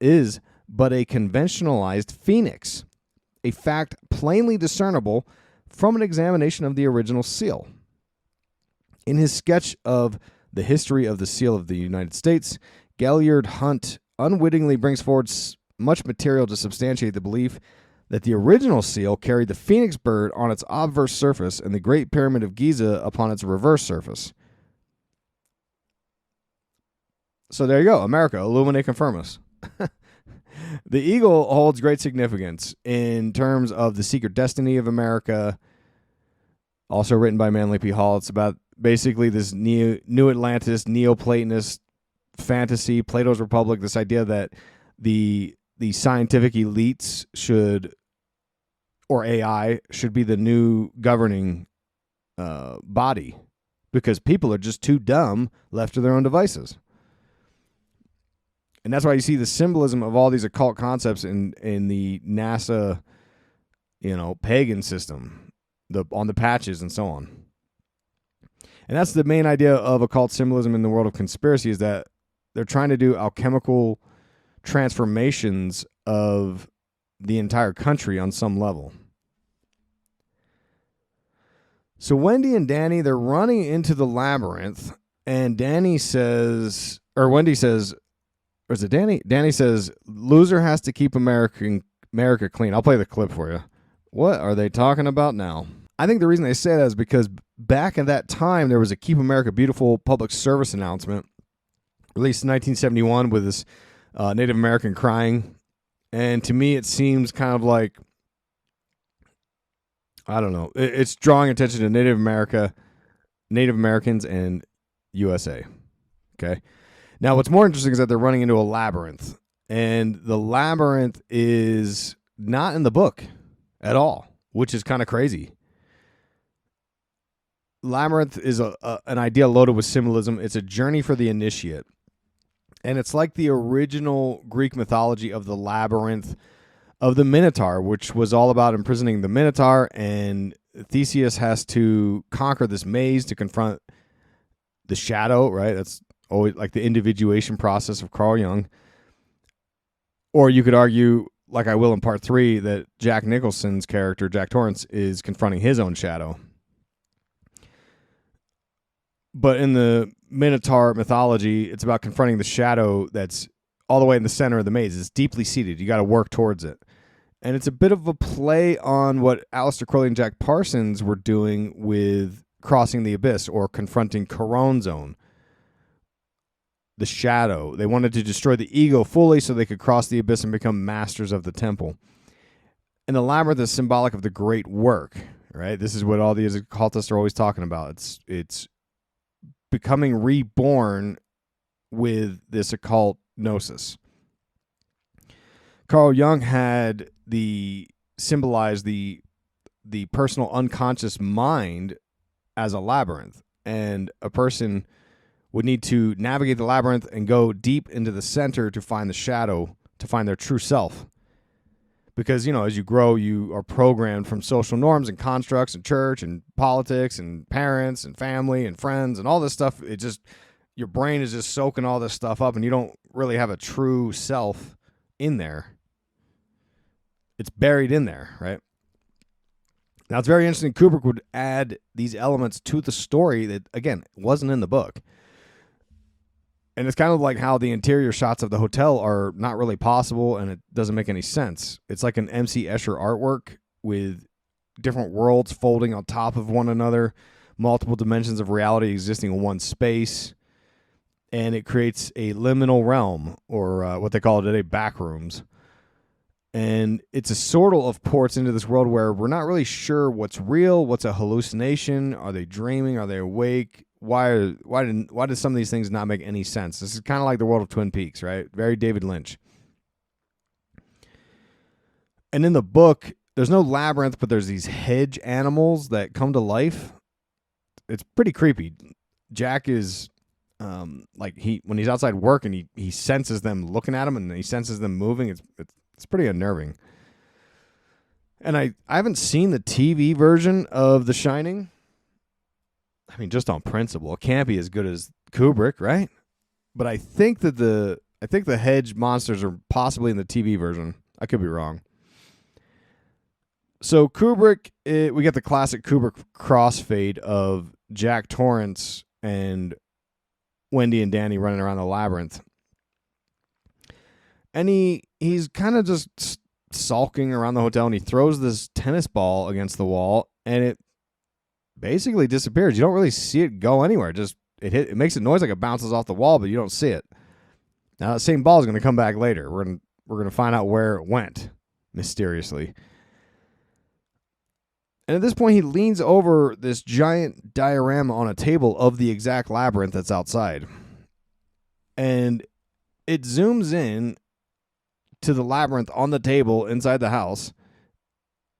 is but a conventionalized phoenix, a fact plainly discernible from an examination of the original seal. In his sketch of the history of the seal of the United States, Galliard Hunt unwittingly brings forward much material to substantiate the belief that the original seal carried the phoenix bird on its obverse surface and the Great Pyramid of Giza upon its reverse surface. So there you go, America, illuminate, confirm us. The eagle holds great significance in terms of the secret destiny of America, also written by Manly P. Hall. It's about basically this New Atlantis, Neoplatonist fantasy, Plato's Republic, this idea that the scientific elites should, or AI, should be the new governing body because people are just too dumb left to their own devices. And that's why you see the symbolism of all these occult concepts in the NASA, pagan system, on the patches and so on. And that's the main idea of occult symbolism in the world of conspiracy, is that they're trying to do alchemical transformations of the entire country on some level. So Wendy and Danny, they're running into the labyrinth, and Wendy says, or is it Danny? Danny says, loser has to keep America clean. I'll play the clip for you. What are they talking about now? I think the reason they say that is because back at that time, there was a Keep America Beautiful public service announcement released in 1971 with this Native American crying. And to me, it seems kind of like, I don't know, it's drawing attention to Native Americans and USA. Okay. Now, what's more interesting is that they're running into a labyrinth, and the labyrinth is not in the book at all, which is kind of crazy. Labyrinth is an idea loaded with symbolism. It's a journey for the initiate, and it's like the original Greek mythology of the labyrinth of the Minotaur, which was all about imprisoning the Minotaur, and Theseus has to conquer this maze to confront the shadow, right? That's always like the individuation process of Carl Jung. Or you could argue, like I will in part 3, that Jack Nicholson's character, Jack Torrance, is confronting his own shadow. But in the Minotaur mythology, it's about confronting the shadow that's all the way in the center of the maze. It's deeply seated. You got to work towards it. And it's a bit of a play on what Aleister Crowley and Jack Parsons were doing with Crossing the Abyss, or confronting Charon's Zone, the shadow. They wanted to destroy the ego fully so they could cross the abyss and become masters of the temple. And the labyrinth is symbolic of the great work, right? This is what all these occultists are always talking about. It's becoming reborn with this occult gnosis. Carl Jung had symbolized the personal unconscious mind as a labyrinth, and a person would need to navigate the labyrinth and go deep into the center to find the shadow, to find their true self. Because, as you grow, you are programmed from social norms and constructs and church and politics and parents and family and friends and all this stuff. Your brain is just soaking all this stuff up, and you don't really have a true self in there. It's buried in there, right? Now, it's very interesting. Kubrick would add these elements to the story that, again, wasn't in the book. And it's kind of like how the interior shots of the hotel are not really possible, and it doesn't make any sense. It's like an M.C. Escher artwork with different worlds folding on top of one another, multiple dimensions of reality existing in one space, and it creates a liminal realm, or what they call it today, backrooms. And it's a sort of ports into this world where we're not really sure what's real, what's a hallucination, are they dreaming, are they awake? Why did some of these things not make any sense? This is kind of like the world of Twin Peaks, right? Very David Lynch. And in the book, there's no labyrinth, but there's these hedge animals that come to life. It's pretty creepy. Jack is when he's outside working, he senses them looking at him, and he senses them moving. It's pretty unnerving. And I haven't seen the TV version of The Shining. I mean, just on principle, it can't be as good as Kubrick, right? But I think that the hedge monsters are possibly in the TV version. I could be wrong. So Kubrick, we get the classic Kubrick crossfade of Jack Torrance and Wendy and Danny running around the labyrinth. And he's kind of just sulking around the hotel, and he throws this tennis ball against the wall, and it basically disappears. You don't really see it go anywhere. It makes a noise like it bounces off the wall, but you don't see it. Now that same ball is going to come back later. We're going to find out where it went mysteriously. And at this point, he leans over this giant diorama on a table of the exact labyrinth that's outside. And it zooms in to the labyrinth on the table inside the house,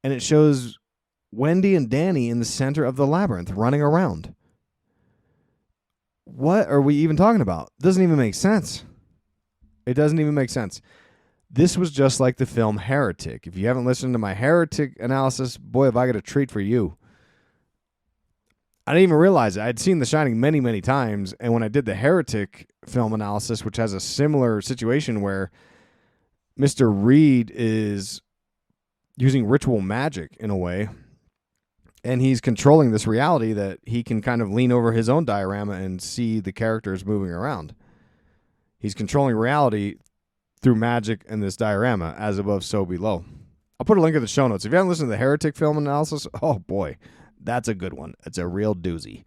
and it shows Wendy and Danny in the center of the labyrinth running around. What are we even talking about? It doesn't even make sense. It doesn't even make sense. This was just like the film Heretic. If you haven't listened to my Heretic analysis, boy, have I got a treat for you. I didn't even realize it. I'd seen The Shining many, many times, and when I did the Heretic film analysis, which has a similar situation where Mr. Reed is using ritual magic in a way, and he's controlling this reality that he can kind of lean over his own diorama and see the characters moving around. He's controlling reality through magic and this diorama, as above, so below. I'll put a link in the show notes. If you haven't listened to the Heretic film analysis, oh boy, that's a good one. It's a real doozy.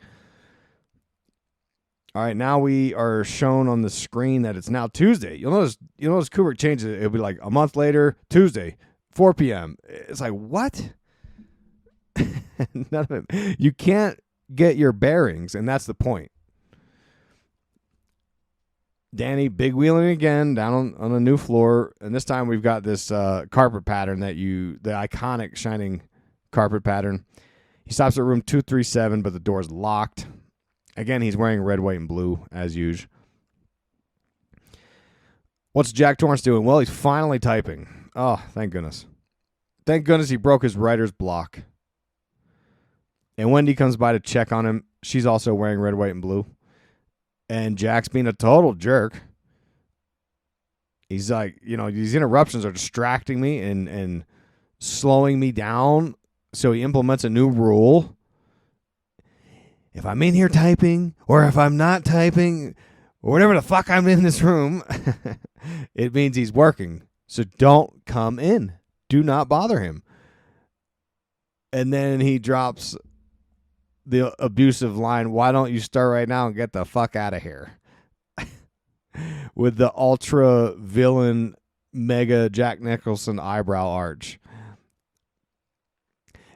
All right, now we are shown on the screen that it's now Tuesday. You'll notice Kubrick changes it. It'll be like a month later, Tuesday, 4 p.m. It's like, what? None of it. You can't get your bearings, and that's the point. Danny big wheeling again down on a new floor, and this time we've got this carpet pattern the iconic Shining carpet pattern. He stops at room 237, but the door's locked. Again, he's wearing red, white, and blue, as usual. What's Jack Torrance doing? Well, he's finally typing. Oh, thank goodness. Thank goodness he broke his writer's block. And Wendy comes by to check on him. She's also wearing red, white, and blue. And Jack's being a total jerk. He's like, these interruptions are distracting me and slowing me down. So he implements a new rule. If I'm in here typing, or if I'm not typing, or whatever the fuck I'm in this room, it means he's working. So don't come in. Do not bother him. And then he drops the abusive line, why don't you start right now and get the fuck out of here? With the ultra villain mega Jack Nicholson eyebrow arch.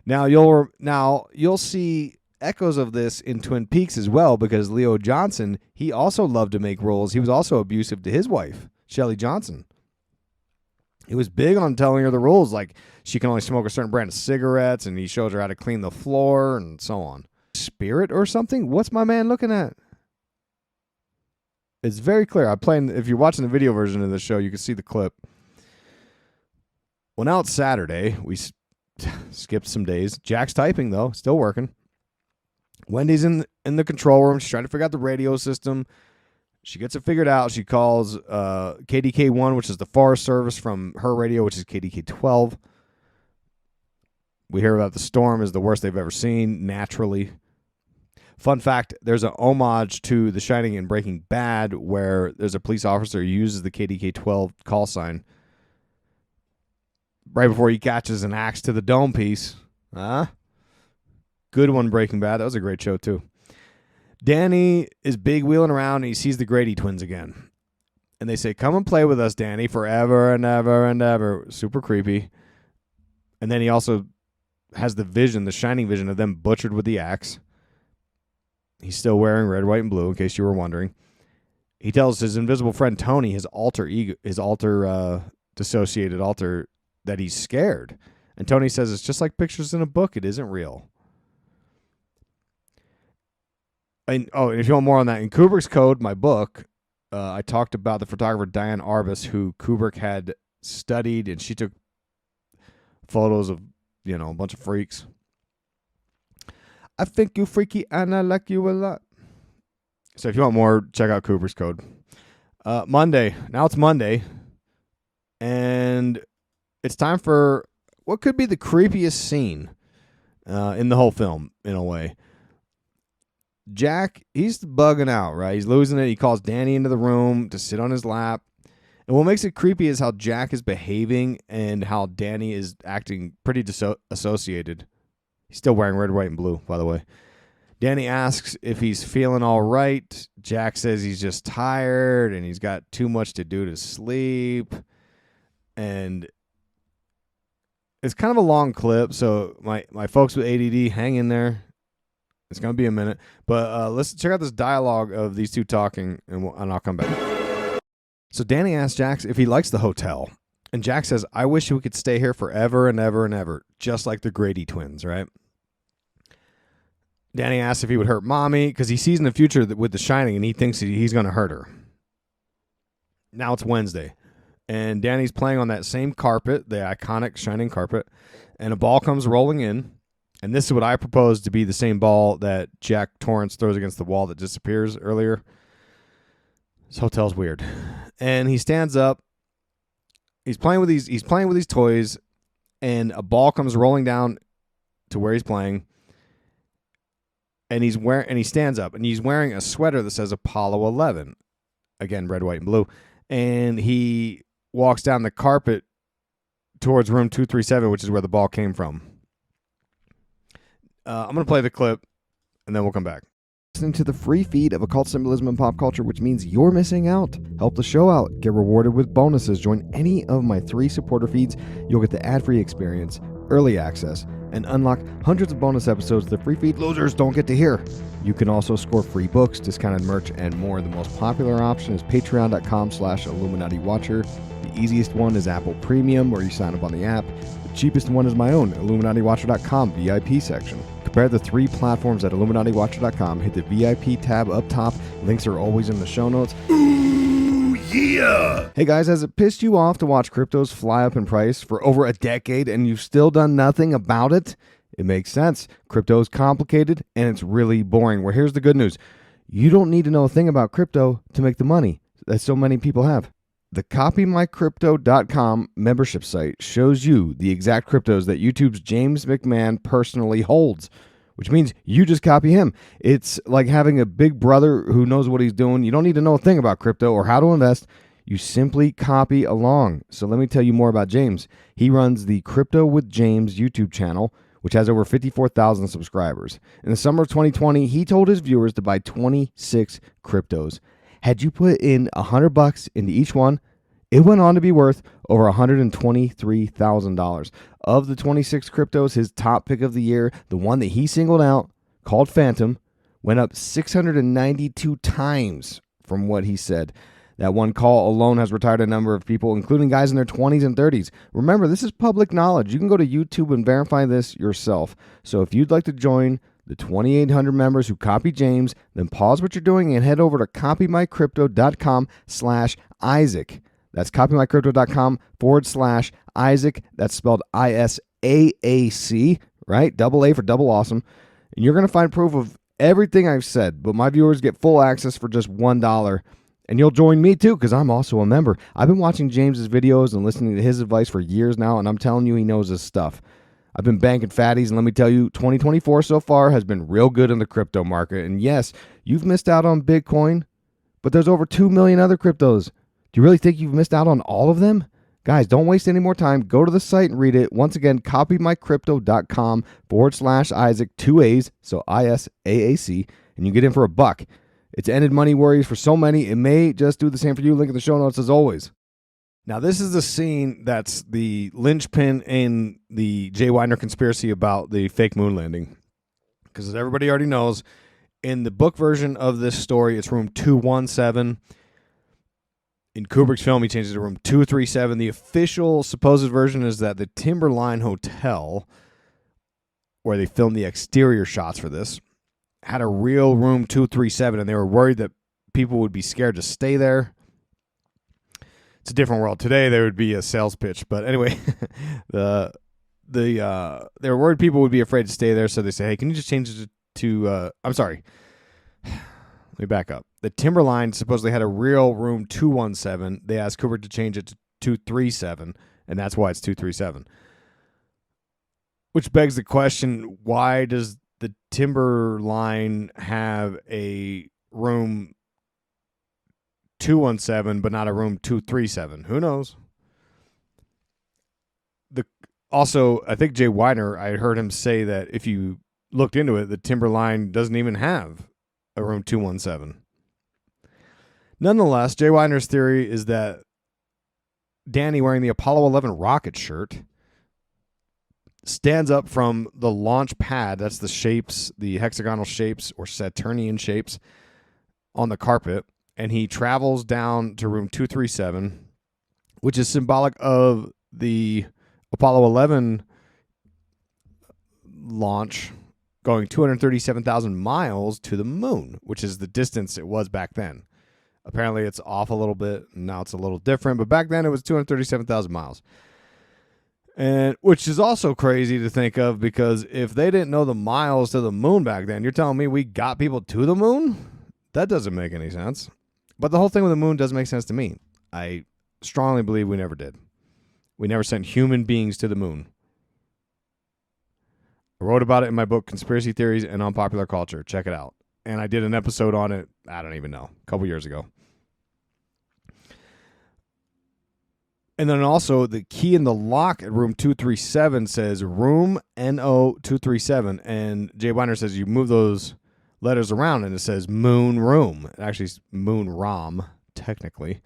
Now you'll see echoes of this in Twin Peaks as well, because Leo Johnson, he also loved to make roles. He was also abusive to his wife, Shelley Johnson. He was big on telling her the rules, like she can only smoke a certain brand of cigarettes, and he shows her how to clean the floor and so on. Spirit or something? What's my man looking at? It's very clear. If you're watching the video version of the show, you can see the clip. Well, now it's Saturday. We skipped some days. Jack's typing, though, still working. Wendy's in the control room. She's trying to figure out the radio system. She gets it figured out. She calls KDK1, which is the Forest Service, from her radio, which is KDK12. We hear about the storm is the worst they've ever seen, naturally. Fun fact, there's an homage to The Shining in Breaking Bad where there's a police officer who uses the KDK12 call sign right before he catches an axe to the dome piece. Good one, Breaking Bad. That was a great show, too. Danny is big wheeling around, and he sees the Grady twins again. And they say, come and play with us, Danny, forever and ever and ever. Super creepy. And then he also has the vision, the shining vision of them butchered with the axe. He's still wearing red, white, and blue, in case you were wondering. He tells his invisible friend Tony, his alter ego, dissociated alter, that he's scared. And Tony says it's just like pictures in a book. It isn't real. And if you want more on that, in Kubrick's Code, my book, I talked about the photographer Diane Arbus, who Kubrick had studied, and she took photos of, a bunch of freaks. I think you freaky, and I like you a lot. So if you want more, check out Kubrick's Code. Monday. Now it's Monday. And it's time for what could be the creepiest scene in the whole film, in a way. Jack, he's bugging out, right? He's losing it. He calls Danny into the room to sit on his lap. And what makes it creepy is how Jack is behaving and how Danny is acting pretty associated. He's still wearing red, white, and blue, by the way. Danny asks if he's feeling all right. Jack says he's just tired and he's got too much to do to sleep. And it's kind of a long clip, so my folks with ADD, hang in there. It's going to be a minute. But let's check out this dialogue of these two talking, and I'll come back. So Danny asks Jack if he likes the hotel. And Jack says, I wish we could stay here forever and ever and ever, just like the Grady twins, right? Danny asks if he would hurt Mommy, because he sees in the future that with The Shining, and he thinks he's going to hurt her. Now it's Wednesday. And Danny's playing on that same carpet, the iconic Shining carpet, and a ball comes rolling in. And this is what I propose to be the same ball that Jack Torrance throws against the wall that disappears earlier. This hotel's weird. And he stands up. He's playing with these toys, and a ball comes rolling down to where he's playing. And he stands up, and he's wearing a sweater that says Apollo 11. Again, red, white, and blue. And he walks down the carpet towards room 237, which is where the ball came from. I'm going to play the clip, and then we'll come back. Listening to the free feed of Occult Symbolism and Pop Culture, which means you're missing out. Help the show out. Get rewarded with bonuses. Join any of my 3 supporter feeds. You'll get the ad-free experience, early access, and unlock hundreds of bonus episodes the free feed losers don't get to hear. You can also score free books, discounted merch, and more. The most popular option is patreon.com/Illuminati Watcher. The easiest one is Apple Premium, where you sign up on the app. The cheapest one is my own, IlluminatiWatcher.com VIP section. Compare the 3 platforms at IlluminatiWatcher.com. Hit the VIP tab up top. Links are always in the show notes. Ooh, yeah! Hey guys, has it pissed you off to watch cryptos fly up in price for over a decade and you've still done nothing about it? It makes sense. Crypto is complicated and it's really boring. Well, here's the good news. You don't need to know a thing about crypto to make the money that so many people have. The CopyMyCrypto.com membership site shows you the exact cryptos that YouTube's James McMahon personally holds, which means you just copy him. It's like having a big brother who knows what he's doing. You don't need to know a thing about crypto or how to invest. You simply copy along. So let me tell you more about James. He runs the Crypto with James YouTube channel, which has over 54,000 subscribers. In the summer of 2020, he told his viewers to buy 26 cryptos. Had you put in $100 into each one, it went on to be worth over $123,000. Of the 26 cryptos, his top pick of the year, the one that he singled out, called Phantom, went up 692 times from what he said. That one call alone has retired a number of people, including guys in their 20s and 30s. Remember, this is public knowledge. You can go to YouTube and verify this yourself. So if you'd like to join the 2,800 members who copy James, then pause what you're doing and head over to copymycrypto.com/Isaac. That's copymycrypto.com/Isaac. That's spelled ISAAC, right? Double A for double awesome. And you're going to find proof of everything I've said, but my viewers get full access for just $1. And you'll join me too, because I'm also a member. I've been watching James's videos and listening to his advice for years now, and I'm telling you, he knows his stuff. I've been banking fatties, and let me tell you, 2024 so far has been real good in the crypto market. And yes, you've missed out on Bitcoin, but there's over 2 million other cryptos. Do you really think you've missed out on all of them? Guys, don't waste any more time. Go to the site and read it. Once again, copymycrypto.com/Isaac, 2 A's, so ISAAC, and you get in for $1. It's ended money worries for so many. It may just do the same for you. Link in the show notes as always. Now, this is the scene that's the linchpin in the Jay Weidner conspiracy about the fake moon landing. Because as everybody already knows, in the book version of this story, it's room 217. In Kubrick's film, he changes it to room 237. The official supposed version is that the Timberline Hotel, where they filmed the exterior shots for this, had a real room 237, and they were worried that people would be scared to stay there. It's a different world. Today, there would be a sales pitch. But anyway, they were worried people would be afraid to stay there, so they say, hey, can you just change it to I'm sorry. Let me back up. The Timberline supposedly had a real room 217. They asked Kubrick to change it to 237, and that's why it's 237. Which begs the question, why does the Timberline have a room 217 but not a room 237? Who knows? Also, I think Jay Weidner, I heard him say that if you looked into it, the Timberline doesn't even have a room 217. Nonetheless, Jay Weidner's theory is that Danny, wearing the Apollo 11 rocket shirt, stands up from the launch pad. That's the shapes, the hexagonal shapes or Saturnian shapes on the carpet. And he travels down to room 237, which is symbolic of the Apollo 11 launch going 237,000 miles to the moon, which is the distance it was back then. Apparently it's off a little bit. Now it's a little different. But back then it was 237,000 miles. And which is also crazy to think of, because if they didn't know the miles to the moon back then, you're telling me we got people to the moon? That doesn't make any sense. But the whole thing with the moon doesn't make sense to me. I strongly believe we never did. We never sent human beings to the moon. I wrote about it in my book, Conspiracy Theories and Unpopular Culture. Check it out. And I did an episode on it, I don't even know, a couple years ago. And then also the key in the lock at room 237 says room NO 237. And Jay Weidner says you move those letters around and it says moon room. It actually is moon ROM, technically.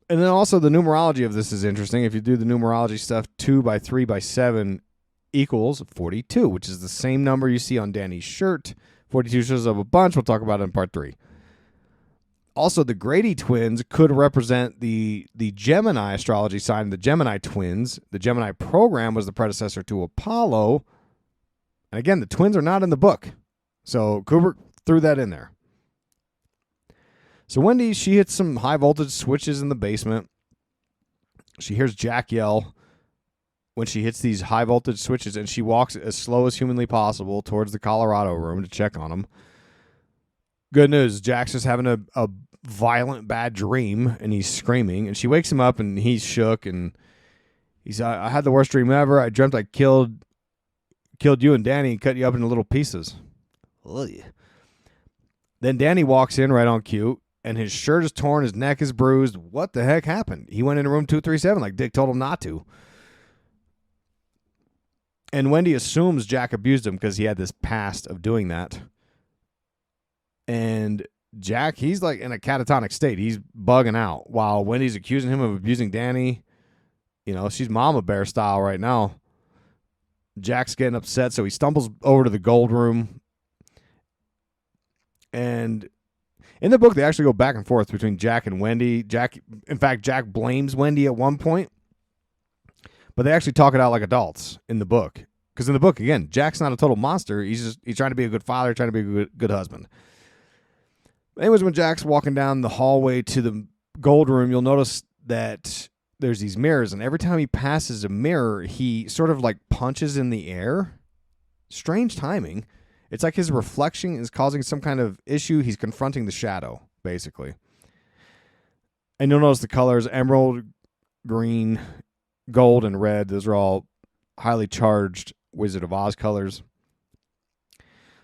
And then also the numerology of this is interesting. If you do the numerology stuff, 2 by 3 by 7 equals 42, which is the same number you see on Danny's shirt. 42 shows up a bunch. We'll talk about it in part 3. Also, the Grady twins could represent the Gemini astrology sign, the Gemini twins. The Gemini program was the predecessor to Apollo. And again, the twins are not in the book. So Kubrick threw that in there. So Wendy, she hits some high voltage switches in the basement. She hears Jack yell when she hits these high voltage switches, and she walks as slow as humanly possible towards the Colorado room to check on him. Good news, Jack's just having a violent bad dream, and he's screaming, and she wakes him up, and he's shook, and he's, I had the worst dream ever. I dreamt I killed you and Danny and cut you up into little pieces. Ugh. Then Danny walks in right on cue, and his shirt is torn, his neck is bruised. What the heck happened? He went into room 237 like Dick told him not to. And Wendy assumes Jack abused him because he had this past of doing that. And Jack, he's like in a catatonic state. He's bugging out while Wendy's accusing him of abusing Danny. You know, she's mama bear style right now. Jack's getting upset, so he stumbles over to the gold room. And in the book, they actually go back and forth between Jack and Wendy. In fact, Jack blames Wendy at one point. But they actually talk it out like adults in the book. Because in the book, again, Jack's not a total monster. He's trying to be a good father, trying to be a good husband. Anyways, when Jack's walking down the hallway to the gold room, you'll notice that there's these mirrors, and every time he passes a mirror, he sort of like punches in the air. Strange timing. It's like his reflection is causing some kind of issue. He's confronting the shadow, basically. And you'll notice the colors: emerald, green, gold, and red. Those are all highly charged Wizard of Oz colors.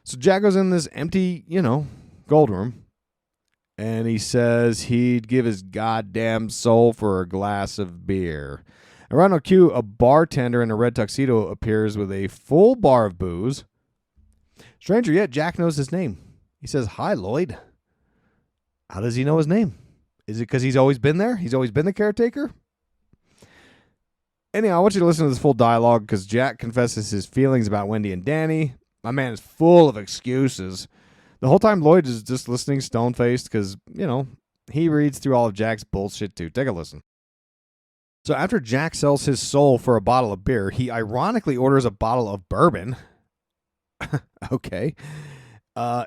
So Jack goes in this empty, gold room, and he says he'd give his goddamn soul for a glass of beer. Around our cue, a bartender in a red tuxedo appears with a full bar of booze. Stranger yet, Jack knows his name. He says, "Hi, Lloyd." How does he know his name? Is it because he's always been there? He's always been the caretaker? Anyhow, I want you to listen to this full dialogue because Jack confesses his feelings about Wendy and Danny. My man is full of excuses. The whole time Lloyd is just listening stone-faced because, he reads through all of Jack's bullshit too. Take a listen. So after Jack sells his soul for a bottle of beer, he ironically orders a bottle of bourbon. Okay.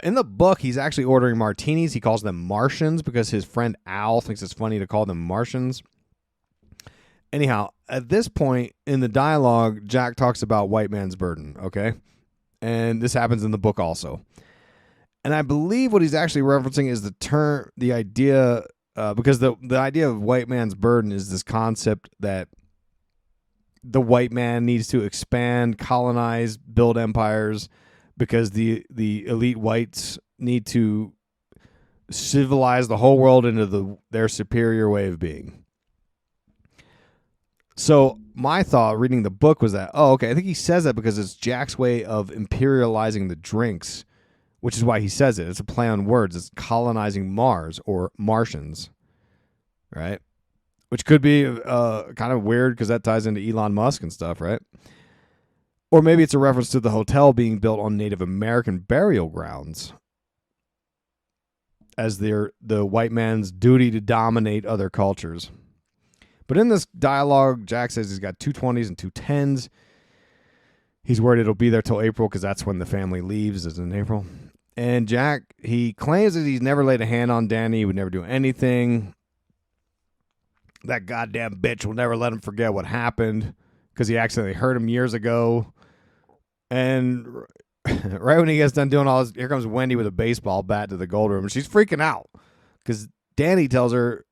In the book, he's actually ordering martinis. He calls them Martians because his friend Al thinks it's funny to call them Martians. Anyhow, at this point in the dialogue, Jack talks about white man's burden, okay? And this happens in the book also. And I believe what he's actually referencing is the idea, because the idea of white man's burden is this concept that the white man needs to expand, colonize, build empires, because the elite whites need to civilize the whole world into their superior way of being. So my thought reading the book was that, I think he says that because it's Jack's way of imperializing the drinks, which is why he says it. It's a play on words. It's colonizing Mars or Martians, right? Which could be kind of weird because that ties into Elon Musk and stuff, right? Or maybe it's a reference to the hotel being built on Native American burial grounds as the white man's duty to dominate other cultures. But in this dialogue, Jack says he's got 2 20s and 2 10s. He's worried it'll be there till April because that's when the family leaves, is in April. And Jack, he claims that he's never laid a hand on Danny. He would never do anything. That goddamn bitch will never let him forget what happened because he accidentally hurt him years ago. And right when he gets done doing all this, here comes Wendy with a baseball bat to the gold room. And she's freaking out because Danny tells her,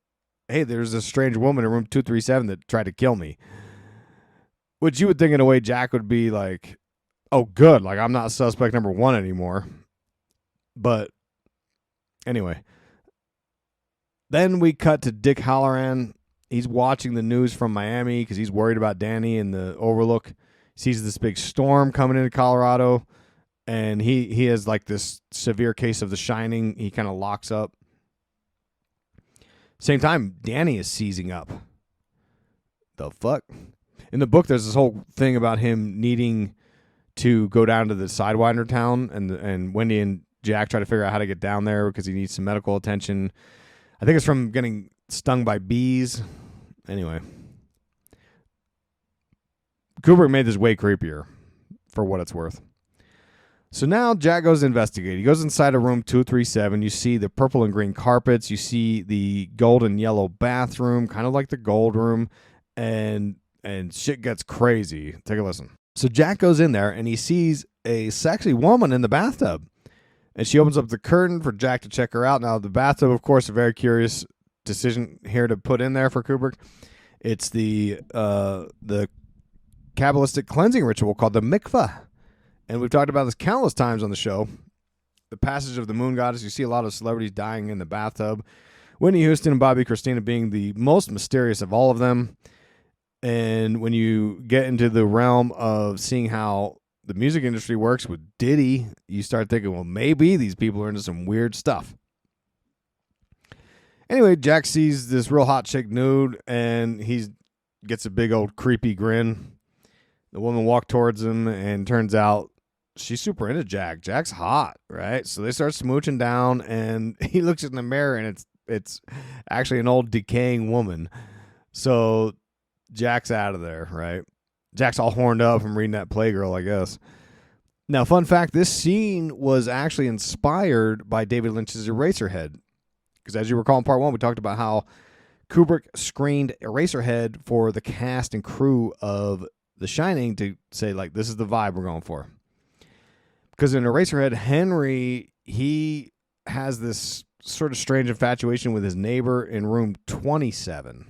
"Hey, there's a strange woman in room 237 that tried to kill me." Which you would think in a way Jack would be like, "Oh, good. Like, I'm not suspect number 1 anymore." But anyway. Then we cut to Dick Halloran. He's watching the news from Miami because he's worried about Danny and the Overlook. He sees this big storm coming into Colorado. And he has like this severe case of the shining. He kind of locks up. Same time, Danny is seizing up. The fuck? In the book, there's this whole thing about him needing to go down to the Sidewinder town, and Wendy and Jack try to figure out how to get down there because he needs some medical attention. I think it's from getting stung by bees. Anyway. Kubrick made this way creepier, for what it's worth. So now Jack goes to investigate. He goes inside of room 237. You see the purple and green carpets. You see the gold and yellow bathroom, kind of like the gold room. And shit gets crazy. Take a listen. So Jack goes in there, and he sees a sexy woman in the bathtub. And she opens up the curtain for Jack to check her out. Now, the bathtub, of course, a very curious decision here to put in there for Kubrick. It's the Kabbalistic cleansing ritual called the mikvah. And we've talked about this countless times on the show. The passage of the moon goddess. You see a lot of celebrities dying in the bathtub. Whitney Houston and Bobby Christina being the most mysterious of all of them. And when you get into the realm of seeing how the music industry works with Diddy, you start thinking, well, maybe these people are into some weird stuff. Anyway, Jack sees this real hot chick nude, and he gets a big old creepy grin. The woman walked towards him, and turns out she's super into Jack. Jack's hot, right? So they start smooching down, and he looks in the mirror, and it's actually an old decaying woman. So Jack's out of there, right? Jack's all horned up from reading that Playgirl, I guess. Now, fun fact, this scene was actually inspired by David Lynch's Eraserhead. Because as you recall in part 1, we talked about how Kubrick screened Eraserhead for the cast and crew of The Shining to say, like, this is the vibe we're going for. Because in Eraserhead, Henry, he has this sort of strange infatuation with his neighbor in room 27.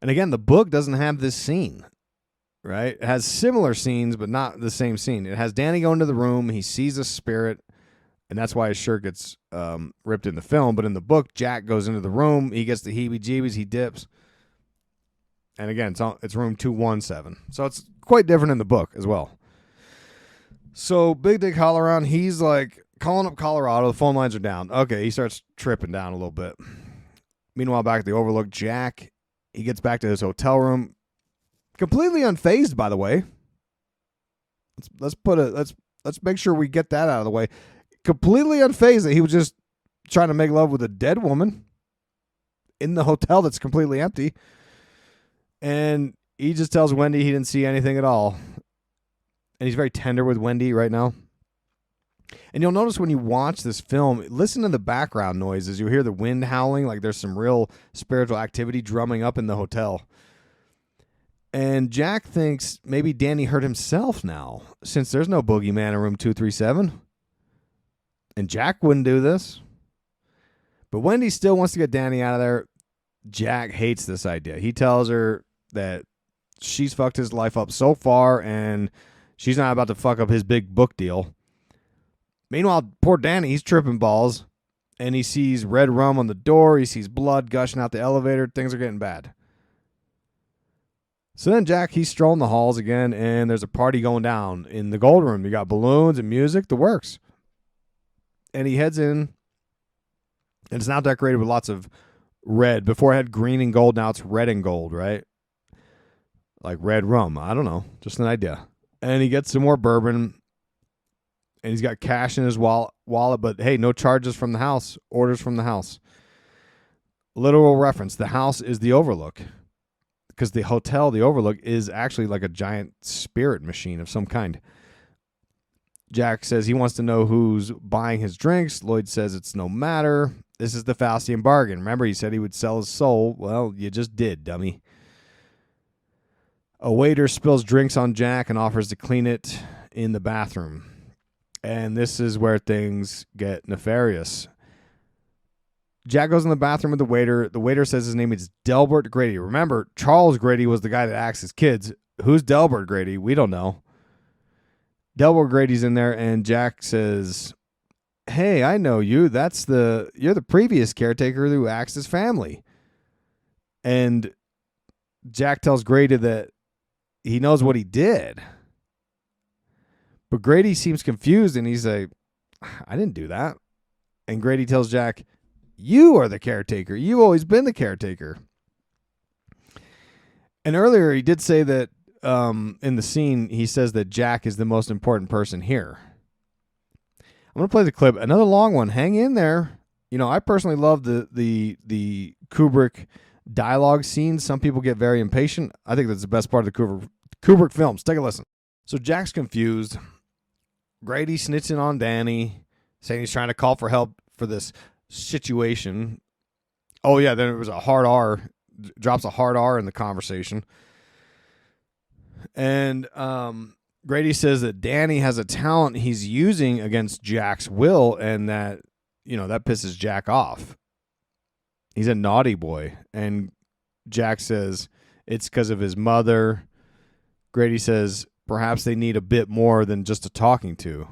And again, the book doesn't have this scene, right? It has similar scenes, but not the same scene. It has Danny go into the room. He sees a spirit, and that's why his shirt gets ripped in the film. But in the book, Jack goes into the room. He gets the heebie-jeebies. He dips. And again, it's room 217. So it's quite different in the book as well. So Big Dick Halloran, he's like calling up Colorado. The phone lines are down. Okay, he starts tripping down a little bit. Meanwhile, back at the Overlook, Jack, he gets back to his hotel room. Completely unfazed, by the way. Let's make sure we get that out of the way. Completely unfazed that he was just trying to make love with a dead woman in the hotel that's completely empty. And he just tells Wendy he didn't see anything at all. And he's very tender with Wendy right now. And you'll notice when you watch this film, listen to the background noises. You hear the wind howling, like there's some real spiritual activity drumming up in the hotel. And Jack thinks maybe Danny hurt himself now, since there's no boogeyman in room 237. And Jack wouldn't do this. But Wendy still wants to get Danny out of there. Jack hates this idea. He tells her that she's fucked his life up so far, and she's not about to fuck up his big book deal. Meanwhile, poor Danny, he's tripping balls, and he sees red rum on the door. He sees blood gushing out the elevator. Things are getting bad. So then Jack, he's strolling the halls again, and there's a party going down in the gold room. You got balloons and music, the works. And he heads in, and it's now decorated with lots of red. Before it had green and gold, now it's red and gold, right? Like red rum. I don't know. Just an idea. And he gets some more bourbon, and he's got cash in his wallet, but hey, no charges from the house, orders from the house. Literal reference. The house is the Overlook, because the hotel, the Overlook, is actually like a giant spirit machine of some kind. Jack says he wants to know who's buying his drinks. Lloyd says it's no matter. This is the Faustian bargain. Remember, he said he would sell his soul. Well, you just did, dummy. A waiter spills drinks on Jack and offers to clean it in the bathroom. And this is where things get nefarious. Jack goes in the bathroom with the waiter. The waiter says his name is Delbert Grady. Remember, Charles Grady was the guy that asked his kids, who's Delbert Grady? We don't know. Delbert Grady's in there, and Jack says, hey, I know you. You're the previous caretaker who axed his family. And Jack tells Grady that he knows what he did. But Grady seems confused, and he's like, I didn't do that. And Grady tells Jack, you are the caretaker. You've always been the caretaker. And earlier he did say that in the scene, he says that Jack is the most important person here. I'm going to play the clip. Another long one. Hang in there. You know, I personally love the Kubrick dialogue scenes. Some people get very impatient. I think that's the best part of the Kubrick films. Take a listen. So Jack's confused. Grady snitching on Danny, saying he's trying to call for help for this situation. Oh, yeah, then it was a hard R. Drops a hard R in the conversation. And Grady says that Danny has a talent he's using against Jack's will, and that, you know, that pisses Jack off. He's a naughty boy. And Jack says it's because of his mother. Grady says perhaps they need a bit more than just a talking to.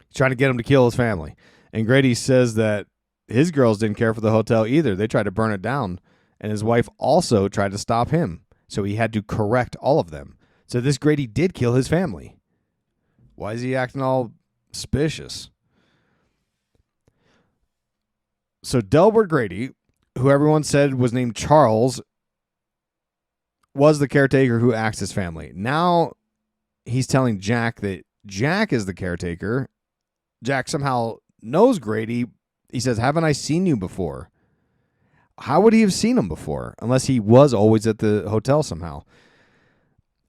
He's trying to get him to kill his family. And Grady says that his girls didn't care for the hotel either. They tried to burn it down. And his wife also tried to stop him. So he had to correct all of them. So this Grady did kill his family. Why is he acting all suspicious? So Delbert Grady, who everyone said was named Charles, was the caretaker who axed his family. Now he's telling Jack that Jack is the caretaker. Jack somehow knows Grady. He says, haven't I seen you before? How would he have seen him before? Unless he was always at the hotel somehow.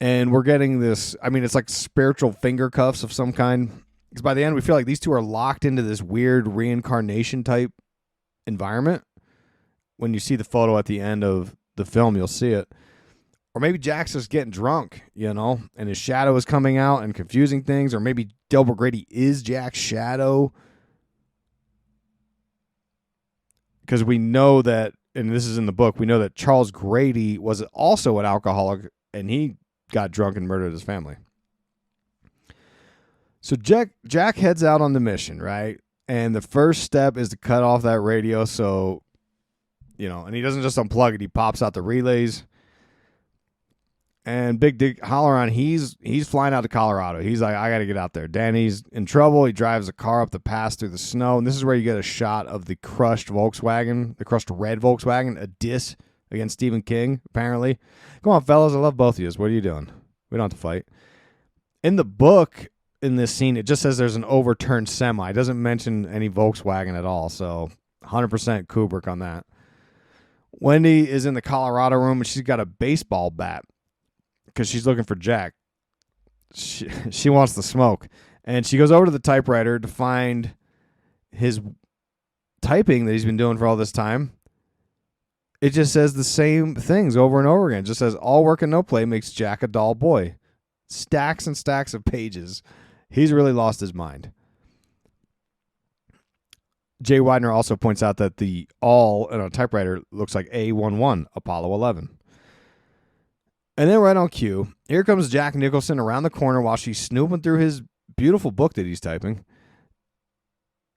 And we're getting this, I mean, it's like spiritual finger cuffs of some kind. Because by the end, we feel like these two are locked into this weird reincarnation type environment. When you see the photo at the end of the film, you'll see it. Or maybe Jack's just getting drunk, and his shadow is coming out and confusing things. Or maybe Delbert Grady is Jack's shadow. Because we know that, and this is in the book, we know that Charles Grady was also an alcoholic, and he got drunk and murdered his family. So Jack heads out on the mission, right? And the first step is to cut off that radio. So, and he doesn't just unplug it. He pops out the relays. And Big Dick Halloran, he's flying out to Colorado. He's like, I got to get out there. Danny's in trouble. He drives a car up the pass through the snow. And this is where you get a shot of the crushed Volkswagen, the crushed red Volkswagen, a diss against Stephen King, apparently. Come on, fellas. I love both of you. What are you doing? We don't have to fight. In the book, in this scene, it just says there's an overturned semi. It doesn't mention any Volkswagen at all. So 100% Kubrick on that. Wendy is in the Colorado room, and she's got a baseball bat. Because she's looking for Jack. She wants the smoke. And she goes over to the typewriter to find his typing that he's been doing for all this time. It just says the same things over and over again. It just says, all work and no play makes Jack a dull boy. Stacks and stacks of pages. He's really lost his mind. Jay Widener also points out that the all in a typewriter looks like A11, Apollo 11. And then right on cue, here comes Jack Nicholson around the corner while she's snooping through his beautiful book that he's typing.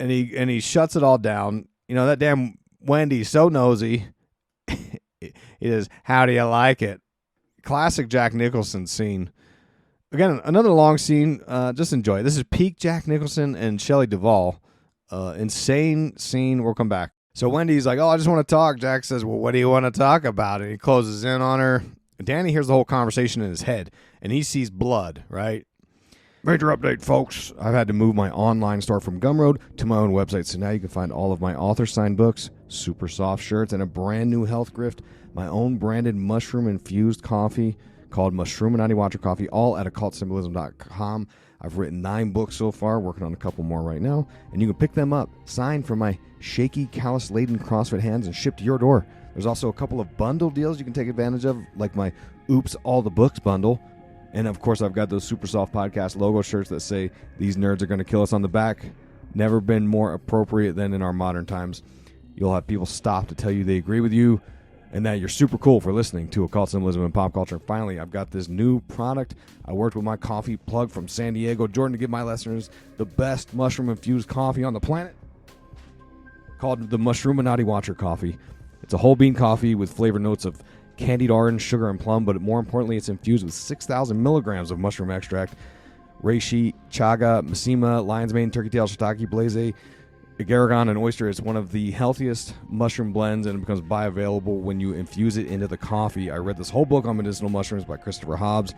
And he shuts it all down. That damn Wendy's so nosy. He says, how do you like it? Classic Jack Nicholson scene. Again, another long scene. Just enjoy it. This is peak Jack Nicholson and Shelley Duvall. Insane scene. We'll come back. So Wendy's like, I just want to talk. Jack says, well, what do you want to talk about? And he closes in on her. Danny hears the whole conversation in his head, and he sees blood, right? Major update, folks. I've had to move my online store from Gumroad to my own website, so now you can find all of my author-signed books, super soft shirts, and a brand new health grift, my own branded mushroom-infused coffee called Mushroom Water Coffee, all at occultsymbolism.com. I've written 9 books so far, working on a couple more right now, and you can pick them up, signed from my shaky, callus-laden CrossFit hands, and shipped to your door. There's also a couple of bundle deals you can take advantage of, like my Oops, All the Books bundle. And, of course, I've got those Super Soft Podcast logo shirts that say, these nerds are going to kill us on the back. Never been more appropriate than in our modern times. You'll have people stop to tell you they agree with you and that you're super cool for listening to Occult Symbolism and Pop Culture. And finally, I've got this new product. I worked with my coffee plug from San Diego, Jordan, to give my listeners the best mushroom-infused coffee on the planet, called the Mushroom Water Coffee. It's a whole bean coffee with flavor notes of candied orange, sugar, and plum, but more importantly, it's infused with 6,000 milligrams of mushroom extract, reishi, chaga, mishima, lion's mane, turkey tail, shiitake, blaze, agargon, and oyster. It's one of the healthiest mushroom blends, and it becomes bioavailable when you infuse it into the coffee. I read this whole book on medicinal mushrooms by Christopher Hobbs.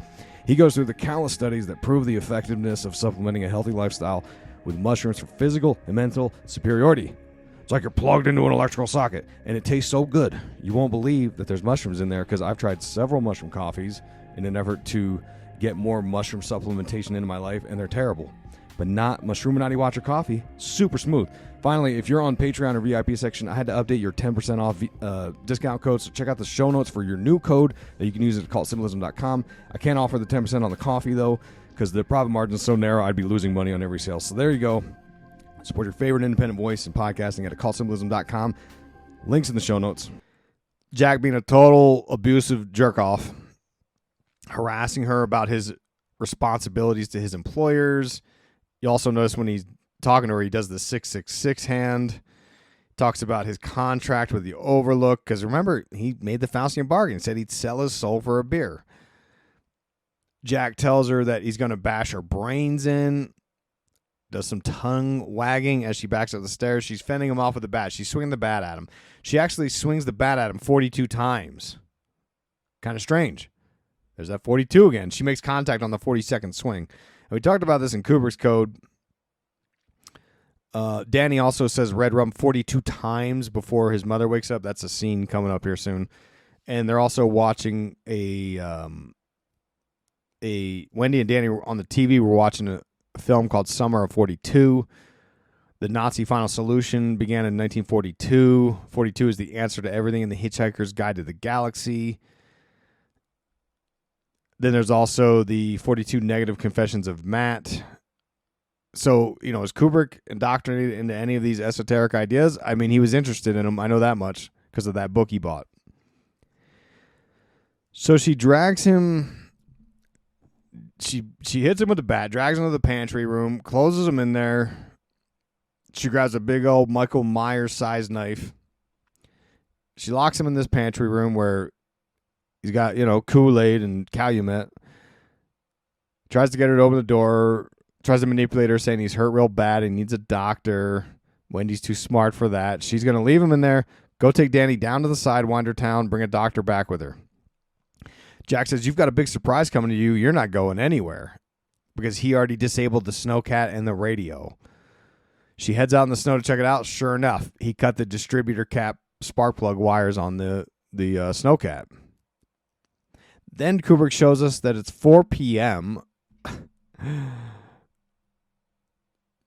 He goes through the countless studies that prove the effectiveness of supplementing a healthy lifestyle with mushrooms for physical and mental superiority. It's like you're plugged into an electrical socket, and it tastes so good. You won't believe that there's mushrooms in there, because I've tried several mushroom coffees in an effort to get more mushroom supplementation into my life, and they're terrible. But not Mushroom Water Coffee. Super smooth. Finally, if you're on Patreon or VIP section, I had to update your 10% off discount code, so check out the show notes for your new code that you can use at occultsymbolism.com. I can't offer the 10% on the coffee, though, because the profit margin is so narrow, I'd be losing money on every sale. So there you go. Support your favorite independent voice in podcasting at occultsymbolism.com. Links in the show notes. Jack being a total abusive jerk-off, harassing her about his responsibilities to his employers. You also notice when he's talking to her, he does the 666 hand. Talks about his contract with the Overlook, because remember, he made the Faustian bargain. Said he'd sell his soul for a beer. Jack tells her that he's going to bash her brains in. Does some tongue wagging as she backs up the stairs. She's fending him off with the bat. She's swinging the bat at him. She actually swings the bat at him 42 times. Kind of strange. There's that 42 again. She makes contact on the 42nd swing. And we talked about this in Kubrick's Code. Danny also says red rum 42 times before his mother wakes up. That's a scene coming up here soon. And they're also watching a Wendy and Danny on the TV were watching a film called Summer of 42. The Nazi Final Solution began in 1942. 42 is the answer to everything in The Hitchhiker's Guide to the Galaxy. Then there's also the 42 Negative Confessions of Matt. So, is Kubrick indoctrinated into any of these esoteric ideas? I mean, he was interested in them. I know that much because of that book he bought. So she drags him. She hits him with the bat, drags him to the pantry room, closes him in there. She grabs a big old Michael Myers-sized knife. She locks him in this pantry room where he's got, Kool-Aid and Calumet. Tries to get her to open the door. Tries to manipulate her, saying he's hurt real bad and needs a doctor. Wendy's too smart for that. She's going to leave him in there, go take Danny down to the Sidewinder town, bring a doctor back with her. Jack says, you've got a big surprise coming to you. You're not going anywhere. Because he already disabled the snowcat and the radio. She heads out in the snow to check it out. Sure enough, he cut the distributor cap spark plug wires on the snowcat. Then Kubrick shows us that it's 4 p.m.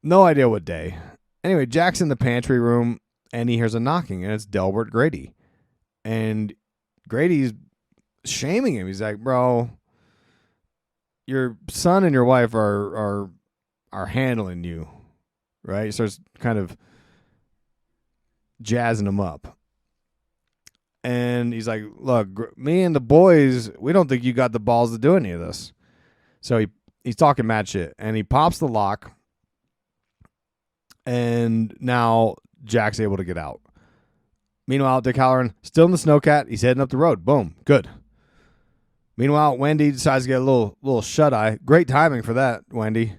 No idea what day. Anyway, Jack's in the pantry room, and he hears a knocking, and it's Delbert Grady. And Grady's shaming him. He's like, bro, your son and your wife are handling you. Right? He starts kind of jazzing him up. And he's like, look, me and the boys, we don't think you got the balls to do any of this. So he's talking mad shit. And he pops the lock. And now Jack's able to get out. Meanwhile, Dick Halloran, still in the snowcat. He's heading up the road. Boom. Good. Meanwhile, Wendy decides to get a little shut-eye. Great timing for that, Wendy.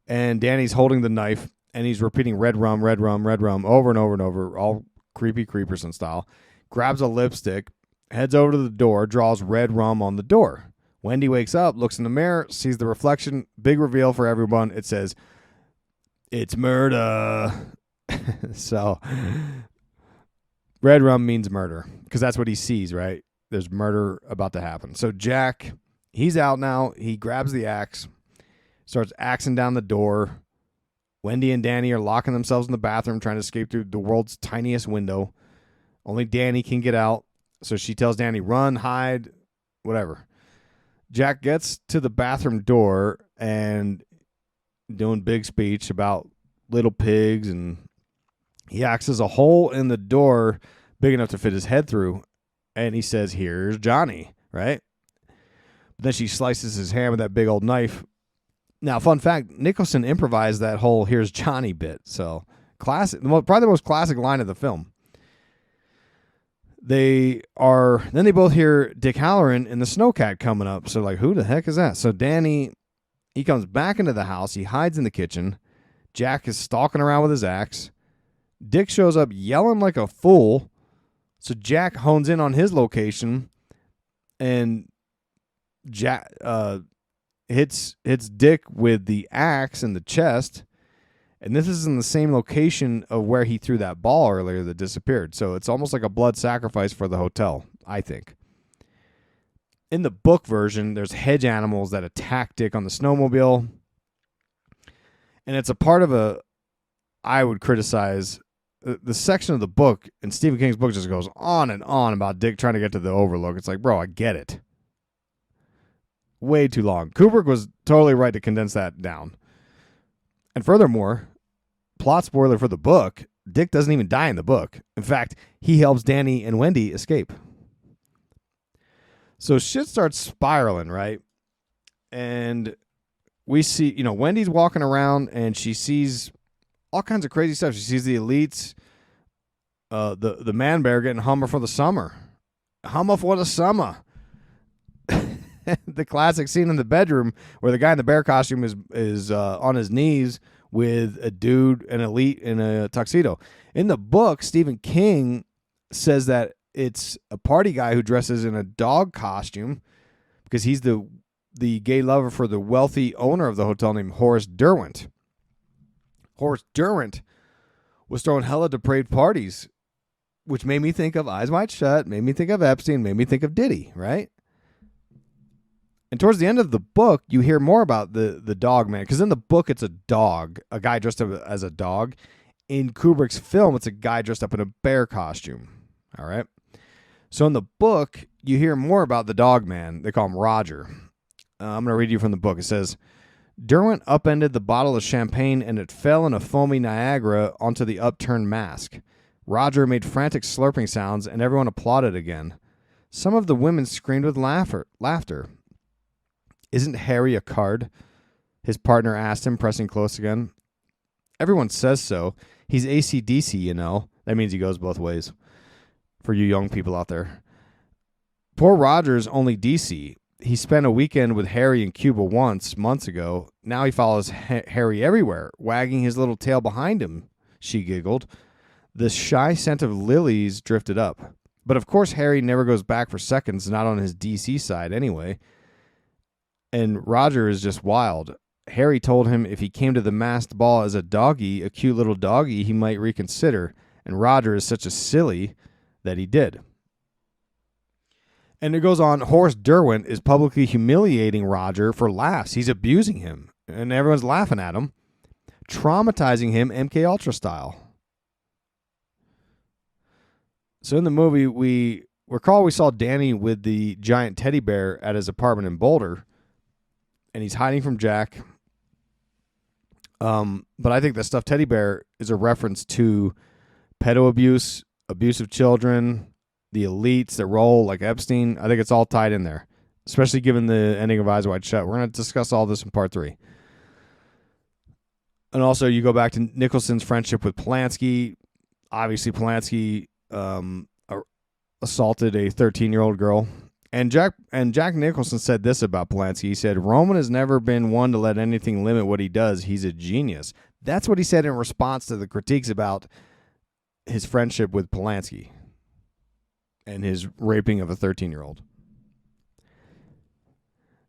And Danny's holding the knife. And he's repeating red rum, red rum, red rum over and over and over, all creepy Creeperson style. Grabs a lipstick, heads over to the door, draws red rum on the door. Wendy wakes up, looks in the mirror, sees the reflection. Big reveal for everyone. It says, it's murder. So, red rum means murder because that's what he sees, right? There's murder about to happen. So Jack, he's out now. He grabs the axe, starts axing down the door. Wendy and Danny are locking themselves in the bathroom trying to escape through the world's tiniest window. Only Danny can get out, so she tells Danny, run, hide, whatever. Jack gets to the bathroom door and doing big speech about little pigs, and he axes a hole in the door big enough to fit his head through, and he says, here's Johnny, right? But then she slices his hand with that big old knife. Now, fun fact, Nicholson improvised that whole "Here's Johnny" bit. So, classic, probably the most classic line of the film. Then they both hear Dick Halloran and the snowcat coming up. So, like, who the heck is that? So, Danny, he comes back into the house. He hides in the kitchen. Jack is stalking around with his axe. Dick shows up yelling like a fool. So, Jack hones in on his location. And Jack hits Dick with the axe in the chest, and this is in the same location of where he threw that ball earlier that disappeared. So it's almost like a blood sacrifice for the hotel, I think. In the book version, there's hedge animals that attack Dick on the snowmobile, and it's a part of I would criticize the section of the book, and Stephen King's book just goes on and on about Dick trying to get to the Overlook. It's like, bro, I get it. Way too long. Kubrick was totally right to condense that down. And furthermore, plot spoiler for the book, Dick doesn't even die in the book. In fact, he helps Danny and Wendy escape. So shit starts spiraling, right? And we see, Wendy's walking around and she sees all kinds of crazy stuff. She sees the elites, the man bear getting Hummer for the summer. Hummer for the summer. The classic scene in the bedroom where the guy in the bear costume is on his knees with a dude, an elite in a tuxedo. In the book, Stephen King says that it's a party guy who dresses in a dog costume because he's the gay lover for the wealthy owner of the hotel named Horace Derwent. Horace Derwent was throwing hella depraved parties, which made me think of Eyes Wide Shut, made me think of Epstein, made me think of Diddy, right? And towards the end of the book, you hear more about the dog man. Because in the book, it's a dog, a guy dressed up as a dog. In Kubrick's film, it's a guy dressed up in a bear costume. All right. So in the book, you hear more about the dog man. They call him Roger. I'm going to read you from the book. It says, Derwent upended the bottle of champagne and it fell in a foamy Niagara onto the upturned mask. Roger made frantic slurping sounds and everyone applauded again. Some of the women screamed with laughter. Isn't Harry a card? His partner asked him, pressing close again. Everyone says so. He's AC/DC, you know. That means he goes both ways. For you young people out there. Poor Roger's only DC. He spent a weekend with Harry in Cuba once, months ago. Now he follows Harry everywhere, wagging his little tail behind him, she giggled. The shy scent of lilies drifted up. But of course Harry never goes back for seconds, not on his DC side anyway. And Roger is just wild. Harry told him if he came to the masked ball as a doggy, a cute little doggy, he might reconsider. And Roger is such a silly that he did. And it goes on, Horace Derwent is publicly humiliating Roger for laughs. He's abusing him. And everyone's laughing at him. Traumatizing him MKUltra style. So in the movie, we saw Danny with the giant teddy bear at his apartment in Boulder. And he's hiding from Jack. But I think the stuffed teddy bear is a reference to pedo abuse, abusive children, the elites that roll like Epstein. I think it's all tied in there, especially given the ending of Eyes Wide Shut. We're going to discuss all this in part 3. And also, you go back to Nicholson's friendship with Polanski. Obviously, Polanski assaulted a 13-year-old girl. And Jack Nicholson said this about Polanski. He said, Roman has never been one to let anything limit what he does. He's a genius. That's what he said in response to the critiques about his friendship with Polanski and his raping of a 13-year-old.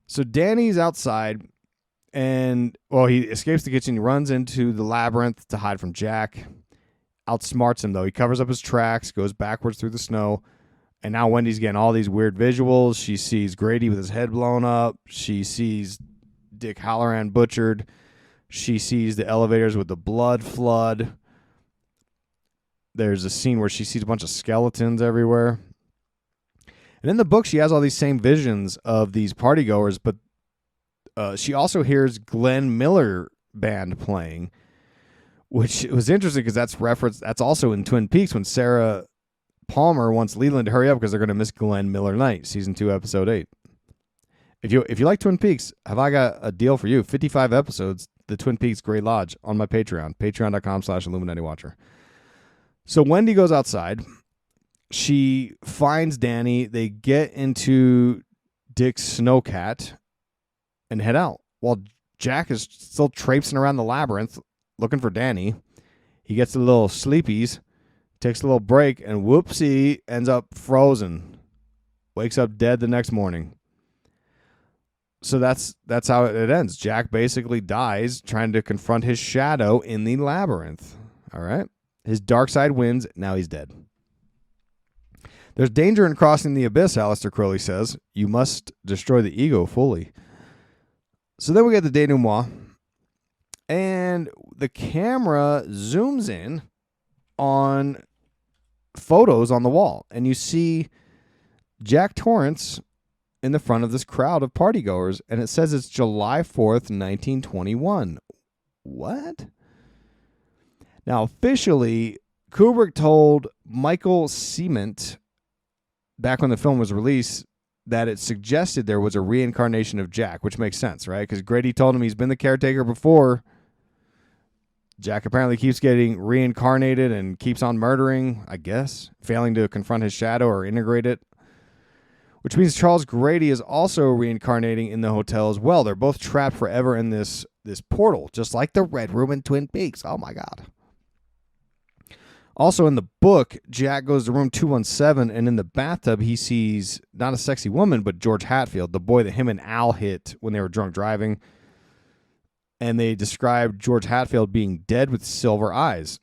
So Danny's outside, and, he escapes the kitchen. He runs into the labyrinth to hide from Jack. Outsmarts him, though. He covers up his tracks, goes backwards through the snow. And now Wendy's getting all these weird visuals. She sees Grady with his head blown up. She sees Dick Halloran butchered. She sees the elevators with the blood flood. There's a scene where she sees a bunch of skeletons everywhere. And in the book, she has all these same visions of these partygoers, but she also hears Glenn Miller Band playing, which was interesting because that's also in Twin Peaks when Sarah Palmer wants Leland to hurry up because they're going to miss Glenn Miller Night, season 2, episode 8. If you like Twin Peaks, have I got a deal for you? 55 episodes, the Twin Peaks Great Lodge on my Patreon, patreon.com/Illuminati Watcher. So Wendy goes outside. She finds Danny. They get into Dick's snowcat and head out while Jack is still traipsing around the labyrinth looking for Danny. He gets a little sleepies. Takes a little break, and whoopsie, ends up frozen. Wakes up dead the next morning. So that's how it ends. Jack basically dies trying to confront his shadow in the labyrinth. All right? His dark side wins. Now he's dead. There's danger in crossing the abyss, Aleister Crowley says. You must destroy the ego fully. So then we get the denouement. And the camera zooms in on photos on the wall, and you see Jack Torrance in the front of this crowd of partygoers, and it says it's July 4th, 1921. What? Now, officially, Kubrick told Michael Cement back when the film was released that it suggested there was a reincarnation of Jack, which makes sense, right? Because Grady told him he's been the caretaker before. Jack apparently keeps getting reincarnated and keeps on murdering, I guess, failing to confront his shadow or integrate it. Which means Charles Grady is also reincarnating in the hotel as well. They're both trapped forever in this portal, just like the Red Room in Twin Peaks. Oh, my God. Also in the book, Jack goes to room 217, and in the bathtub, he sees not a sexy woman, but George Hatfield, the boy that him and Al hit when they were drunk driving. And they described George Hatfield being dead with silver eyes,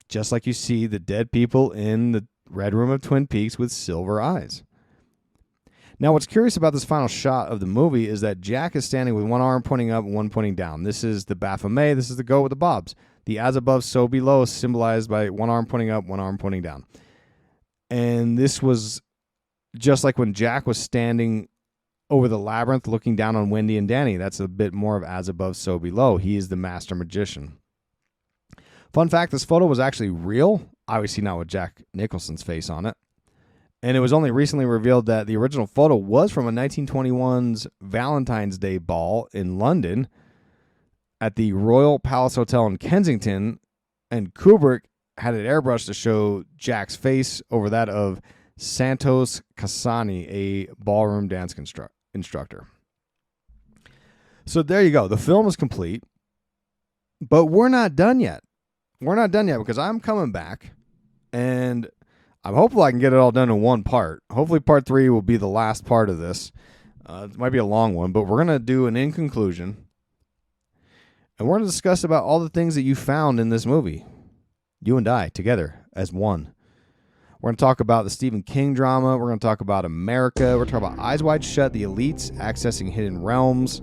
just like you see the dead people in the Red Room of Twin Peaks with silver eyes. Now, what's curious about this final shot of the movie is that Jack is standing with one arm pointing up and one pointing down. This is the Baphomet. This is the goat with the bobs. The as above, so below is symbolized by one arm pointing up, one arm pointing down. And this was just like when Jack was standing over the labyrinth looking down on Wendy and Danny. That's a bit more of as above, so below. He is the master magician. Fun fact, this photo was actually real. Obviously not with Jack Nicholson's face on it. And it was only recently revealed that the original photo was from a 1921's Valentine's Day ball in London at the Royal Palace Hotel in Kensington, and Kubrick had it airbrushed to show Jack's face over that of Santos Cassani, a ballroom dance instructor. So there you go. The film is complete, but we're not done yet. We're not done yet because I'm coming back, and I'm hopeful I can get it all done in one part. Hopefully part 3 will be the last part of this. It might be a long one, but we're going to do an in conclusion. And we're going to discuss about all the things that you found in this movie. You and I, together, as one. We're going to talk about the Stephen King drama. We're going to talk about America. We're talking about Eyes Wide Shut, the elites, accessing hidden realms,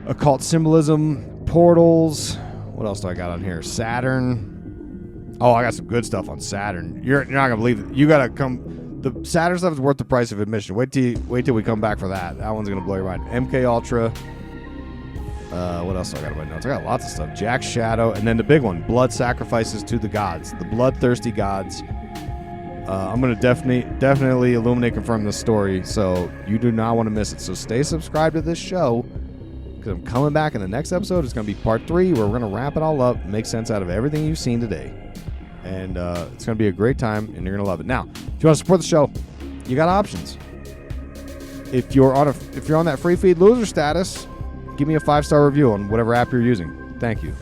occult symbolism, portals. What else do I got on here? Saturn. Oh, I got some good stuff on Saturn. You're not gonna believe it. You gotta come. The Saturn stuff is worth the price of admission. Wait till we come back for that. That one's gonna blow your mind. MKULTRA. What else do I got on my notes? I got lots of stuff. Jack's Shadow, and then the big one: blood sacrifices to the gods, the bloodthirsty gods. I'm gonna definitely illuminate, confirm this story, so you do not want to miss it. So stay subscribed to this show, because I'm coming back in the next episode. It's gonna be part 3, where we're gonna wrap it all up, make sense out of everything you've seen today. And it's going to be a great time, and you're going to love it. Now, if you want to support the show, you got options. If you're on that free feed loser status, give me a 5-star review on whatever app you're using. Thank you.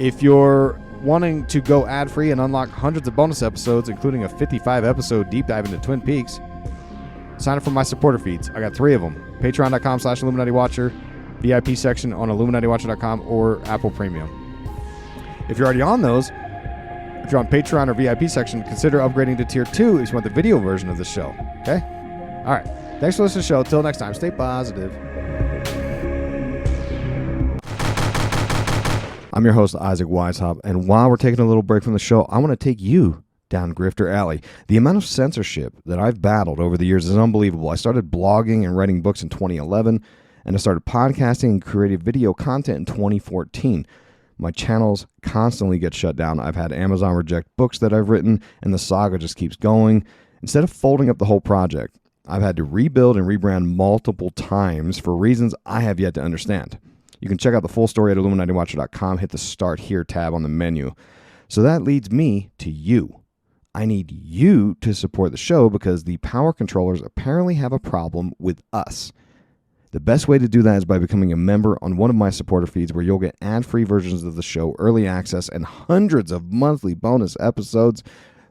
If you're wanting to go ad-free and unlock hundreds of bonus episodes, including a 55-episode deep dive into Twin Peaks, sign up for my supporter feeds. I got 3 of them. Patreon.com/Illuminati Watcher, VIP section on IlluminatiWatcher.com, or Apple Premium. If you're already on those, if you're on Patreon or VIP section, consider upgrading to Tier 2 if you want the video version of the show. Okay? All right. Thanks for listening to the show. Till next time, stay positive. I'm your host, Isaac Weishaupt, and while we're taking a little break from the show, I want to take you down Grifter Alley. The amount of censorship that I've battled over the years is unbelievable. I started blogging and writing books in 2011, and I started podcasting and creating video content in 2014. My channels constantly get shut down. I've had Amazon reject books that I've written, and the saga just keeps going. Instead of folding up the whole project, I've had to rebuild and rebrand multiple times for reasons I have yet to understand. You can check out the full story at IlluminatiWatcher.com. Hit the Start Here tab on the menu. So that leads me to you. I need you to support the show because the power controllers apparently have a problem with us. The best way to do that is by becoming a member on one of my supporter feeds, where you'll get ad-free versions of the show, early access, and hundreds of monthly bonus episodes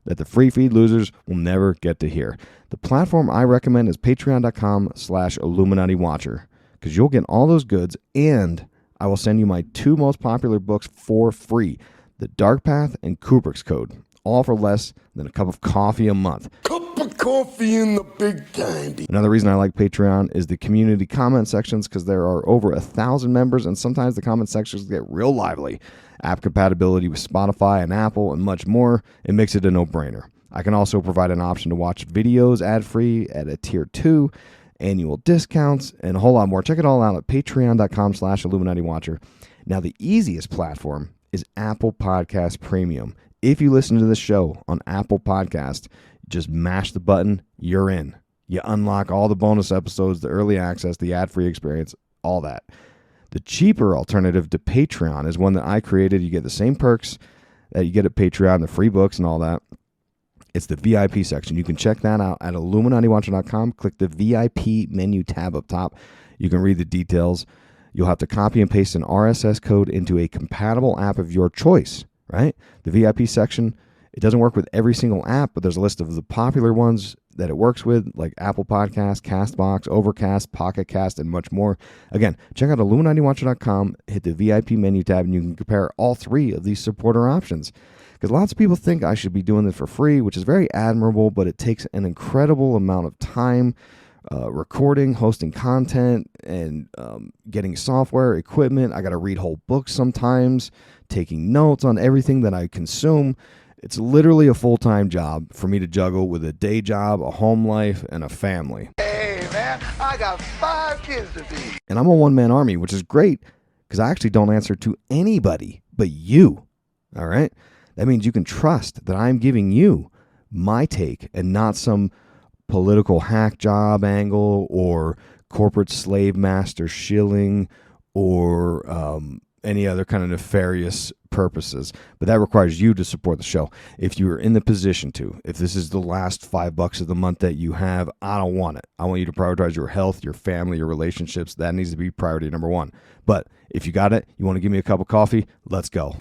that the free feed losers will never get to hear. The platform I recommend is patreon.com/Illuminati Watcher, because you'll get all those goods, and I will send you my 2 most popular books for free, The Dark Path and Kubrick's Code, all for less than a cup of coffee a month. Cup of coffee in the big candy. Another reason I like Patreon is the community comment sections, because there are over 1,000 members, and sometimes the comment sections get real lively. App compatibility with Spotify and Apple and much more. It makes it a no-brainer. I can also provide an option to watch videos ad-free at a Tier 2, annual discounts, and a whole lot more. Check it all out at patreon.com/Illuminati Watcher. Now, the easiest platform is Apple Podcast Premium. If you listen to this show on Apple Podcast, just mash the button, you're in. You unlock all the bonus episodes, the early access, the ad-free experience, all that. The cheaper alternative to Patreon is one that I created. You get the same perks that you get at Patreon, the free books and all that. It's the VIP section. You can check that out at IlluminatiWatcher.com. Click the VIP menu tab up top. You can read the details. You'll have to copy and paste an RSS code into a compatible app of your choice, right? The VIP section, it doesn't work with every single app, but there's a list of the popular ones that it works with, like Apple Podcasts, CastBox, Overcast, Pocket Cast, and much more. Again, check out IlluminatiWatcher.com, hit the VIP menu tab, and you can compare all 3 of these supporter options. Because lots of people think I should be doing this for free, which is very admirable, but it takes an incredible amount of time, recording, hosting content, and getting software, equipment. I got to read whole books sometimes, taking notes on everything that I consume. It's literally a full-time job for me to juggle with a day job, a home life, and a family. Hey, man, I got 5 kids to feed. And I'm a one-man army, which is great because I actually don't answer to anybody but you. All right? That means you can trust that I'm giving you my take and not some political hack job angle or corporate slave master shilling or any other kind of nefarious purposes. But that requires you to support the show. If you're in the position to, if this is the last $5 of the month that you have, I don't want it. I want you to prioritize your health, your family, your relationships. That needs to be priority number one. But if you got it, you want to give me a cup of coffee, let's go.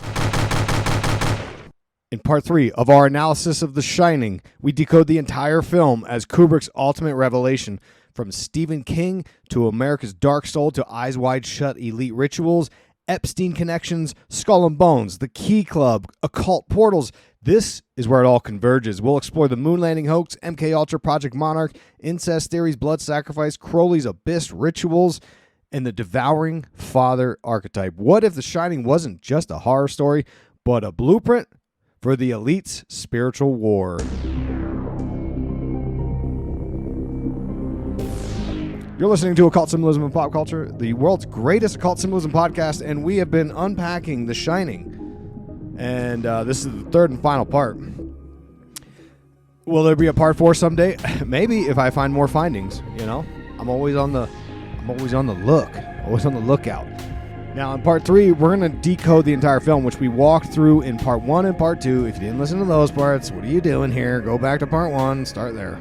In part 3 of our analysis of The Shining, we decode the entire film as Kubrick's ultimate revelation, from Stephen King to America's Dark Soul to Eyes Wide Shut elite rituals, Epstein connections, Skull and Bones, the Key Club, occult portals. This is where it all converges. We'll explore the moon landing hoax, MKULTRA, Project Monarch, incest theories, blood sacrifice, Crowley's abyss rituals, and the Devouring Father archetype. What if The Shining wasn't just a horror story, but a blueprint for the elite's spiritual war? You're listening to Occult Symbolism and Pop Culture, the world's greatest occult symbolism podcast, and we have been unpacking The Shining. And this is the third and final part. Will there be a part 4 someday? Maybe, if I find more findings. You know, I'm always on the lookout. Now, in part 3, we're going to decode the entire film, which we walked through in part 1 and part 2. If you didn't listen to those parts, what are you doing here? Go back to part 1, start there.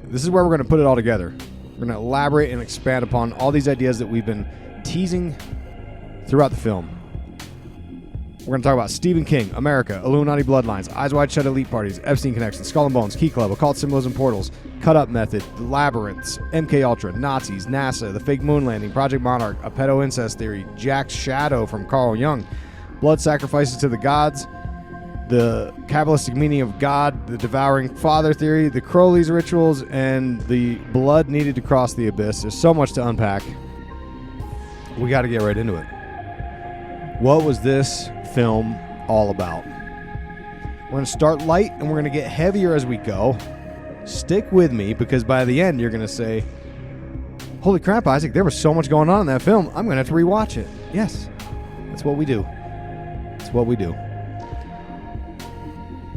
This is where we're going to put it all together. We're going to elaborate and expand upon all these ideas that we've been teasing throughout the film. We're going to talk about Stephen King, America, Illuminati Bloodlines, Eyes Wide Shut elite parties, Epstein connections, Skull and Bones, Key Club, occult symbolism portals, cut-up method, labyrinths, MKUltra, Nazis, NASA, the fake moon landing, Project Monarch, a pedo incest theory, Jack's shadow from Carl Jung, blood sacrifices to the gods, the Kabbalistic meaning of God, the Devouring Father theory, the Crowley's rituals, and the blood needed to cross the abyss. There's so much to unpack. We got to get right into it. What was this film all about? We're going to start light, and we're going to get heavier as we go. Stick with me, because by the end, you're going to say, holy crap, Isaac, there was so much going on in that film. I'm going to have to rewatch it. Yes, that's what we do. That's what we do.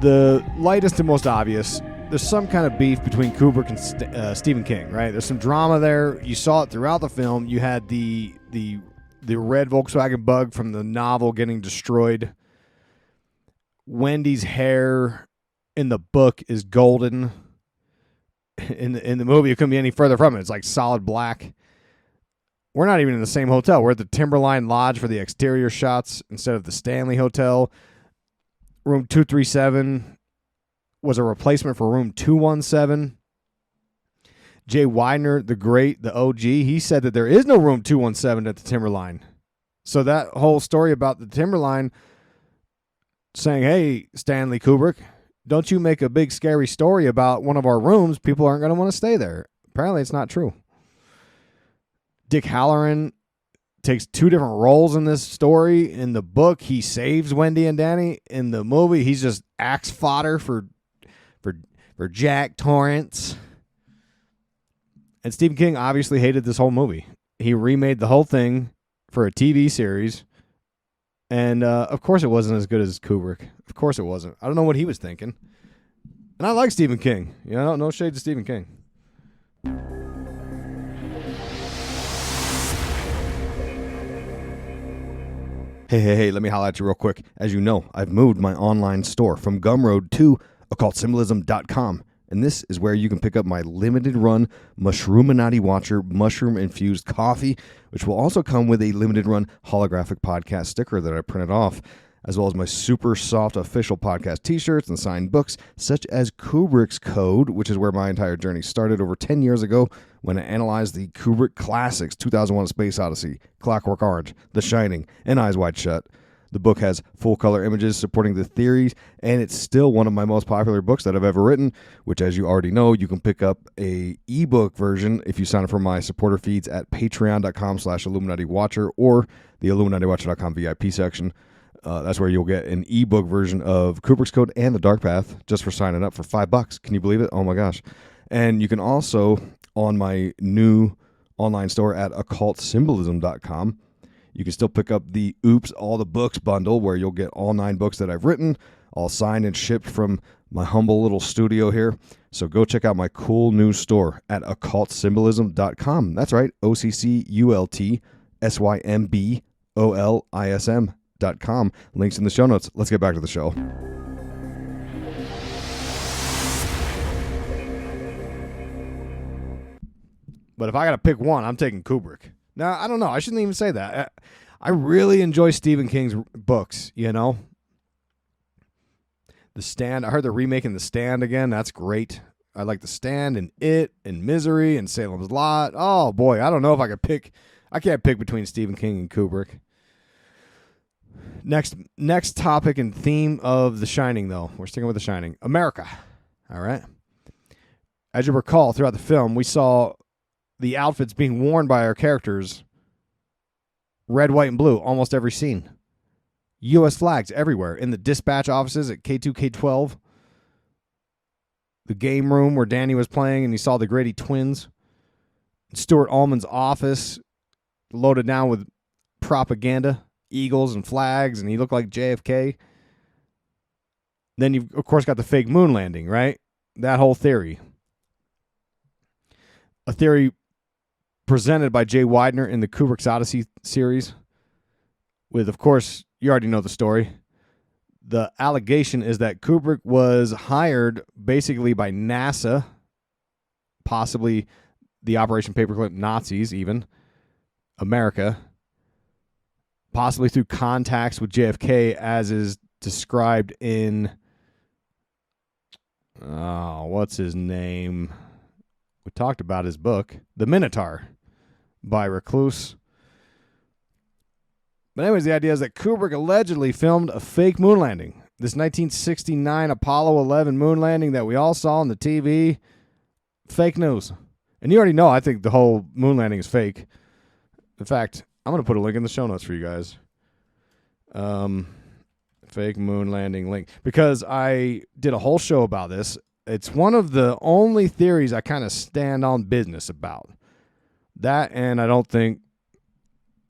The lightest and most obvious, there's some kind of beef between Kubrick and Stephen King, right? There's some drama there. You saw it throughout the film. You had the red Volkswagen Bug from the novel getting destroyed. Wendy's hair in the book is golden. In the movie, it couldn't be any further from it. It's like solid black. We're not even in the same hotel. We're at the Timberline Lodge for the exterior shots instead of the Stanley Hotel. Room 237 was a replacement for room 217. Jay Widener, the great, the OG, he said that there is no room 217 at the Timberline. So that whole story about the Timberline saying, hey, Stanley Kubrick, don't you make a big scary story about one of our rooms, people aren't going to want to stay there. Apparently it's not true. Dick Halloran takes 2 different roles in this story. In the book, he saves Wendy and Danny. In the movie, he's just axe fodder for Jack Torrance. And Stephen King obviously hated this whole movie. He remade the whole thing for a TV series. And of course it wasn't as good as Kubrick. Of course it wasn't. I don't know what he was thinking. And I like Stephen King. You know, no shade to Stephen King. Hey, let me holler at you real quick. As you know, I've moved my online store from Gumroad to OccultSymbolism.com. And this is where you can pick up my limited run Mushroominati Watcher mushroom infused coffee, which will also come with a limited run holographic podcast sticker that I printed off, as well as my super soft official podcast t-shirts and signed books, such as Kubrick's Code, which is where my entire journey started over 10 years ago when I analyzed the Kubrick classics 2001: A Space Odyssey, Clockwork Orange, The Shining, and Eyes Wide Shut. The book has full-color images supporting the theories, and it's still one of my most popular books that I've ever written, which, as you already know, you can pick up a ebook version if you sign up for my supporter feeds at patreon.com/IlluminatiWatcher or the IlluminatiWatcher.com VIP section. That's where you'll get an ebook version of Kubrick's Code and The Dark Path just for signing up for $5. Can you believe it? Oh, my gosh. And you can also, on my new online store at occultsymbolism.com, you can still pick up the Oops, All the Books bundle, where you'll get all 9 books that I've written, all signed and shipped from my humble little studio here. So go check out my cool new store at occultsymbolism.com. That's right, OCCULTSYMBOLISM.com. Links in the show notes. Let's get back to the show. But if I got to pick one, I'm taking Kubrick. Now, I don't know. I shouldn't even say that. I really enjoy Stephen King's books, you know. The Stand. I heard they're remaking The Stand again. That's great. I like The Stand and It and Misery and Salem's Lot. Oh, boy. I don't know if I could pick. I can't pick between Stephen King and Kubrick. Next topic and theme of The Shining, though. We're sticking with The Shining. America. All right. As you recall, throughout the film, we saw the outfits being worn by our characters, red, white, and blue, almost every scene. U.S. flags everywhere. In the dispatch offices at K2, K12. The game room where Danny was playing and he saw the Grady twins. Stuart Ullman's office loaded down with propaganda, eagles and flags, and he looked like JFK. Then you've, of course, got the fake moon landing, right? That whole theory. A theory presented by Jay Weidner in the Kubrick's Odyssey series with, of course, you already know the story. The allegation is that Kubrick was hired basically by NASA, possibly the Operation Paperclip Nazis even, America, possibly through contacts with JFK as is described in, what's his name? We talked about his book, The Minotaur, by Recluse. But anyways, the idea is that Kubrick allegedly filmed a fake moon landing. This 1969 Apollo 11 moon landing that we all saw on the TV, fake news. And you already know I think the whole moon landing is fake. In fact, I'm going to put a link in the show notes for you guys. Fake moon landing link. Because I did a whole show about this. It's one of the only theories I kind of stand on business about. That, and I don't think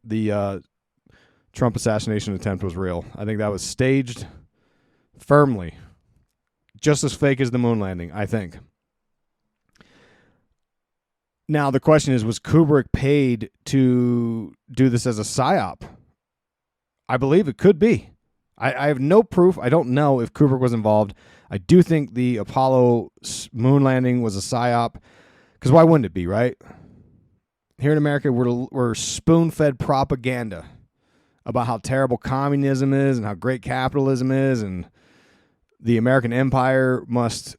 the Trump assassination attempt was real. I think that was staged firmly. Just as fake as the moon landing, I think. Now, the question is, was Kubrick paid to do this as a psyop? I believe it could be. I have no proof. I don't know if Kubrick was involved. I do think the Apollo moon landing was a psyop, because why wouldn't it be, right? Here in America, we're spoon-fed propaganda about how terrible communism is and how great capitalism is, and the American empire must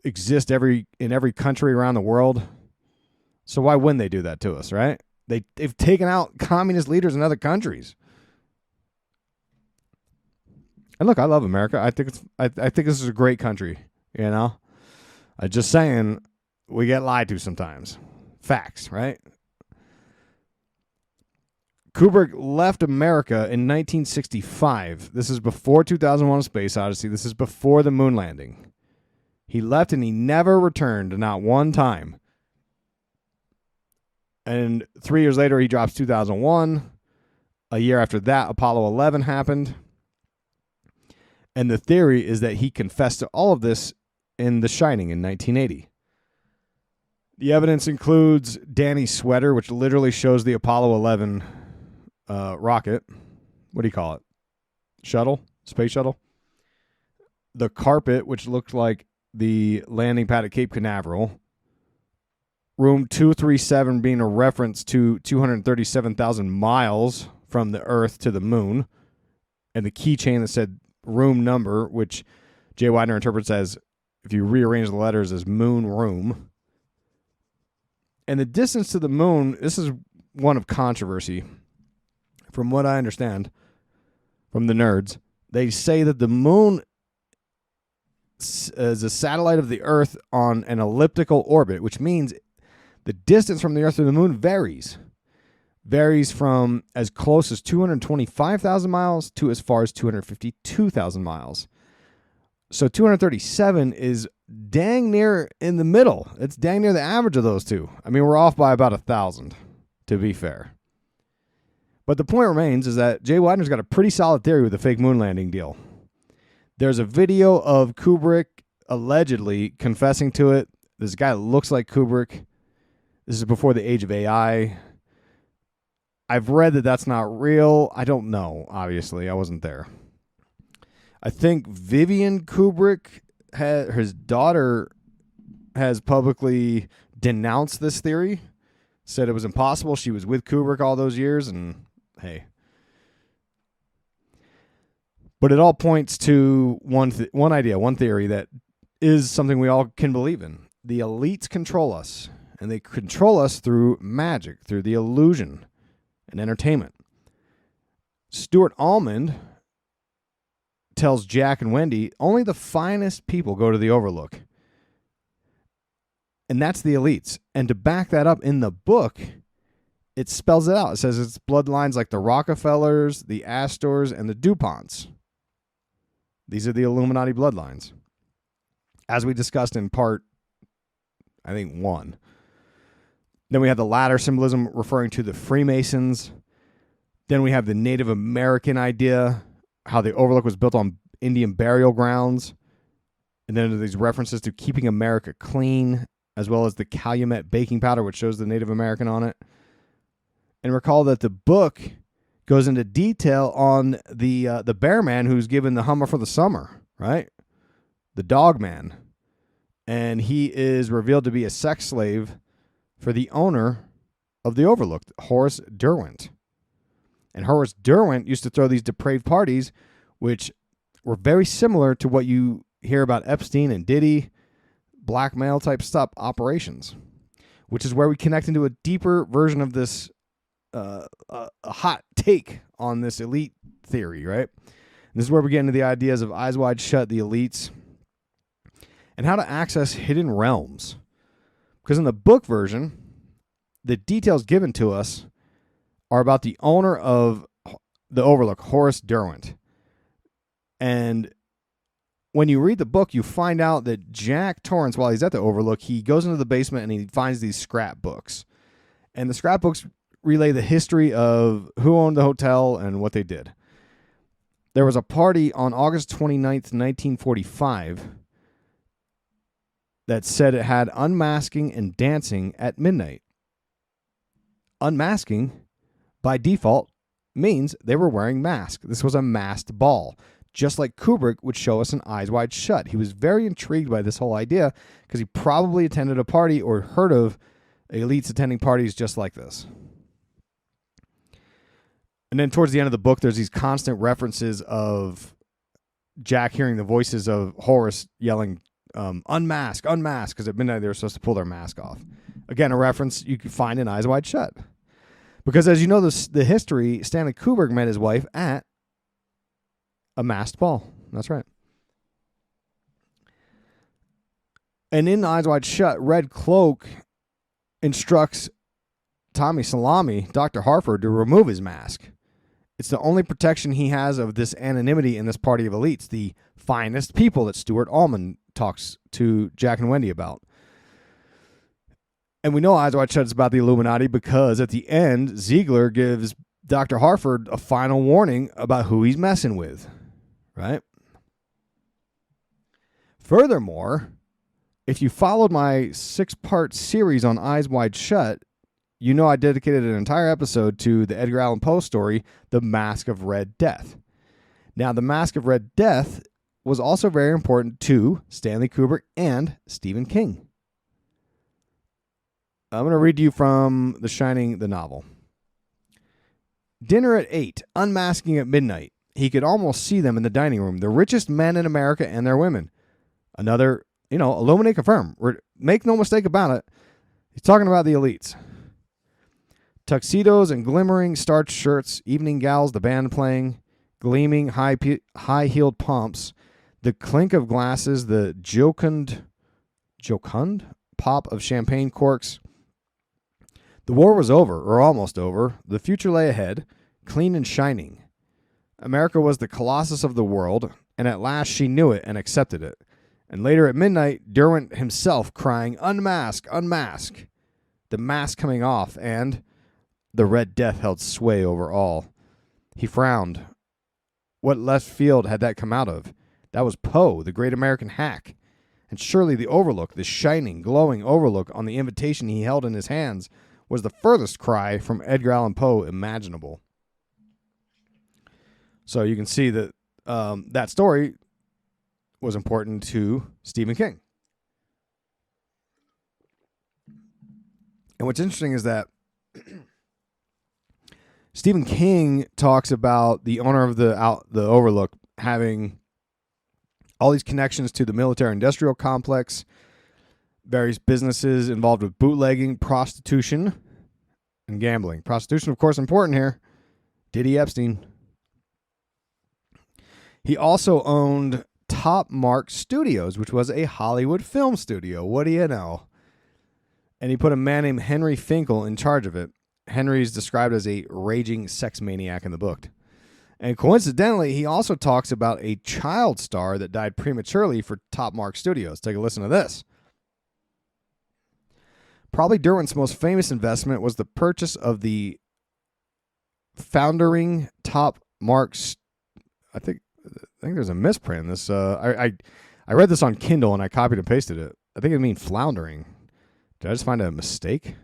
exist in every country around the world. So why wouldn't they do that to us, right? They've taken out communist leaders in other countries. And look, I love America. I think this is a great country, you know? I'm just saying, we get lied to sometimes. Facts, right? Kubrick left America in 1965. This is before 2001: A Space Odyssey. This is before the moon landing. He left and he never returned, not one time. And 3 years later, he drops 2001. A year after that, Apollo 11 happened. And the theory is that he confessed to all of this in The Shining in 1980. The evidence includes Danny's sweater, which literally shows the Apollo 11 rocket. What do you call it? Shuttle? Space shuttle? The carpet, which looked like the landing pad at Cape Canaveral. Room 237 being a reference to 237,000 miles from the Earth to the moon. And the keychain that said room number, which Jay Weidner interprets as, if you rearrange the letters, as moon room. And the distance to the moon, this is one of controversy. From what I understand, from the nerds. They say that the moon is a satellite of the Earth on an elliptical orbit, which means the distance from the Earth to the moon varies from as close as 225,000 miles to as far as 252,000 miles. So 237 is dang near in the middle. It's dang near the average of those two. I mean, we're off by about 1,000, to be fair. But the point remains is that Jay Weidner's got a pretty solid theory with the fake moon landing deal. There's a video of Kubrick allegedly confessing to it. This guy looks like Kubrick. This is before the age of AI. I've read that that's not real. I don't know, obviously. I wasn't there. I think Vivian Kubrick, his daughter, has publicly denounced this theory, said it was impossible. She was with Kubrick all those years, and hey. But it all points to one idea, one theory that is something we all can believe in. The elites control us, and they control us through magic, through the illusion and entertainment. Stuart Almond tells Jack and Wendy only the finest people go to the Overlook. And that's the elites. And to back that up in the book, it spells it out. It says it's bloodlines like the Rockefellers, the Astors, and the DuPonts. These are the Illuminati bloodlines. As we discussed in part, I think, 1. Then we have the ladder symbolism referring to the Freemasons. Then we have the Native American idea, how the Overlook was built on Indian burial grounds. And then these references to keeping America clean, as well as the Calumet baking powder, which shows the Native American on it. And recall that the book goes into detail on the bear man who's given the Hummer for the summer, right? The dog man. And he is revealed to be a sex slave for the owner of the Overlook, Horace Derwent. And Horace Derwent used to throw these depraved parties, which were very similar to what you hear about Epstein and Diddy, blackmail type stuff operations, which is where we connect into a deeper version of this a hot take on this elite theory, right? And this is where we get into the ideas of Eyes Wide Shut, the elites, and how to access hidden realms. Because in the book version, the details given to us are about the owner of the Overlook, Horace Derwent. And when you read the book, you find out that Jack Torrance, while he's at the Overlook, he goes into the basement and he finds these scrapbooks. And the scrapbooks relay the history of who owned the hotel and what they did. There was a party on August 29th, 1945 that said it had unmasking and dancing at midnight. Unmasking, by default, means they were wearing masks. This was a masked ball, just like Kubrick would show us in Eyes Wide Shut. He was very intrigued by this whole idea because he probably attended a party or heard of elites attending parties just like this. And then towards the end of the book, there's these constant references of Jack hearing the voices of Horace yelling, unmask, unmask, because at midnight they were supposed to pull their mask off. Again, a reference you can find in Eyes Wide Shut. Because as you know, the history, Stanley Kubrick met his wife at a masked ball. That's right. And in Eyes Wide Shut, Red Cloak instructs Tommy Salami, Dr. Harford, to remove his mask. It's the only protection he has of this anonymity in this party of elites, the finest people that Stuart Almond talks to Jack and Wendy about. And we know Eyes Wide Shut is about the Illuminati because at the end, Ziegler gives Dr. Harford a final warning about who he's messing with, right? Furthermore, if you followed my 6-part series on Eyes Wide Shut, you know I dedicated an entire episode to the Edgar Allan Poe story, The Mask of Red Death. Now, The Mask of Red Death was also very important to Stanley Kubrick and Stephen King. I'm going to read you from The Shining, the novel. Dinner at 8, unmasking at midnight. He could almost see them in the dining room, the richest men in America and their women. Another, Illuminati confirmed. Make no mistake about it. He's talking about the elites. Tuxedos and glimmering starched shirts, evening gowns, the band playing, gleaming high-heeled pumps, the clink of glasses, the jocund pop of champagne corks. The war was over, or almost over. The future lay ahead, clean and shining. America was the colossus of the world, and at last she knew it and accepted it. And later at midnight, Derwent himself crying, "Unmask, unmask!" The mask coming off, and the Red Death held sway over all. He frowned. What left field had that come out of? That was Poe, the great American hack. And surely the Overlook, the shining, glowing Overlook on the invitation he held in his hands, was the furthest cry from Edgar Allan Poe imaginable. So you can see that that story was important to Stephen King. And what's interesting is that Stephen King talks about the owner of the Overlook having all these connections to the military-industrial complex, various businesses involved with bootlegging, prostitution, and gambling. Prostitution, of course, important here. Diddy Epstein. He also owned Top Mark Studios, which was a Hollywood film studio. What do you know? And he put a man named Henry Finkel in charge of it. Henry is described as a raging sex maniac in the book. And coincidentally, he also talks about a child star that died prematurely for Top Mark Studios. Take a listen to this. Probably Derwent's most famous investment was the purchase of the foundering Top Mark. I think there's a misprint in this. I read this on Kindle and I copied and pasted it. I think it means floundering. Did I just find a mistake?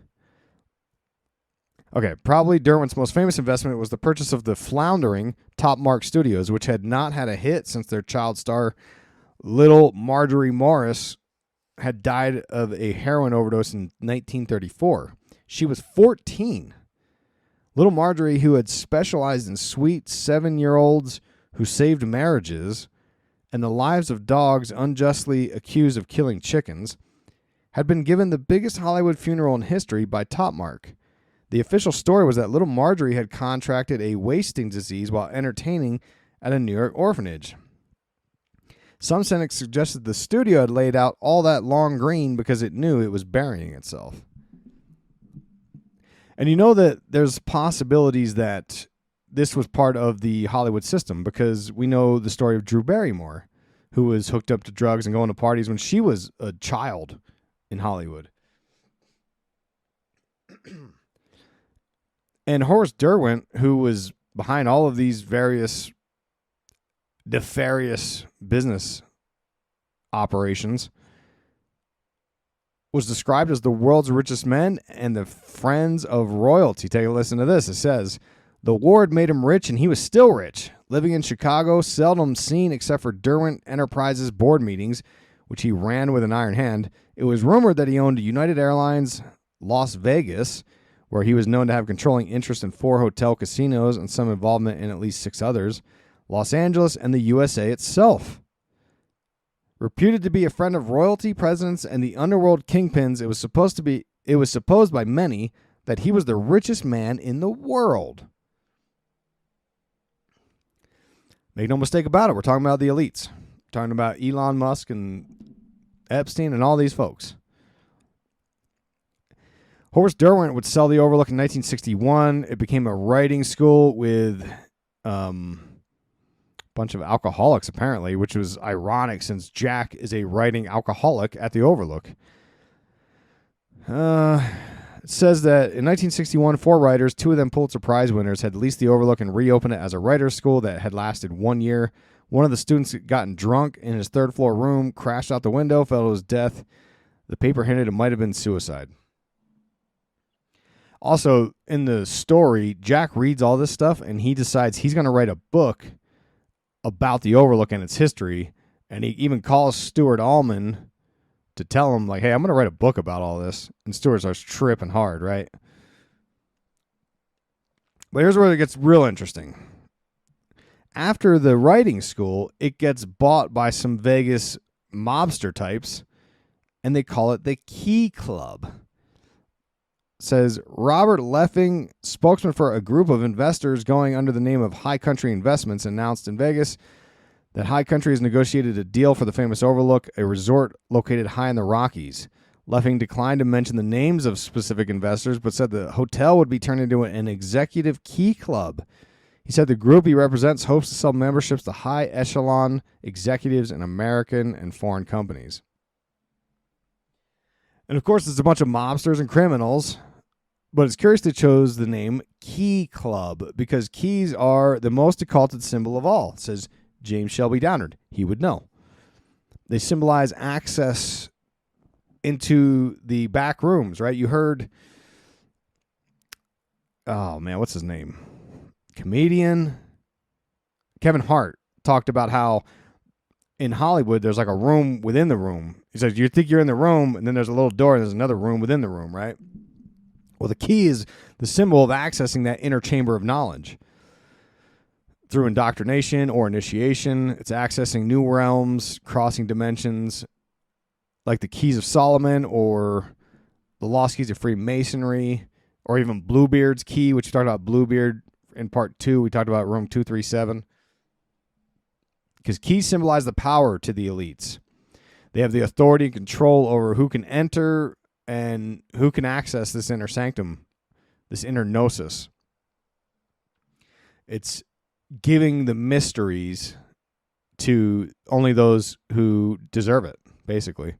Okay, probably Derwent's most famous investment was the purchase of the floundering Top Mark Studios, which had not had a hit since their child star, little Marjorie Morris, had died of a heroin overdose in 1934. She was 14. Little Marjorie, who had specialized in sweet 7-year-olds who saved marriages and the lives of dogs unjustly accused of killing chickens, had been given the biggest Hollywood funeral in history by Top Mark. The official story was that little Marjorie had contracted a wasting disease while entertaining at a New York orphanage. Some cynics suggested the studio had laid out all that long green because it knew it was burying itself. And you know that there's possibilities that this was part of the Hollywood system because we know the story of Drew Barrymore, who was hooked up to drugs and going to parties when she was a child in Hollywood. And Horace Derwent, who was behind all of these various nefarious business operations, was described as the world's richest man and the friends of royalty. Take a listen to this. It says, the war had made him rich and he was still rich. Living in Chicago, seldom seen except for Derwent Enterprises board meetings, which he ran with an iron hand. It was rumored that he owned United Airlines Las Vegas, where he was known to have controlling interest in 4 hotel casinos and some involvement in at least 6 others, Los Angeles, and the USA itself. Reputed to be a friend of royalty, presidents, and the underworld kingpins, it was supposed by many that he was the richest man in the world. Make no mistake about it, we're talking about the elites. We're talking about Elon Musk and Epstein and all these folks. Horace Derwent would sell the Overlook in 1961. It became a writing school with a bunch of alcoholics, apparently, which was ironic since Jack is a writing alcoholic at the Overlook. It says that in 1961, 4 writers, 2 of them Pulitzer Prize winners, had leased the Overlook and reopened it as a writer's school that had lasted 1 year. One of the students had gotten drunk in his 3rd floor room, crashed out the window, fell to his death. The paper hinted it might have been suicide. Also, in the story, Jack reads all this stuff, and he decides he's going to write a book about the Overlook and its history, and he even calls Stuart Allman to tell him, like, hey, I'm going to write a book about all this. And Stuart starts tripping hard, right? But here's where it gets real interesting. After the writing school, it gets bought by some Vegas mobster types, and they call it the Key Club. says Robert Leffing, spokesman for a group of investors going under the name of High Country Investments, announced in Vegas that High Country has negotiated a deal for the famous Overlook, a resort located high in the Rockies. Leffing declined to mention the names of specific investors, but said the hotel would be turned into an executive key club. He said the group he represents hopes to sell memberships to high echelon executives in American and foreign companies. And of course, it's a bunch of mobsters and criminals, but it's curious they chose the name Key Club because keys are the most occulted symbol of all. It says James Shelby Downard. He would know. They symbolize access into the back rooms, right? You heard, oh man, what's his name? Comedian Kevin Hart talked about how in Hollywood there's like a room within the room. He says you think you're in the room and then there's a little door and there's another room within the room, right? Well, the key is the symbol of accessing that inner chamber of knowledge. Through indoctrination or initiation, it's accessing new realms, crossing dimensions, like the Keys of Solomon or the Lost Keys of Freemasonry, or even Bluebeard's key, which we talked about Bluebeard in part 2. We talked about room 237. Because keys symbolize the power to the elites. They have the authority and control over who can enter and who can access this inner sanctum, this inner gnosis. It's giving the mysteries to only those who deserve it, basically.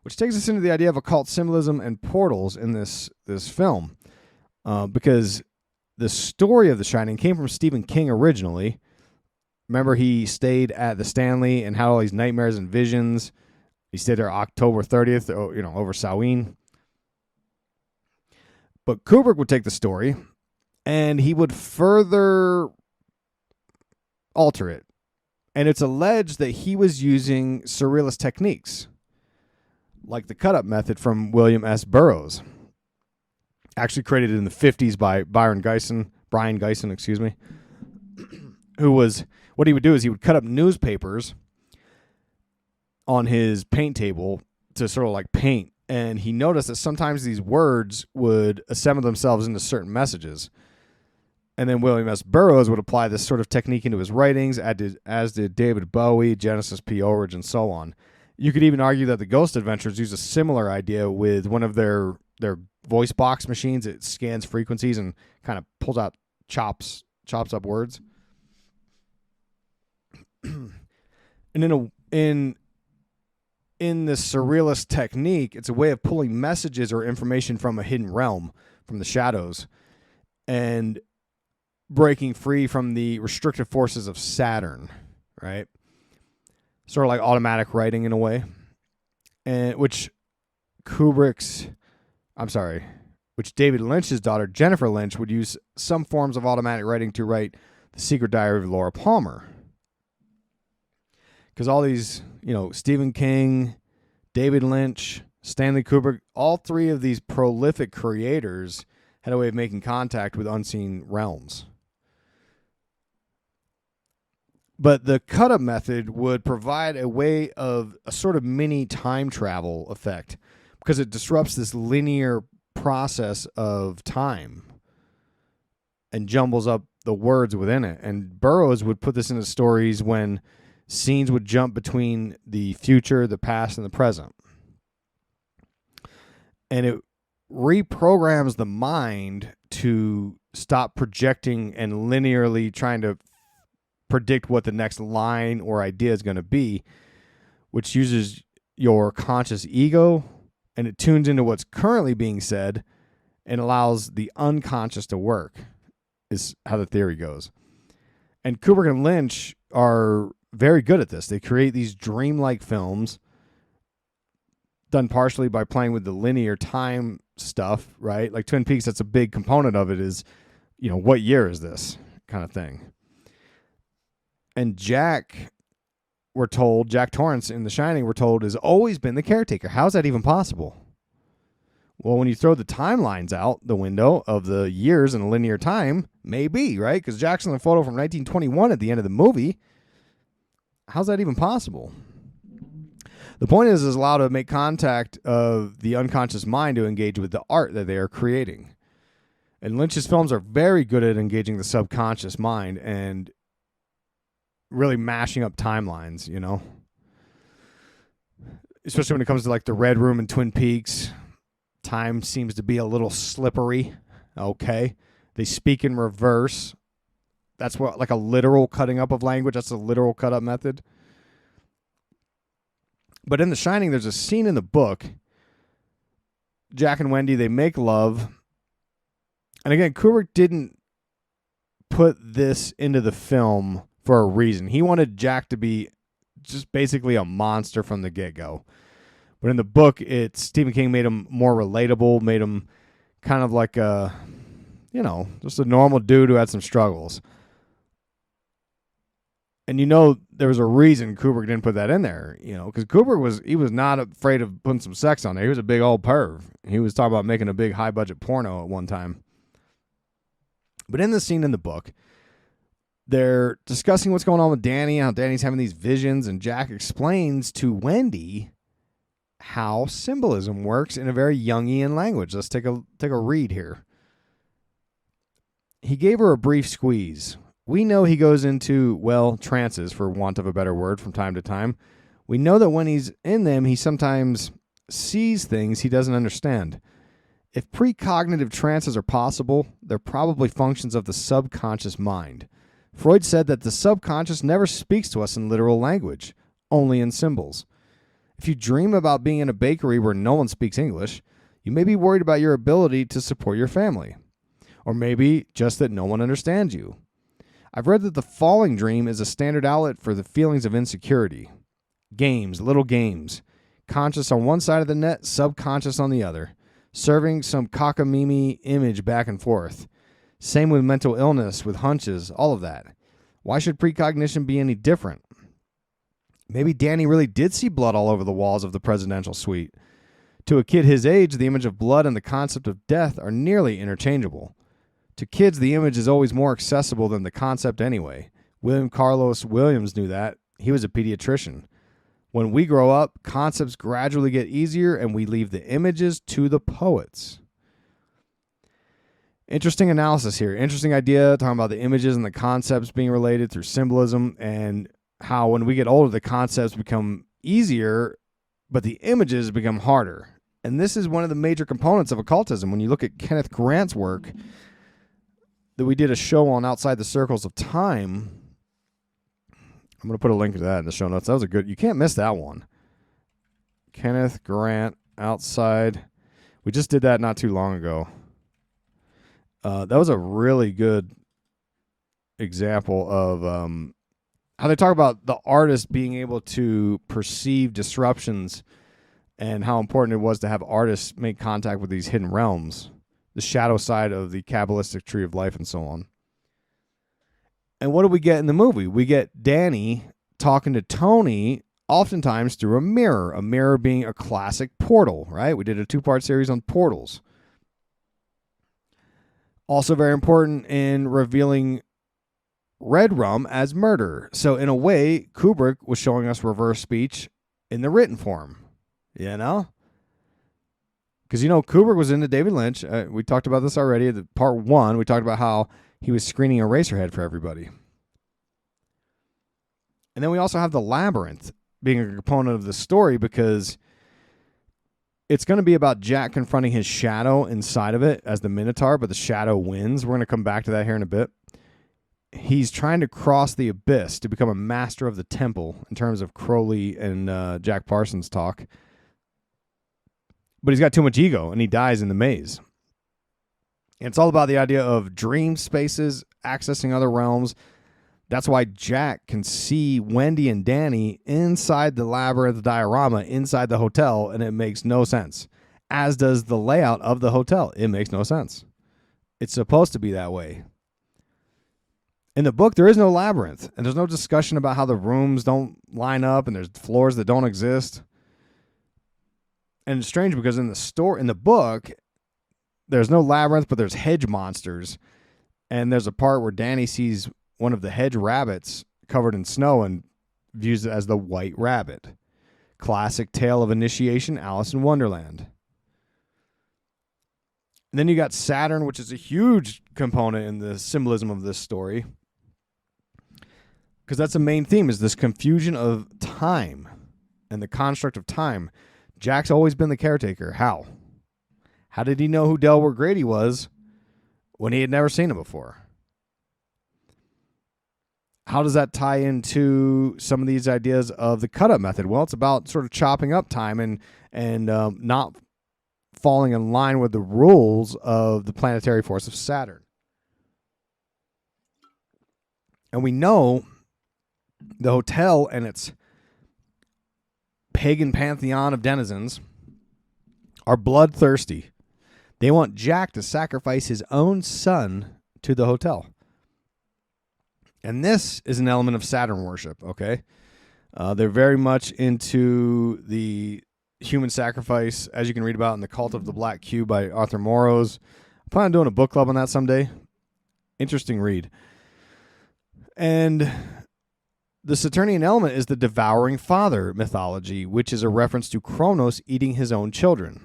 Which takes us into the idea of occult symbolism and portals in this film. Because the story of The Shining came from Stephen King originally. Remember, he stayed at the Stanley and had all these nightmares and visions. He stayed there October 30th, over Samhain. But Kubrick would take the story and he would further alter it. And it's alleged that he was using surrealist techniques, like the cut-up method from William S. Burroughs, actually created in the 50s by Brian Geisen, who was, what he would do is he would cut up newspapers on his paint table to sort of like paint. And he noticed that sometimes these words would assemble themselves into certain messages. And then William S. Burroughs would apply this sort of technique into his writings, as did David Bowie, Genesis P. Orridge, and so on. You could even argue that the Ghost Adventures use a similar idea with one of their voice box machines. It scans frequencies and kind of pulls out, chops up words. And in this surrealist technique, it's a way of pulling messages or information from a hidden realm, from the shadows, and breaking free from the restrictive forces of Saturn, right? Sort of like automatic writing in a way, and which David Lynch's daughter, Jennifer Lynch, would use some forms of automatic writing to write The Secret Diary of Laura Palmer. Because all these, Stephen King, David Lynch, Stanley Kubrick, all three of these prolific creators had a way of making contact with unseen realms. But the cut-up method would provide a way of a sort of mini time travel effect because it disrupts this linear process of time and jumbles up the words within it. And Burroughs would put this into stories when scenes would jump between the future, the past, and the present. And it reprograms the mind to stop projecting and linearly trying to predict what the next line or idea is going to be, which uses your conscious ego and it tunes into what's currently being said and allows the unconscious to work, is how the theory goes. And Kubrick and Lynch are very good at this. They create these dreamlike films done partially by playing with the linear time stuff, right? Like Twin Peaks, that's a big component of it is, what year is this kind of thing? And Jack Torrance in The Shining, we're told, has always been the caretaker. How's that even possible? Well, when you throw the timelines out the window of the years in linear time, maybe, right? Because Jack's in the photo from 1921 at the end of the movie. How's that even possible? The point is allowed to make contact of the unconscious mind to engage with the art that they are creating. And Lynch's films are very good at engaging the subconscious mind and really mashing up timelines, you know? Especially when it comes to like the Red Room and Twin Peaks. Time seems to be a little slippery. Okay. They speak in reverse. That's what, like a literal cutting up of language. That's a literal cut up method. But in The Shining, there's a scene in the book. Jack and Wendy, they make love. And again, Kubrick didn't put this into the film for a reason. He wanted Jack to be just basically a monster from the get-go. But in the book, Stephen King made him more relatable, made him kind of like a, you know, just a normal dude who had some struggles. And you know, there was a reason Kubrick didn't put that in there, you know, because Kubrick was not afraid of putting some sex on there. He was a big old perv. He was talking about making a big high budget porno at one time. But in the scene in the book, they're discussing what's going on with Danny, how Danny's having these visions, and Jack explains to Wendy how symbolism works in a very Jungian language. Let's take a read here. He gave her a brief squeeze. We know he goes into, well, trances, for want of a better word, from time to time. We know that when he's in them, he sometimes sees things he doesn't understand. If precognitive trances are possible, they're probably functions of the subconscious mind. Freud said that the subconscious never speaks to us in literal language, only in symbols. If you dream about being in a bakery where no one speaks English, you may be worried about your ability to support your family. Or maybe just that no one understands you. I've read that the falling dream is a standard outlet for the feelings of insecurity. Games, little games. Conscious on one side of the net, subconscious on the other. Serving some cockamamie image back and forth. Same with mental illness, with hunches, all of that. Why should precognition be any different? Maybe Danny really did see blood all over the walls of the presidential suite. To a kid his age, the image of blood and the concept of death are nearly interchangeable. To kids, the image is always more accessible than the concept anyway. William Carlos Williams knew that. He was a pediatrician. When we grow up, concepts gradually get easier and we leave the images to the poets. Interesting analysis here. Interesting idea, talking about the images and the concepts being related through symbolism, and how when we get older, the concepts become easier, but the images become harder. And this is one of the major components of occultism. When you look at Kenneth Grant's work, that we did a show on Outside the Circles of Time. I'm going to put a link to that in the show notes. That was a good, you can't miss that one. Kenneth Grant, Outside. We just did that not too long ago. That was a really good example of how they talk about the artist being able to perceive disruptions and how important it was to have artists make contact with these hidden realms, the shadow side of the Kabbalistic tree of life and so on. And what do we get in the movie? We get Danny talking to Tony oftentimes through a mirror being a classic portal, right? We did a 2-part series on portals. Also very important in revealing Red Rum as murder. So in a way, Kubrick was showing us reverse speech in the written form, you know? Because, you know, Kubrick was into David Lynch. We talked about this already. Part 1, we talked about how he was screening Eraserhead for everybody. And then we also have the labyrinth being a component of the story, because it's going to be about Jack confronting his shadow inside of it as the Minotaur, but the shadow wins. We're going to come back to that here in a bit. He's trying to cross the abyss to become a master of the temple in terms of Crowley and Jack Parsons' talk. But he's got too much ego, and he dies in the maze. And it's all about the idea of dream spaces, accessing other realms. That's why Jack can see Wendy and Danny inside the labyrinth diorama, inside the hotel, and it makes no sense. As does the layout of the hotel. It makes no sense. It's supposed to be that way. In the book, there is no labyrinth, and there's no discussion about how the rooms don't line up, and there's floors that don't exist. And it's strange because in the book, there's no labyrinth, but there's hedge monsters. And there's a part where Danny sees one of the hedge rabbits covered in snow and views it as the white rabbit. Classic tale of initiation, Alice in Wonderland. And then you got Saturn, which is a huge component in the symbolism of this story. Because that's the main theme, is this confusion of time and the construct of time. Jack's always been the caretaker. How? How did he know who Delaware Grady was when he had never seen him before? How does that tie into some of these ideas of the cut-up method? Well, it's about sort of chopping up time and not falling in line with the rules of the planetary force of Saturn. And we know the hotel and its pagan pantheon of denizens are bloodthirsty. They want Jack to sacrifice his own son to the hotel. And this is an element of Saturn worship, okay? They're very much into the human sacrifice, as you can read about in The Cult of the Black Cube by Arthur Morrows. I plan on doing a book club on that someday. Interesting read. And the Saturnian element is the Devouring Father mythology, which is a reference to Kronos eating his own children.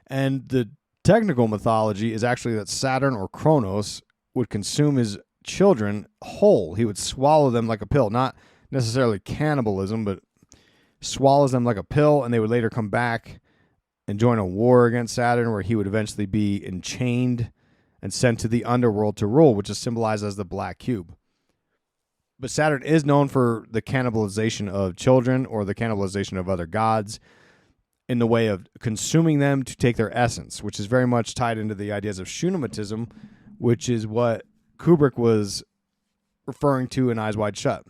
And the technical mythology is actually that Saturn or Kronos would consume his children whole. He would swallow them like a pill. Not necessarily cannibalism, but swallows them like a pill, and they would later come back and join a war against Saturn, where he would eventually be enchained and sent to the underworld to rule, which is symbolized as the Black Cube. But Saturn is known for the cannibalization of children or the cannibalization of other gods in the way of consuming them to take their essence, which is very much tied into the ideas of Shunammite, which is what Kubrick was referring to in Eyes Wide Shut.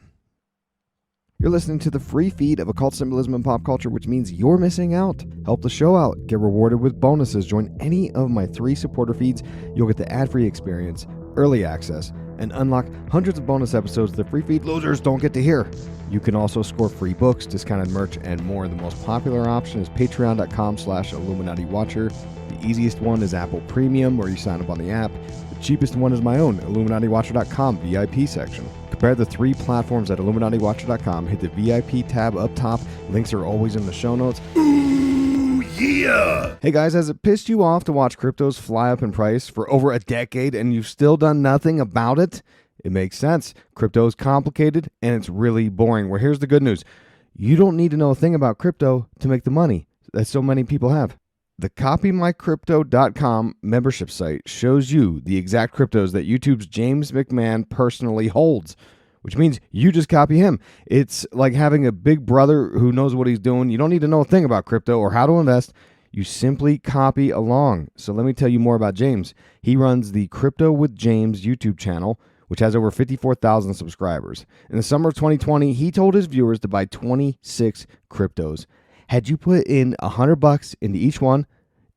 You're listening to the free feed of Occult Symbolism and Pop Culture, which means you're missing out. Help the show out. Get rewarded with bonuses. Join any of my 3 supporter feeds. You'll get the ad-free experience, early access, and unlock hundreds of bonus episodes the free feed losers don't get to hear. You can also score free books, discounted merch, and more. The most popular option is patreon.com/Illuminati Watcher. The easiest one is Apple Premium, where you sign up on the app. The cheapest one is my own, IlluminatiWatcher.com VIP section. Compare the 3 platforms at IlluminatiWatcher.com. Hit the VIP tab up top. Links are always in the show notes. Ooh, yeah! Hey guys, has it pissed you off to watch cryptos fly up in price for over a decade and you've still done nothing about it? It makes sense. Crypto is complicated and it's really boring. Well, here's the good news. You don't need to know a thing about crypto to make the money that so many people have. The CopyMyCrypto.com membership site shows you the exact cryptos that YouTube's James McMahon personally holds, which means you just copy him. It's like having a big brother who knows what he's doing. You don't need to know a thing about crypto or how to invest. You simply copy along. So let me tell you more about James. He runs the Crypto with James YouTube channel, which has over 54,000 subscribers. In the summer of 2020, he told his viewers to buy 26 cryptos. Had you put in $100 into each one,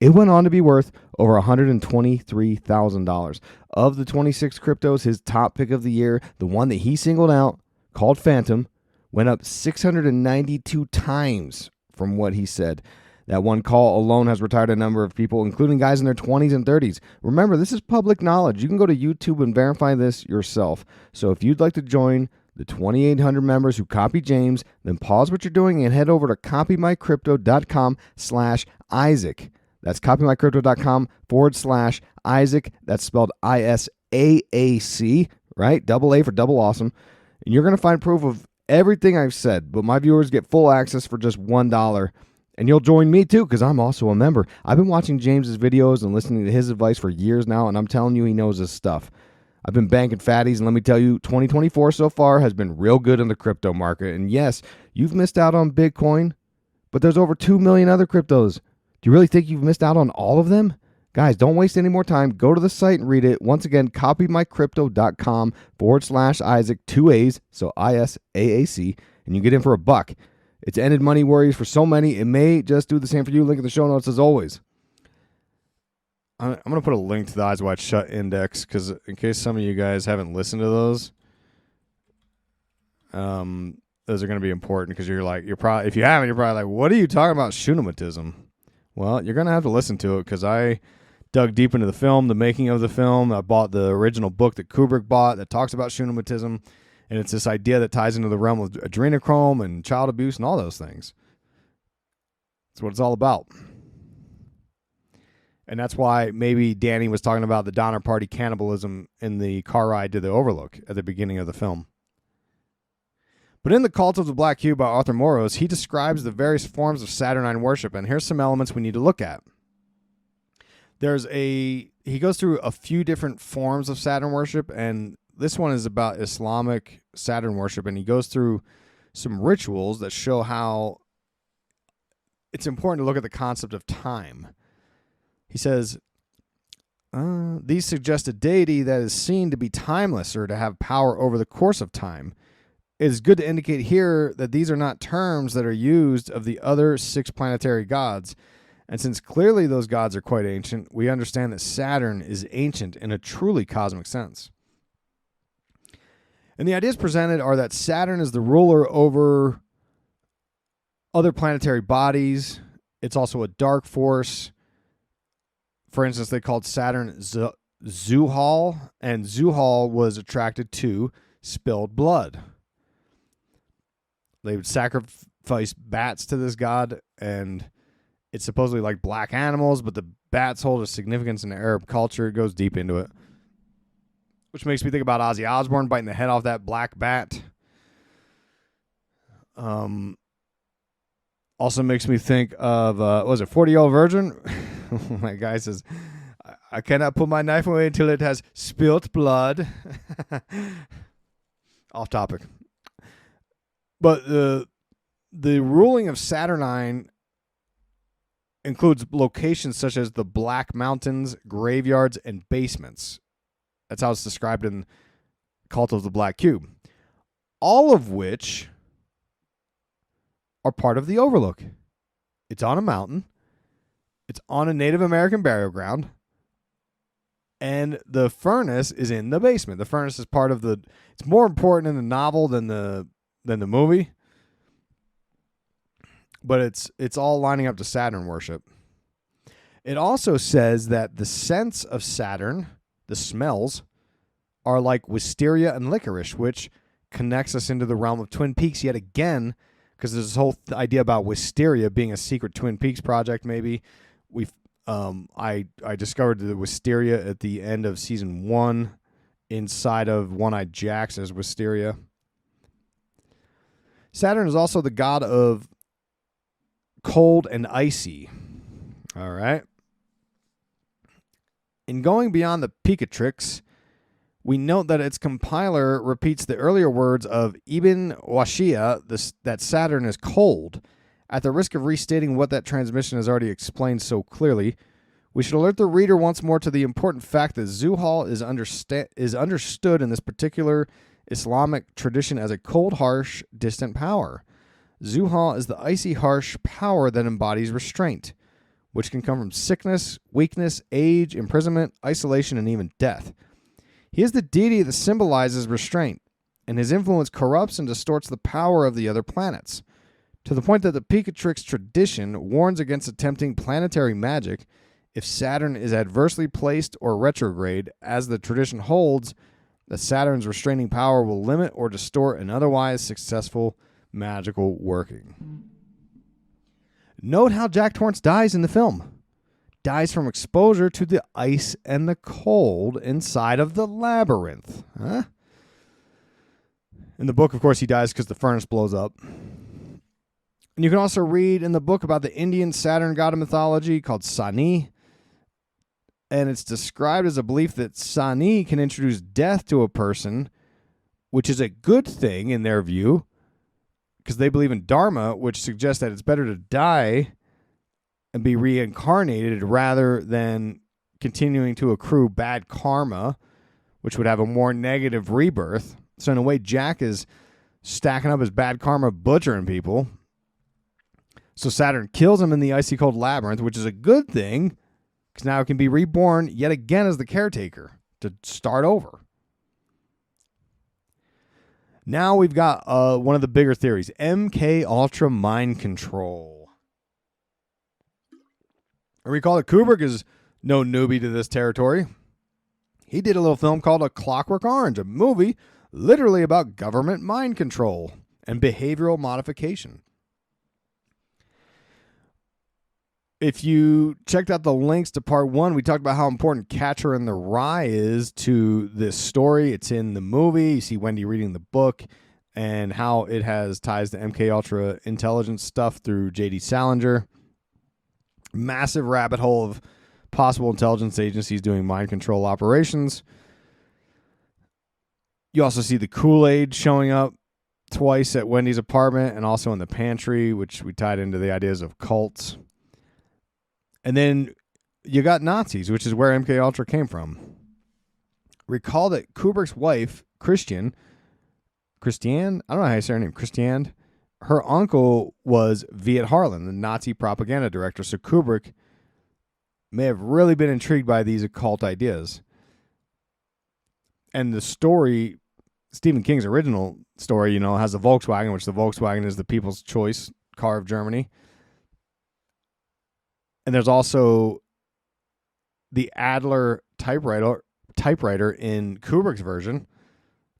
it went on to be worth over $123,000. Of the 26 cryptos, his top pick of the year, the one that he singled out, called Phantom, went up 692 times from what he said. That one call alone has retired a number of people, including guys in their 20s and 30s. Remember, this is public knowledge. You can go to YouTube and verify this yourself. So if you'd like to join the 2,800 members who copy James, then pause what you're doing and head over to copymycrypto.com/Isaac. That's copymycrypto.com/Isaac. That's spelled ISAAC, right? Double A for double awesome. And you're going to find proof of everything I've said, but my viewers get full access for just $1. And you'll join me too, because I'm also a member. I've been watching James's videos and listening to his advice for years now, and I'm telling you, he knows his stuff. I've been banking fatties, and let me tell you, 2024 so far has been real good in the crypto market. And yes, you've missed out on Bitcoin, but there's over 2 million other cryptos. Do you really think you've missed out on all of them? Guys, don't waste any more time. Go to the site and read it. Once again, copymycrypto.com/Isaac, 2 A's, so ISAAC, and you get in for $1. It's ended money worries for so many. It may just do the same for you. Link in the show notes as always. I'm going to put a link to the Eyes Wide Shut index because in case some of you guys haven't listened to those are going to be important because if you haven't, you're probably like, what are you talking about, Shunammite? Well, you're going to have to listen to it because I dug deep into the film, the making of the film. I bought the original book that Kubrick bought that talks about Shunammite. And it's this idea that ties into the realm of adrenochrome and child abuse and all those things. That's what it's all about. And that's why maybe Danny was talking about the Donner Party cannibalism in the car ride to the Overlook at the beginning of the film. But in The Cult of the Black Cube by Arthur Moros, he describes the various forms of Saturnine worship, and here's some elements we need to look at. He goes through a few different forms of Saturn worship, and this one is about Islamic Saturn worship, and he goes through some rituals that show how it's important to look at the concept of time. He says, these suggest a deity that is seen to be timeless or to have power over the course of time. It is good to indicate here that these are not terms that are used of the other 6 planetary gods. And since clearly those gods are quite ancient, we understand that Saturn is ancient in a truly cosmic sense. And the ideas presented are that Saturn is the ruler over other planetary bodies. It's also a dark force. For instance, they called Saturn Zuhal, and Zuhal was attracted to spilled blood. They would sacrifice bats to this god, and it's supposedly like black animals, but the bats hold a significance in the Arab culture. It goes deep into it. Which makes me think about Ozzy Osbourne biting the head off that black bat. Also makes me think of, was it 40-Year-Old Virgin? My guy says, I cannot put my knife away until it has spilt blood. Off topic. But the ruling of Saturnine includes locations such as the Black Mountains, graveyards, and basements. That's how it's described in Cult of the Black Cube. All of which are part of the Overlook. It's on a mountain. It's on a Native American burial ground. And the furnace is in the basement. The furnace is part of the... It's more important in the novel than the movie. But it's all lining up to Saturn worship. It also says that the scents of Saturn, the smells, are like wisteria and licorice, which connects us into the realm of Twin Peaks yet again, because there's this whole idea about wisteria being a secret Twin Peaks project. Maybe I discovered the wisteria at the end of season 1 inside of One-Eyed Jacks as wisteria. Saturn is also the god of cold and icy. All right. In going beyond the Picatrix, we note that its compiler repeats the earlier words of Ibn Washia, that Saturn is cold. At the risk of restating what that transmission has already explained so clearly, we should alert the reader once more to the important fact that Zuhal is understood in this particular Islamic tradition as a cold, harsh, distant power. Zuhal is the icy, harsh power that embodies restraint, which can come from sickness, weakness, age, imprisonment, isolation, and even death. He is the deity that symbolizes restraint, and his influence corrupts and distorts the power of the other planets, to the point that the Picatrix tradition warns against attempting planetary magic if Saturn is adversely placed or retrograde, as the tradition holds that Saturn's restraining power will limit or distort an otherwise successful magical working. Note how Jack Torrance dies in the film. Dies from exposure to the ice and the cold inside of the labyrinth. Huh? In the book, of course, he dies because the furnace blows up. And you can also read in the book about the Indian Saturn god of mythology called Sani. And it's described as a belief that Sani can introduce death to a person, which is a good thing in their view, because they believe in Dharma, which suggests that it's better to die and be reincarnated rather than continuing to accrue bad karma, which would have a more negative rebirth. So in a way, Jack is stacking up his bad karma, butchering people. So Saturn kills him in the icy cold labyrinth, which is a good thing, because now it can be reborn yet again as the caretaker to start over. Now we've got one of the bigger theories, MKUltra mind control. I recall that Kubrick is no newbie to this territory. He did a little film called A Clockwork Orange, a movie literally about government mind control and behavioral modification. If you checked out the links to part 1, we talked about how important Catcher in the Rye is to this story. It's in the movie. You see Wendy reading the book and how it has ties to MKUltra intelligence stuff through J.D. Salinger. Massive rabbit hole of possible intelligence agencies doing mind control operations. You also see the Kool-Aid showing up twice at Wendy's apartment and also in the pantry, which we tied into the ideas of cults. And then you got Nazis, which is where MKUltra came from. Recall that Kubrick's wife, Christiane, I don't know how you say her name, Christiane, her uncle was Viet Harlan, the Nazi propaganda director. So Kubrick may have really been intrigued by these occult ideas. And the story, Stephen King's original story, has the Volkswagen, which the Volkswagen is the people's choice car of Germany. And there's also the Adler typewriter in Kubrick's version,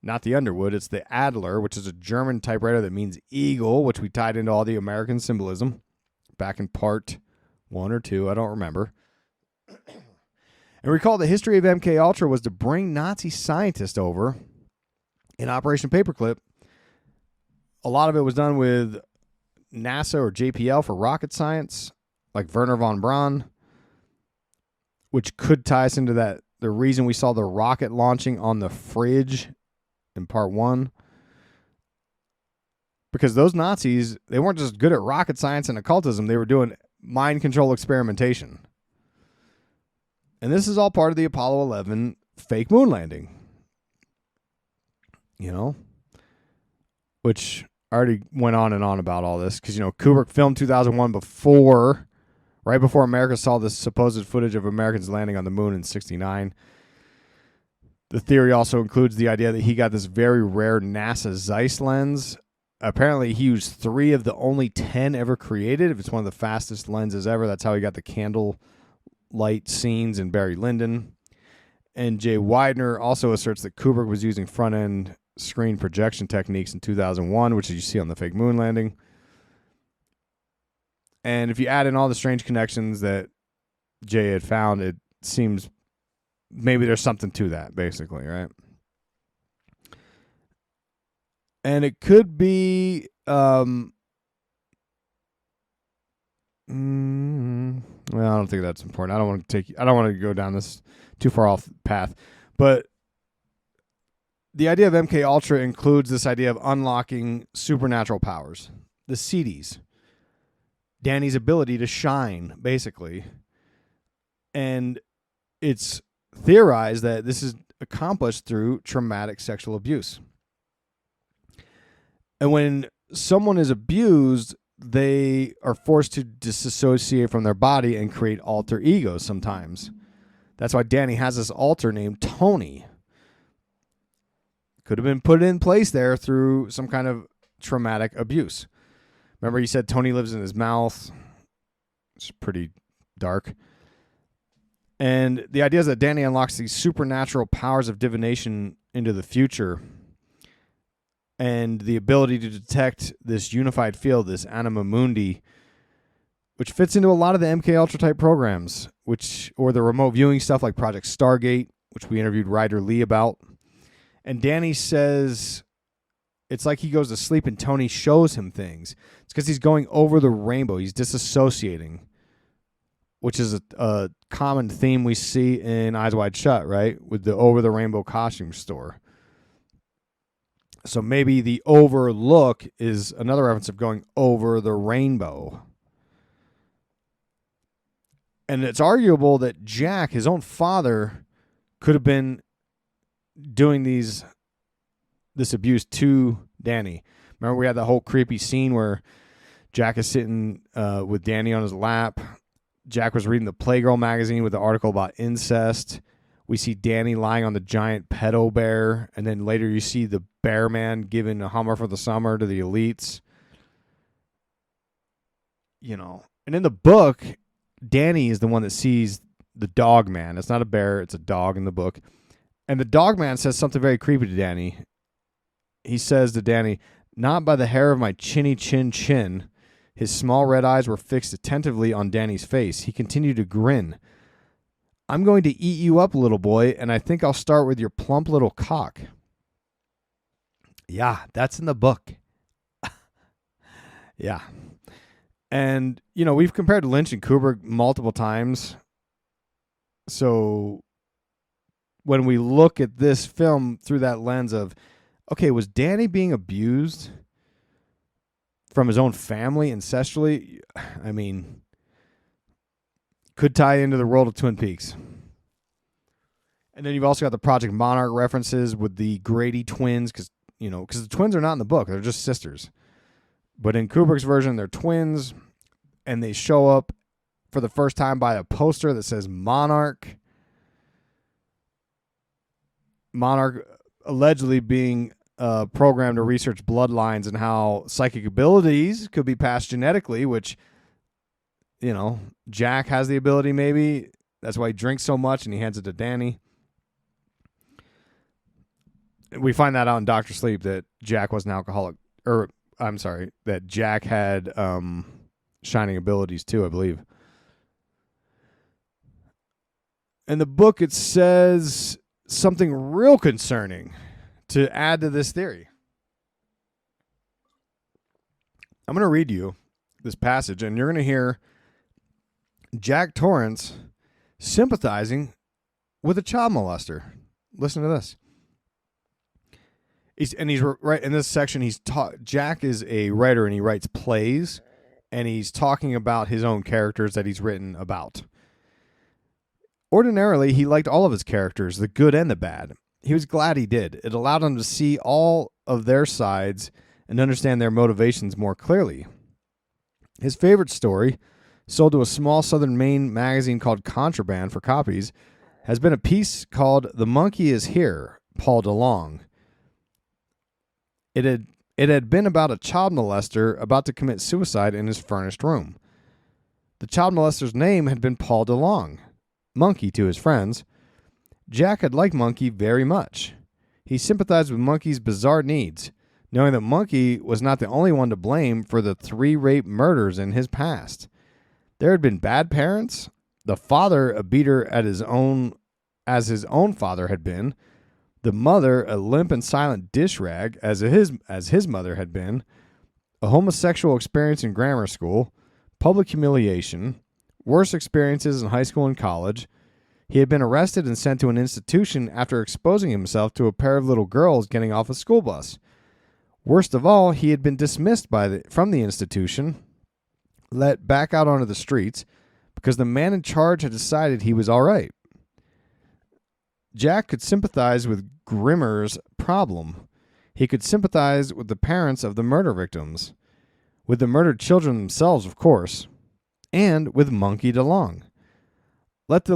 not the Underwood. It's the Adler, which is a German typewriter that means eagle, which we tied into all the American symbolism back in part 1 or 2. I don't remember. And recall the history of MKUltra was to bring Nazi scientists over in Operation Paperclip. A lot of it was done with NASA or JPL for rocket science, like Werner von Braun, which could tie us into that. The reason we saw the rocket launching on the fridge in part 1. Because those Nazis, they weren't just good at rocket science and occultism. They were doing mind control experimentation. And this is all part of the Apollo 11 fake moon landing. Which I already went on and on about all this. Because, Kubrick filmed 2001 right before America saw this supposed footage of Americans landing on the moon in 1969. The theory also includes the idea that he got this very rare NASA Zeiss lens. Apparently, he used 3 of the only 10 ever created. If it's one of the fastest lenses ever, that's how he got the candle light scenes in Barry Lyndon. And Jay Widener also asserts that Kubrick was using front-end screen projection techniques in 2001, which you see on the fake moon landing. And if you add in all the strange connections that Jay had found, it seems maybe there's something to that, basically, right? And it could be well, I don't think that's important. I don't want to go down this too far off path. But the idea of MKUltra includes this idea of unlocking supernatural powers, the CDs. Danny's ability to shine, basically. And it's theorized that this is accomplished through traumatic sexual abuse. And when someone is abused, they are forced to disassociate from their body and create alter egos sometimes. That's why Danny has this alter named Tony. Could have been put in place there through some kind of traumatic abuse. Remember, he said Tony lives in his mouth. It's pretty dark. And the idea is that Danny unlocks these supernatural powers of divination into the future and the ability to detect this unified field, this anima mundi, which fits into a lot of the MKUltra type programs, or the remote viewing stuff like Project Stargate, which we interviewed Ryder Lee about. And Danny says it's like he goes to sleep and Tony shows him things. It's because he's going over the rainbow. He's disassociating, which is a common theme we see in Eyes Wide Shut, right? With the over the rainbow costume store. So maybe the Overlook is another reference of going over the rainbow. And it's arguable that Jack, his own father, could have been doing this abuse to Danny. Remember, we had that whole creepy scene where Jack is sitting with Danny on his lap. Jack was reading the Playgirl magazine with the article about incest. We see Danny lying on the giant pedo bear, and then later you see the bear man giving a Hummer for the summer to the elites. And in the book, Danny is the one that sees the dog man. It's not a bear, it's a dog in the book. And the dog man says something very creepy to Danny. he says to Danny, "Not by the hair of my chinny chin." His small red eyes were fixed attentively on Danny's face. He continued to grin. "I'm going to eat you up, little boy, and I think I'll start with your plump little cock." Yeah, that's in the book. Yeah. And, we've compared Lynch and Kubrick multiple times. So when we look at this film through that lens of, okay, was Danny being abused from his own family ancestrally? I mean, could tie into the world of Twin Peaks. And then you've also got the Project Monarch references with the Grady twins, because the twins are not in the book. They're just sisters. But in Kubrick's version, they're twins, and they show up for the first time by a poster that says Monarch. Monarch allegedly being programmed to research bloodlines and how psychic abilities could be passed genetically, which, Jack has the ability maybe. That's why he drinks so much, and he hands it to Danny. We find that out in Dr. Sleep that Jack was an alcoholic, that Jack had shining abilities too, I believe. In the book, it says something real concerning to add to this theory. I'm going to read you this passage, and you're going to hear Jack Torrance sympathizing with a child molester. Listen to this. He's right in this section. Jack is a writer, and he writes plays, and he's talking about his own characters that he's written about. Ordinarily, he liked all of his characters, the good and the bad. He was glad he did. It allowed him to see all of their sides and understand their motivations more clearly. His favorite story, sold to a small southern Maine magazine called Contraband for copies, has been a piece called "The Monkey is Here," Paul DeLong. It had been about a child molester about to commit suicide in his furnished room. The child molester's name had been Paul DeLong, Monkey to his friends. Jack had liked Monkey very much. He sympathized with Monkey's bizarre needs, knowing that Monkey was not the only one to blame for the 3 rape murders in his past. There had been bad parents, the father a beater as his own father had been, the mother a limp and silent dish rag as his mother had been, a homosexual experience in grammar school, public humiliation, worse experiences in high school and college. He had been arrested and sent to an institution after exposing himself to a pair of little girls getting off a school bus. Worst of all, he had been dismissed from the institution, let back out onto the streets, because the man in charge had decided he was all right. Jack could sympathize with Grimmer's problem. He could sympathize with the parents of the murder victims, with the murdered children themselves, of course, and with Monkey DeLong. Let the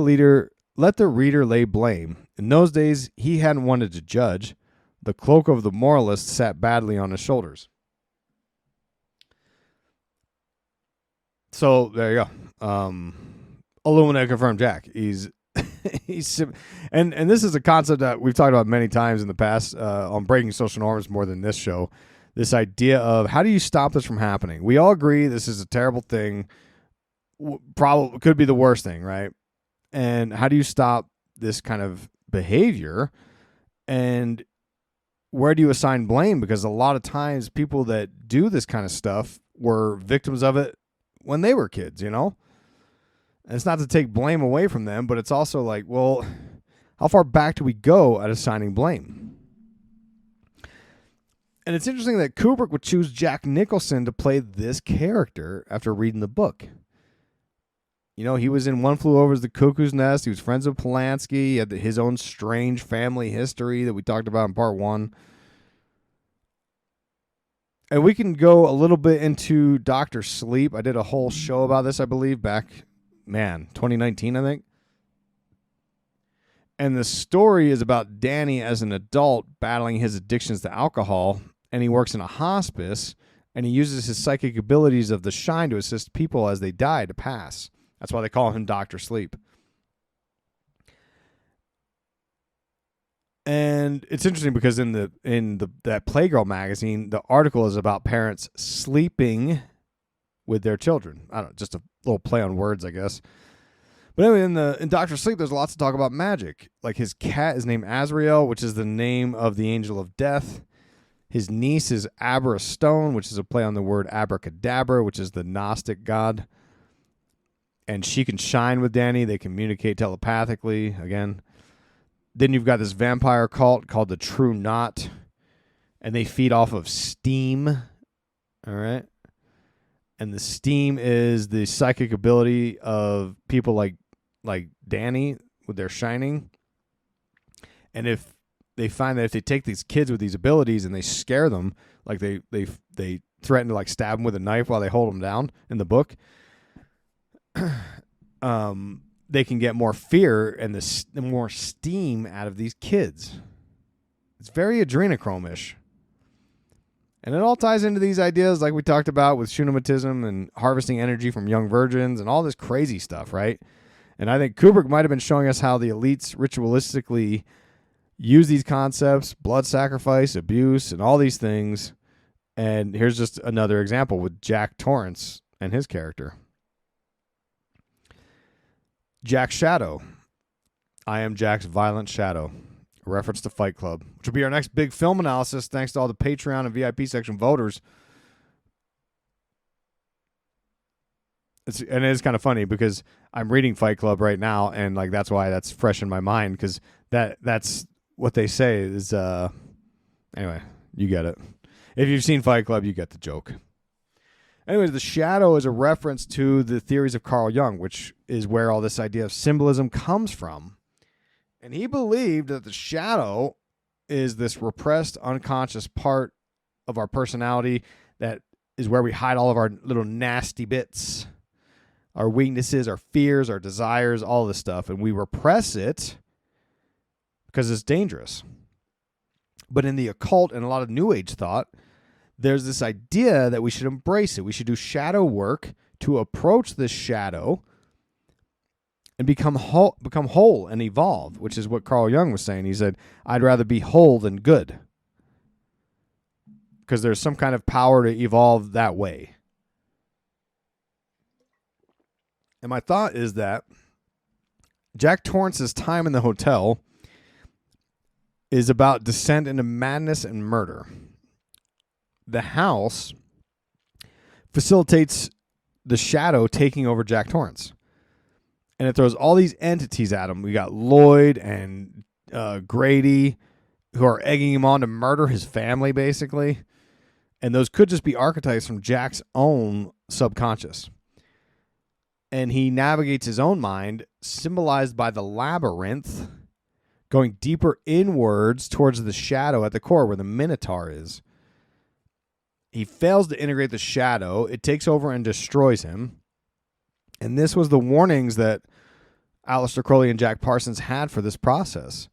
reader lay blame. In those days, he hadn't wanted to judge. The cloak of the moralist sat badly on his shoulders. So there you go. Illuminati confirmed Jack. He's and this is a concept that we've talked about many times in the past on Breaking Social Norms more than this show. This idea of how do you stop this from happening? We all agree this is a terrible thing. Probably could be the worst thing, right? And how do you stop this kind of behavior? And where do you assign blame? Because a lot of times people that do this kind of stuff were victims of it when they were kids, And it's not to take blame away from them, but it's also like, well, how far back do we go at assigning blame? And it's interesting that Kubrick would choose Jack Nicholson to play this character after reading the book. He was in One Flew Over the Cuckoo's Nest. He was friends with Polanski. He had his own strange family history that we talked about in part 1. And we can go a little bit into Dr. Sleep. I did a whole show about this, I believe, back, 2019, I think. And the story is about Danny as an adult battling his addictions to alcohol, and he works in a hospice, and he uses his psychic abilities of the shine to assist people as they die to pass. That's why they call him Dr. Sleep. And it's interesting because in that Playgirl magazine, the article is about parents sleeping with their children. I don't know, just a little play on words, I guess. But anyway, in Doctor Sleep, there's lots to talk about magic. Like his cat is named Azrael, which is the name of the angel of death. His niece is Abra Stone, which is a play on the word abracadabra, which is the Gnostic god. And she can shine with Danny. They communicate telepathically, again. Then you've got this vampire cult called the True Knot, and they feed off of steam, all right? And the steam is the psychic ability of people like Danny with their shining. And if they find that if they take these kids with these abilities and they scare them, like they threaten to like stab them with a knife while they hold them down in the book, they can get more fear and the more steam out of these kids. It's very adrenochrome-ish. And it all ties into these ideas like we talked about with Shunamitism and harvesting energy from young virgins and all this crazy stuff, right? And I think Kubrick might have been showing us how the elites ritualistically use these concepts, blood sacrifice, abuse, and all these things. And here's just another example with Jack Torrance and his character. Jack's Shadow. I am Jack's violent shadow. A reference to Fight Club, which will be our next big film analysis thanks to all the Patreon and VIP section voters. And it is kind of funny because I'm reading Fight Club right now, and like that's why that's fresh in my mind, because that's what they say is anyway, you get it. If you've seen Fight Club, you get the joke. Anyways, the shadow is a reference to the theories of Carl Jung, which is where all this idea of symbolism comes from. And he believed that the shadow is this repressed, unconscious part of our personality that is where we hide all of our little nasty bits, our weaknesses, our fears, our desires, all this stuff. And we repress it because it's dangerous. But in the occult and a lot of New Age thought, there's this idea that we should embrace it. We should do shadow work to approach this shadow and become whole and evolve, which is what Carl Jung was saying. He said, I'd rather be whole than good, because there's some kind of power to evolve that way. And my thought is that Jack Torrance's time in the hotel is about descent into madness and murder. The house facilitates the shadow taking over Jack Torrance. And it throws all these entities at him. We got Lloyd and Grady, who are egging him on to murder his family, basically. And those could just be archetypes from Jack's own subconscious. And he navigates his own mind, symbolized by the labyrinth, going deeper inwards towards the shadow at the core where the Minotaur is. He fails to integrate the shadow. It takes over and destroys him. And this was the warnings that Aleister Crowley and Jack Parsons had for this process.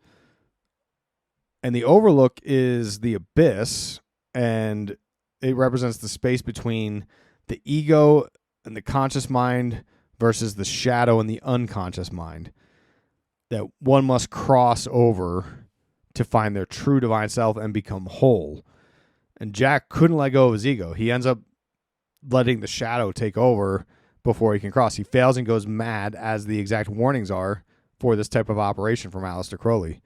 And the Overlook is the abyss, and it represents the space between the ego and the conscious mind versus the shadow and the unconscious mind, that one must cross over to find their true divine self and become whole. And Jack couldn't let go of his ego. He ends up letting the shadow take over before he can cross. He fails and goes mad, as the exact warnings are for this type of operation from Aleister Crowley.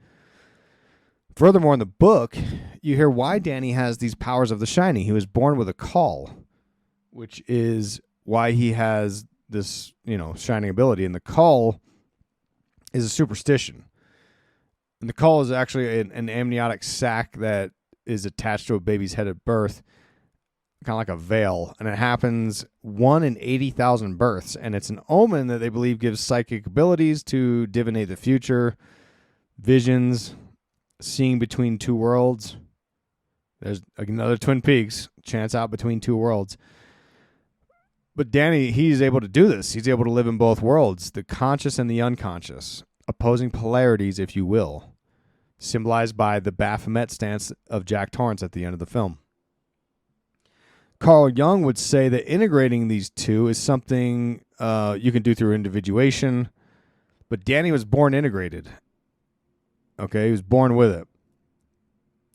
Furthermore, in the book, you hear why Danny has these powers of the shining. He was born with a call, which is why he has this, shining ability. And the call is a superstition. And the call is actually an amniotic sac that is attached to a baby's head at birth, kind of like a veil, and it happens 1 in 80,000 births, and it's an omen that they believe gives psychic abilities to divinate the future, visions, seeing between two worlds. There's another Twin Peaks, chance out between two worlds. But Danny, he's able to do this. He's able to live in both worlds, the conscious and the unconscious, opposing polarities, if you will, symbolized by the Baphomet stance of Jack Torrance at the end of the film. Carl Jung would say that integrating these two is something you can do through individuation, but Danny was born integrated. Okay, he was born with it.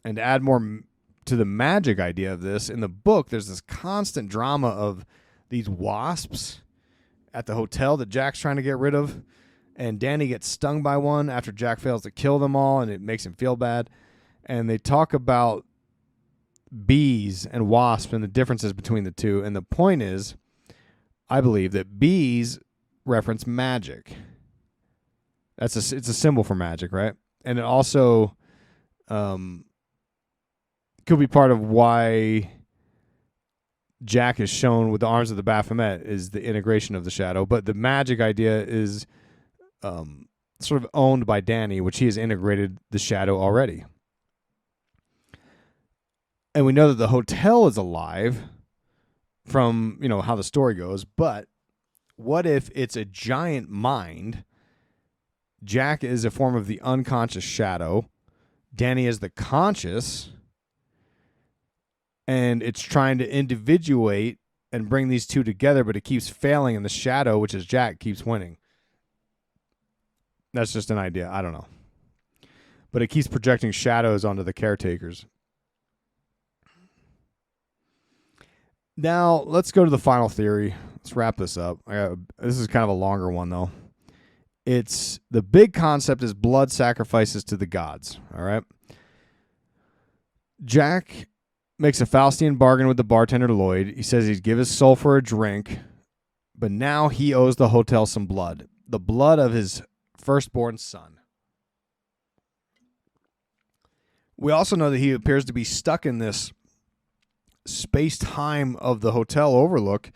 And to add more to the magic idea of this, in the book, there's this constant drama of these wasps at the hotel that Jack's trying to get rid of. And Danny gets stung by one after Jack fails to kill them all, and it makes him feel bad. And they talk about bees and wasps and the differences between the two. And the point is, I believe that bees reference magic. It's a symbol for magic, right? And it also could be part of why Jack is shown with the arms of the Baphomet is the integration of the shadow. But the magic idea is sort of owned by Danny, which he has integrated the shadow already. And we know that the hotel is alive from, how the story goes. But what if it's a giant mind? Jack is a form of the unconscious shadow. Danny is the conscious. And it's trying to individuate and bring these two together, but it keeps failing, and the shadow, which is Jack, keeps winning. That's just an idea. I don't know. But it keeps projecting shadows onto the caretakers. Now, let's go to the final theory. Let's wrap this up. This is kind of a longer one, though. The big concept is blood sacrifices to the gods. All right. Jack makes a Faustian bargain with the bartender Lloyd. He says he'd give his soul for a drink, but now he owes the hotel some blood. The blood of his firstborn son. We also know that he appears to be stuck in this space-time of the hotel Overlook,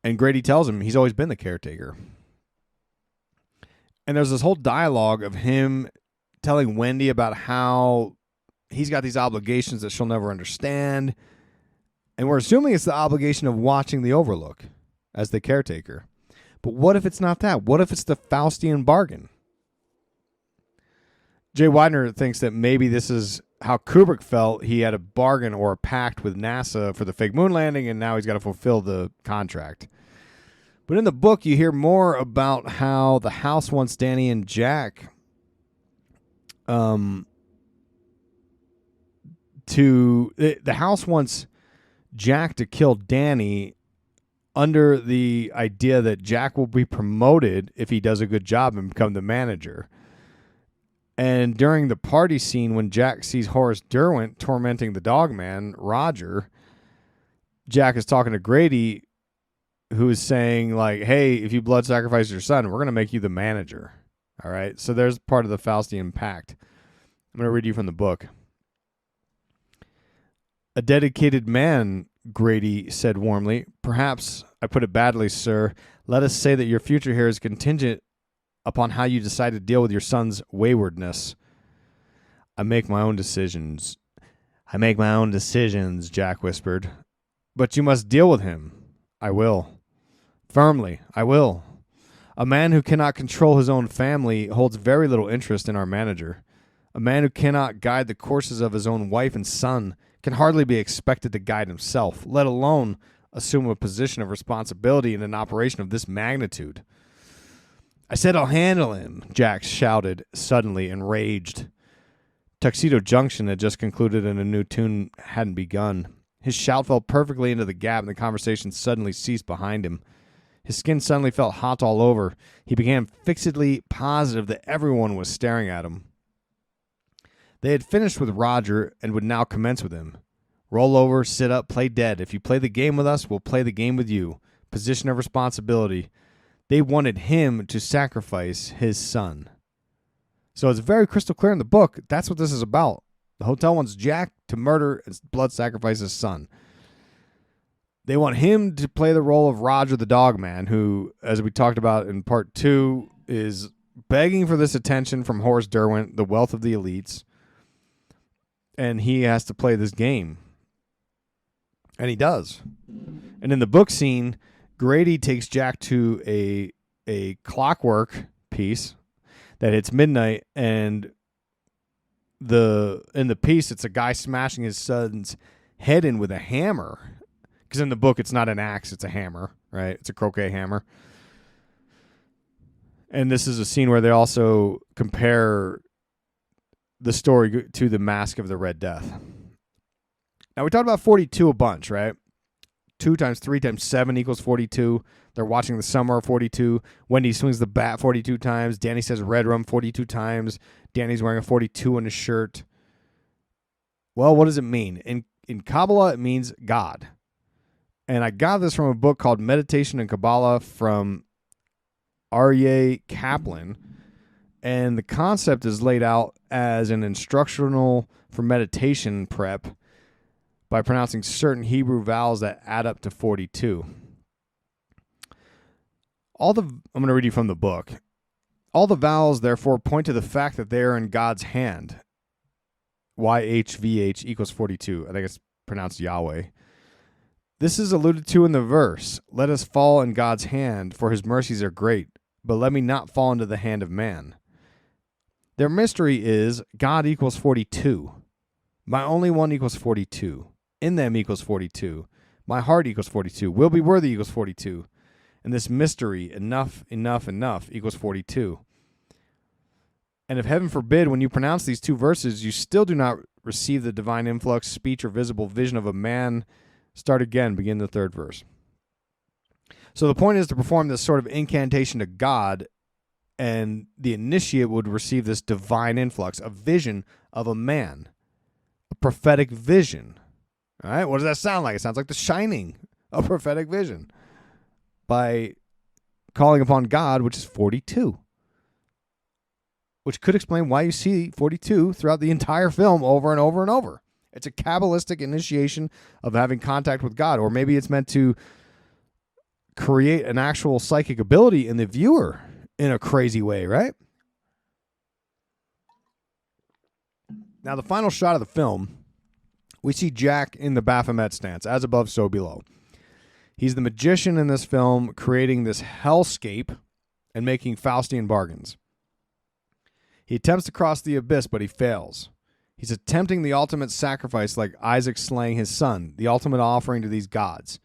and Grady tells him he's always been the caretaker. And there's this whole dialogue of him telling Wendy about how he's got these obligations that she'll never understand. And we're assuming it's the obligation of watching the Overlook as the caretaker. But what if it's not that? What if it's the Faustian bargain? Jay Widener thinks that maybe this is how Kubrick felt. He had a bargain or a pact with NASA for the fake moon landing, and now he's got to fulfill the contract. But in the book, you hear more about how the house wants Danny and Jack the house wants Jack to kill Danny under the idea that Jack will be promoted if he does a good job and become the manager. And during the party scene, when Jack sees Horace Derwent tormenting the dog man, Roger, Jack is talking to Grady, who is saying, like, hey, if you blood sacrifice your son, we're going to make you the manager. All right? So there's part of the Faustian pact. I'm going to read you from the book. A dedicated man, Grady said warmly. Perhaps I put it badly, sir. Let us say that your future here is contingent upon how you decide to deal with your son's waywardness. I make my own decisions. Jack whispered. But you must deal with him. I will. Firmly, I will. A man who cannot control his own family holds very little interest in our manager. A man who cannot guide the courses of his own wife and son can hardly be expected to guide himself, let alone assume a position of responsibility in an operation of this magnitude. I said I'll handle him, Jack shouted, suddenly enraged. Tuxedo Junction had just concluded and a new tune hadn't begun. His shout fell perfectly into the gap and the conversation suddenly ceased behind him. His skin suddenly felt hot all over. He became fixedly positive that everyone was staring at him. They had finished with Roger and would now commence with him. Roll over, sit up, play dead. If you play the game with us, we'll play the game with you. Position of responsibility. They wanted him to sacrifice his son. So it's very crystal clear in the book. That's what this is about. The hotel wants Jack to murder and blood sacrifice his son. They want him to play the role of Roger the dog man, who, as we talked about in part 2, is begging for this attention from Horace Derwent, the wealth of the elites. And he has to play this game. And he does. And in the book scene, Grady takes Jack to a clockwork piece that hits midnight, and in the piece, it's a guy smashing his son's head in with a hammer. Because in the book, it's not an axe, it's a hammer, right? It's a croquet hammer. And this is a scene where they also compare the story to the Mask of the Red Death. Now, we talked about 42 a bunch, right? 2 times 3 times 7 equals 42. They're watching the summer of 42. Wendy swings the bat 42 times. Danny says red rum 42 times. Danny's wearing a 42 on his shirt. Well, what does it mean? In Kabbalah, it means God. And I got this from a book called Meditation and Kabbalah from Aryeh Kaplan. And the concept is laid out as an instructional for meditation prep by pronouncing certain Hebrew vowels that add up to 42. I'm going to read you from the book. All the vowels, therefore, point to the fact that they are in God's hand. YHVH equals 42. I think it's pronounced Yahweh. This is alluded to in the verse. Let us fall in God's hand, for his mercies are great, but let me not fall into the hand of man. Their mystery is God equals 42. My only one equals 42. In them equals 42. My heart equals 42. Will be worthy equals 42. And this mystery, enough equals 42. And if heaven forbid, when you pronounce these two verses, you still do not receive the divine influx, speech, or visible vision of a man, start again, begin the third verse. So the point is to perform this sort of incantation to God, and the initiate would receive this divine influx, a vision of a man, a prophetic vision. All right, what does that sound like? It sounds like The Shining, a prophetic vision, by calling upon God, which is 42. Which could explain why you see 42 throughout the entire film over and over and over. It's a Kabbalistic initiation of having contact with God, or maybe it's meant to create an actual psychic ability in the viewer in a crazy way, right? Now, the final shot of the film, we see Jack in the Baphomet stance, as above, so below. He's the magician in this film, creating this hellscape and making Faustian bargains. He attempts to cross the abyss, but he fails. He's attempting the ultimate sacrifice, like Isaac slaying his son, the ultimate offering to these gods.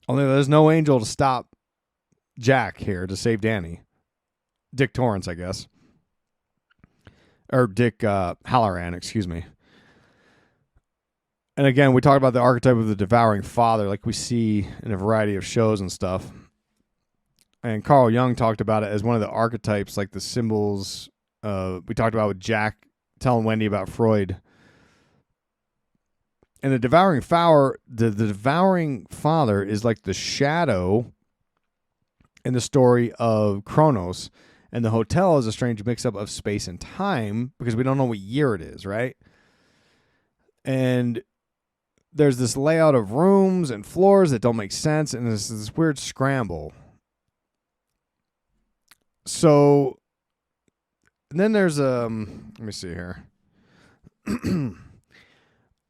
Only there's no angel to stop Jack here to save Danny. Dick Torrance, I guess. Or Dick Halloran, excuse me. And again, we talk about the archetype of the Devouring Father, like we see in a variety of shows and stuff. And Carl Jung talked about it as one of the archetypes, like the symbols we talked about with Jack telling Wendy about Freud. And the Devouring Father is like the shadow in the story of Kronos. And the hotel is a strange mix-up of space and time because we don't know what year it is, right? And there's this layout of rooms and floors that don't make sense, and there's this weird scramble. So, and then there's let me see here.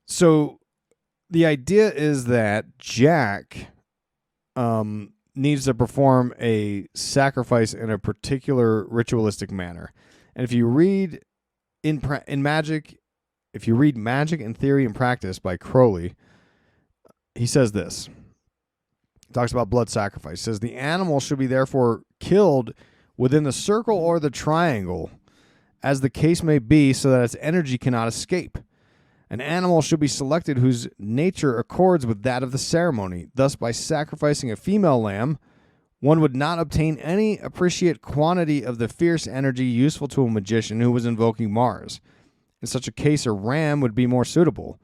So, the idea is that Jack needs to perform a sacrifice in a particular ritualistic manner. And if you read in Magic, if you read Magic in Theory and Practice by Crowley, he says this. He talks about blood sacrifice. He says the animal should be therefore killed within the circle or the triangle, as the case may be, so that its energy cannot escape. An animal should be selected whose nature accords with that of the ceremony. Thus, by sacrificing a female lamb, one would not obtain any appreciate quantity of the fierce energy useful to a magician who was invoking Mars. In such a case, a ram would be more suitable.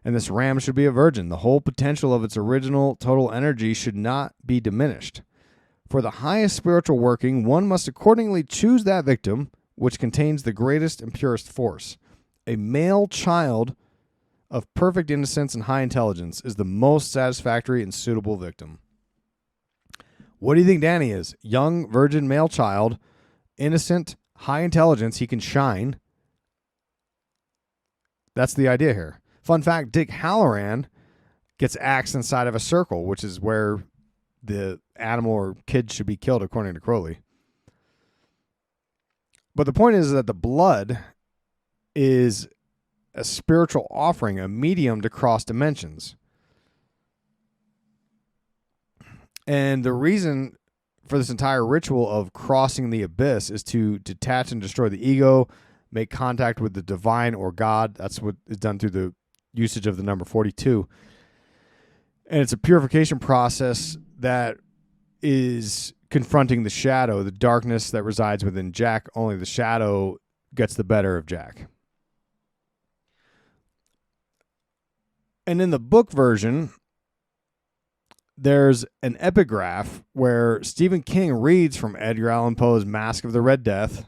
And this ram should be a virgin. The whole potential of its original total energy should not be diminished. For the highest spiritual working, one must accordingly choose that victim which contains the greatest and purest force. A male child of perfect innocence and high intelligence is the most satisfactory and suitable victim. What do you think Danny is? Young, virgin, male child, innocent, high intelligence, he can shine. That's the idea here. Fun fact, Dick Halloran gets axed inside of a circle, which is where the animal or kid should be killed, according to Crowley. But the point is that the blood is a spiritual offering, a medium to cross dimensions. And the reason for this entire ritual of crossing the abyss is to detach and destroy the ego, make contact with the divine or God. That's what is done through the usage of the number 42. And it's a purification process that is confronting the shadow, the darkness that resides within Jack. Only the shadow gets the better of Jack. And in the book version, there's an epigraph where Stephen King reads from Edgar Allan Poe's Mask of the Red Death,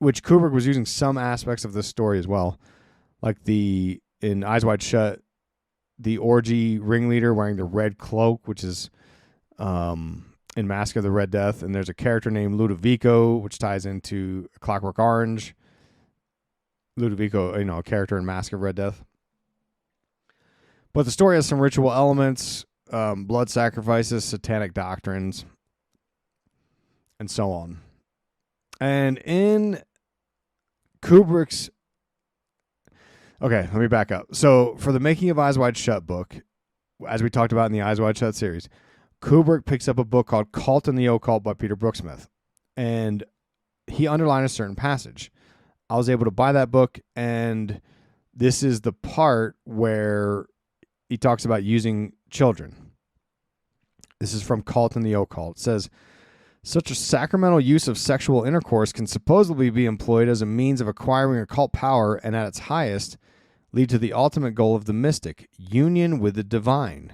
which Kubrick was using some aspects of this story as well. Like in Eyes Wide Shut, the orgy ringleader wearing the red cloak, which is in Mask of the Red Death. And there's a character named Ludovico, which ties into Clockwork Orange. Ludovico, a character in Mask of Red Death. But the story has some ritual elements, blood sacrifices, satanic doctrines, and so on. And in Kubrick's... Okay, let me back up. So for the Making of Eyes Wide Shut book, as we talked about in the Eyes Wide Shut series, Kubrick picks up a book called Cult and the Occult by Peter Brooksmith. And he underlined a certain passage. I was able to buy that book, and this is the part where he talks about using children. This is from Cult and the Occult. It says, such a sacramental use of sexual intercourse can supposedly be employed as a means of acquiring occult power and at its highest lead to the ultimate goal of the mystic, union with the divine.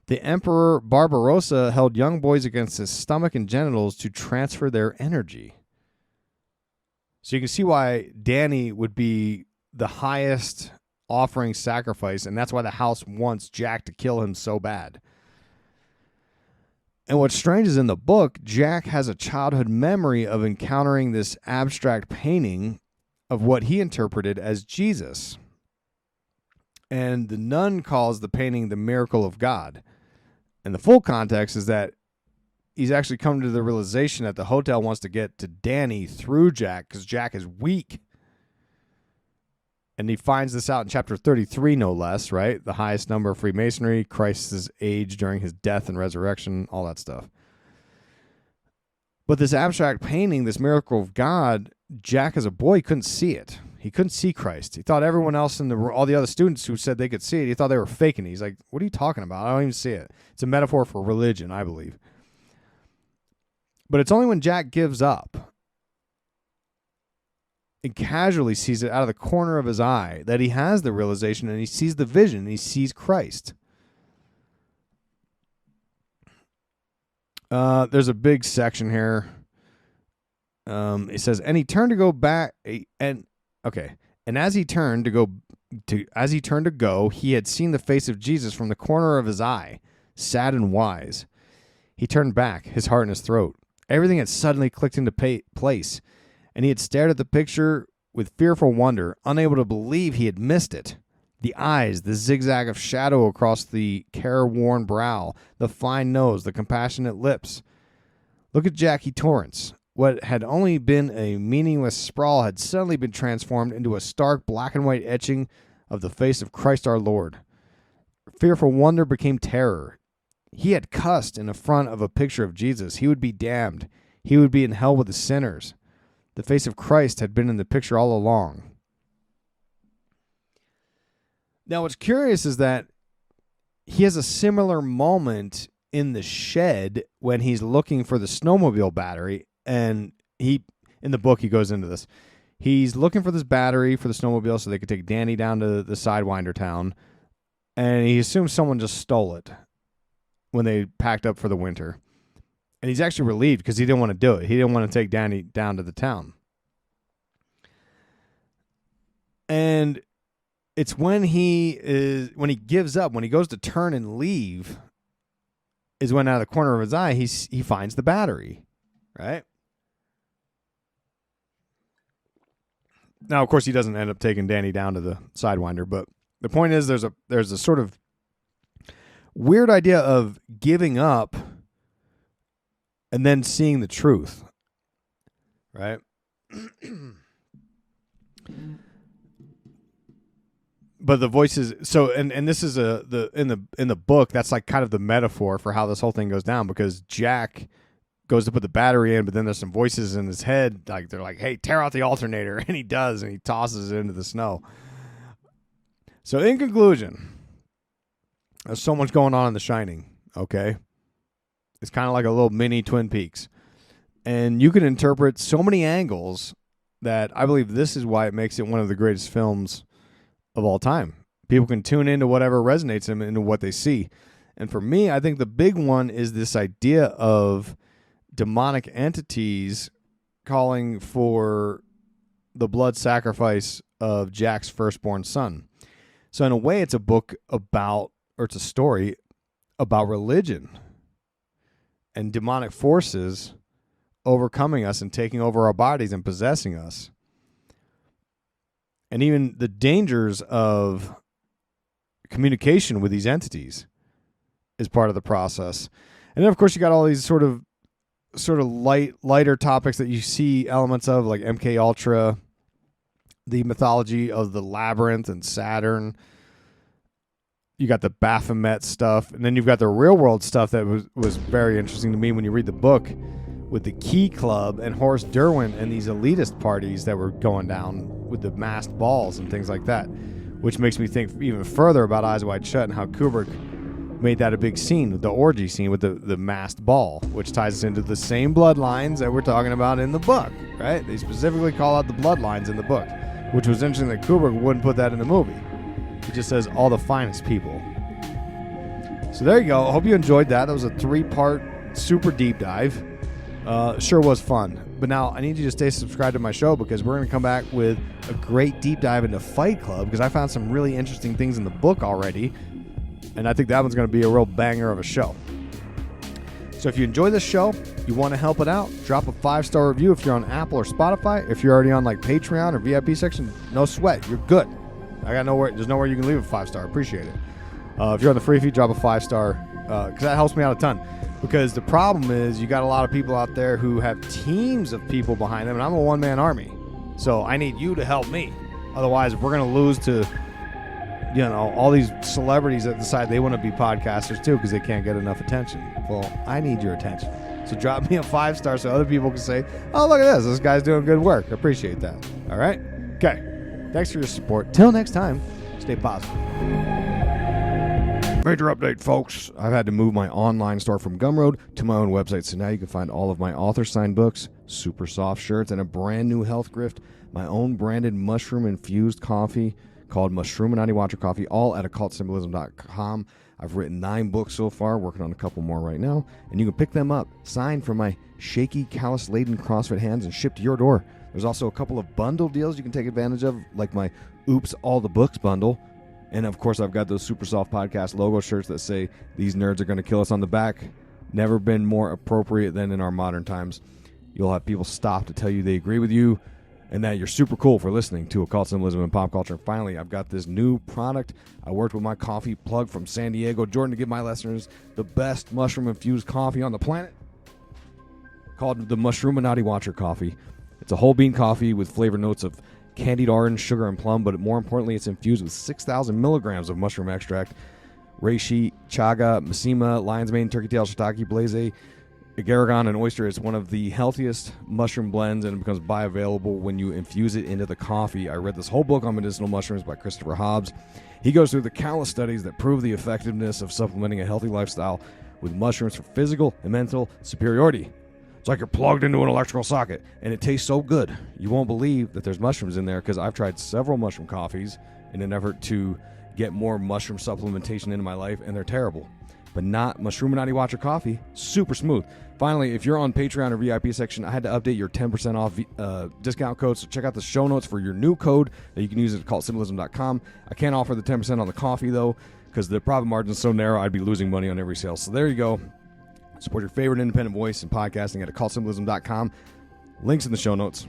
The Emperor Barbarossa held young boys against his stomach and genitals to transfer their energy. So you can see why Danny would be the highest offering sacrifice, and that's why the house wants Jack to kill him so bad. And what's strange is in the book, Jack has a childhood memory of encountering this abstract painting of what he interpreted as Jesus. And the nun calls the painting the miracle of God. And the full context is that he's actually come to the realization that the hotel wants to get to Danny through Jack because Jack is weak. And he finds this out in chapter 33, no less, right? The highest number of Freemasonry, Christ's age during his death and resurrection, all that stuff. But this abstract painting, this miracle of God, Jack as a boy couldn't see it. He couldn't see Christ. He thought everyone else in all the other students who said they could see it, he thought they were faking it. He's like, what are you talking about? I don't even see it. It's a metaphor for religion, I believe. But it's only when Jack gives up and casually sees it out of the corner of his eye that he has the realization and he sees the vision and he sees Christ. There's a big section here. It says, and he turned to go back, and as he turned to go, he had seen the face of Jesus from the corner of his eye, sad and wise. He turned back, his heart in his throat. Everything had suddenly clicked into place, and he had stared at the picture with fearful wonder, unable to believe he had missed it. The eyes, the zigzag of shadow across the careworn brow, the fine nose, the compassionate lips. Look at Jackie Torrance. What had only been a meaningless sprawl had suddenly been transformed into a stark black and white etching of the face of Christ our Lord. Fearful wonder became terror. He had cussed in the front of a picture of Jesus. He would be damned. He would be in hell with the sinners. The face of Christ had been in the picture all along. Now, what's curious is that he has a similar moment in the shed when he's looking for the snowmobile battery. And in the book, he goes into this. He's looking for this battery for the snowmobile so they could take Danny down to the Sidewinder town. And he assumes someone just stole it when they packed up for the winter. And he's actually relieved because he didn't want to do it. He didn't want to take Danny down to the town. And it's when he gives up, when he goes to turn and leave, is when out of the corner of his eye, he finds the battery, right? Now, of course, he doesn't end up taking Danny down to the Sidewinder, but the point is there's a sort of weird idea of giving up and then seeing the truth, right? But the voices, so and this is in the book, that's like kind of the metaphor for how this whole thing goes down, because Jack goes to put the battery in, but then there's some voices in his head, like they're like, "Hey, tear out the alternator," and he does, and he tosses it into the snow. So, in conclusion, there's so much going on in The Shining. Okay, it's kind of like a little mini Twin Peaks, and you can interpret so many angles that I believe this is why it makes it one of the greatest films of all time. People can tune into whatever resonates them into what they see. And for me, I think the big one is this idea of demonic entities calling for the blood sacrifice of Jack's firstborn son. So in a way, it's a book about, or it's a story about religion and demonic forces overcoming us and taking over our bodies and possessing us. And even the dangers of communication with these entities is part of the process. And then, of course, you got all these sort of lighter topics that you see elements of, like MKUltra, the mythology of the labyrinth and Saturn. You got the Baphomet stuff, and then you've got the real world stuff that was very interesting to me when you read the book, with the Key Club and Horace Derwin and these elitist parties that were going down with the masked balls and things like that, which makes me think even further about Eyes Wide Shut and how Kubrick made that a big scene, the orgy scene with the masked ball, which ties us into the same bloodlines that we're talking about in the book, right? They specifically call out the bloodlines in the book, which was interesting that Kubrick wouldn't put that in the movie. He just says all the finest people. So there you go. I hope you enjoyed that. That was a 3-part super deep dive. Sure was fun. But now I need you to stay subscribed to my show, because we're going to come back with a great deep dive into Fight Club, because I found some really interesting things in the book already, and I think that one's going to be a real banger of a show. So if you enjoy this show, you want to help it out, drop a 5-star review if you're on Apple or Spotify. If you're already on like Patreon or VIP section, no sweat, you're good. There's nowhere you can leave a 5-star. Appreciate it. If you're on the free feed, drop a 5-star, because that helps me out a ton. Because the problem is, you got a lot of people out there who have teams of people behind them, and I'm a one-man army. So I need you to help me. Otherwise, we're going to lose to, all these celebrities that decide they want to be podcasters too, because they can't get enough attention. Well, I need your attention. So drop me a 5-star so other people can say, "Oh, look at this. This guy's doing good work." I appreciate that. All right? Okay. Thanks for your support. Till next time, stay positive. Major update, folks. I've had to move my online store from Gumroad to my own website, so now you can find all of my author-signed books, super soft shirts, and a brand new health grift, my own branded mushroom-infused coffee called Mushroomnati Watcher Coffee, all at occultsymbolism.com. I've written 9 books so far, working on a couple more right now, and you can pick them up, signed from my shaky, callus-laden CrossFit hands, and shipped to your door. There's also a couple of bundle deals you can take advantage of, like my Oops, All the Books bundle. And, of course, I've got those Super Soft Podcast logo shirts that say, "These nerds are going to kill us" on the back. Never been more appropriate than in our modern times. You'll have people stop to tell you they agree with you and that you're super cool for listening to Occult Symbolism and Pop Culture. And finally, I've got this new product. I worked with my coffee plug from San Diego, Jordan, to give my listeners the best mushroom-infused coffee on the planet, called the Mushroomnati Watcher Coffee. It's a whole bean coffee with flavor notes of candied orange, sugar, and plum, but more importantly, it's infused with 6,000 milligrams of mushroom extract. Reishi, chaga, Mishima, lion's mane, turkey tail, shiitake, blaze, agarigan, and oyster. It's one of the healthiest mushroom blends, and it becomes bioavailable when you infuse it into the coffee. I read this whole book on medicinal mushrooms by Christopher Hobbs. He goes through the countless studies that prove the effectiveness of supplementing a healthy lifestyle with mushrooms for physical and mental superiority. It's like you're plugged into an electrical socket, and it tastes so good. You won't believe that there's mushrooms in there, because I've tried several mushroom coffees in an effort to get more mushroom supplementation into my life, and they're terrible. But not Mushroomnati Watcher Coffee. Super smooth. Finally, if you're on Patreon or VIP section, I had to update your 10% off discount code, so check out the show notes for your new code that you can use at occultsymbolism.com. I can't offer the 10% on the coffee, though, because the profit margin is so narrow, I'd be losing money on every sale. So there you go. Support your favorite independent voice in podcasting at occultsymbolism.com. Links in the show notes.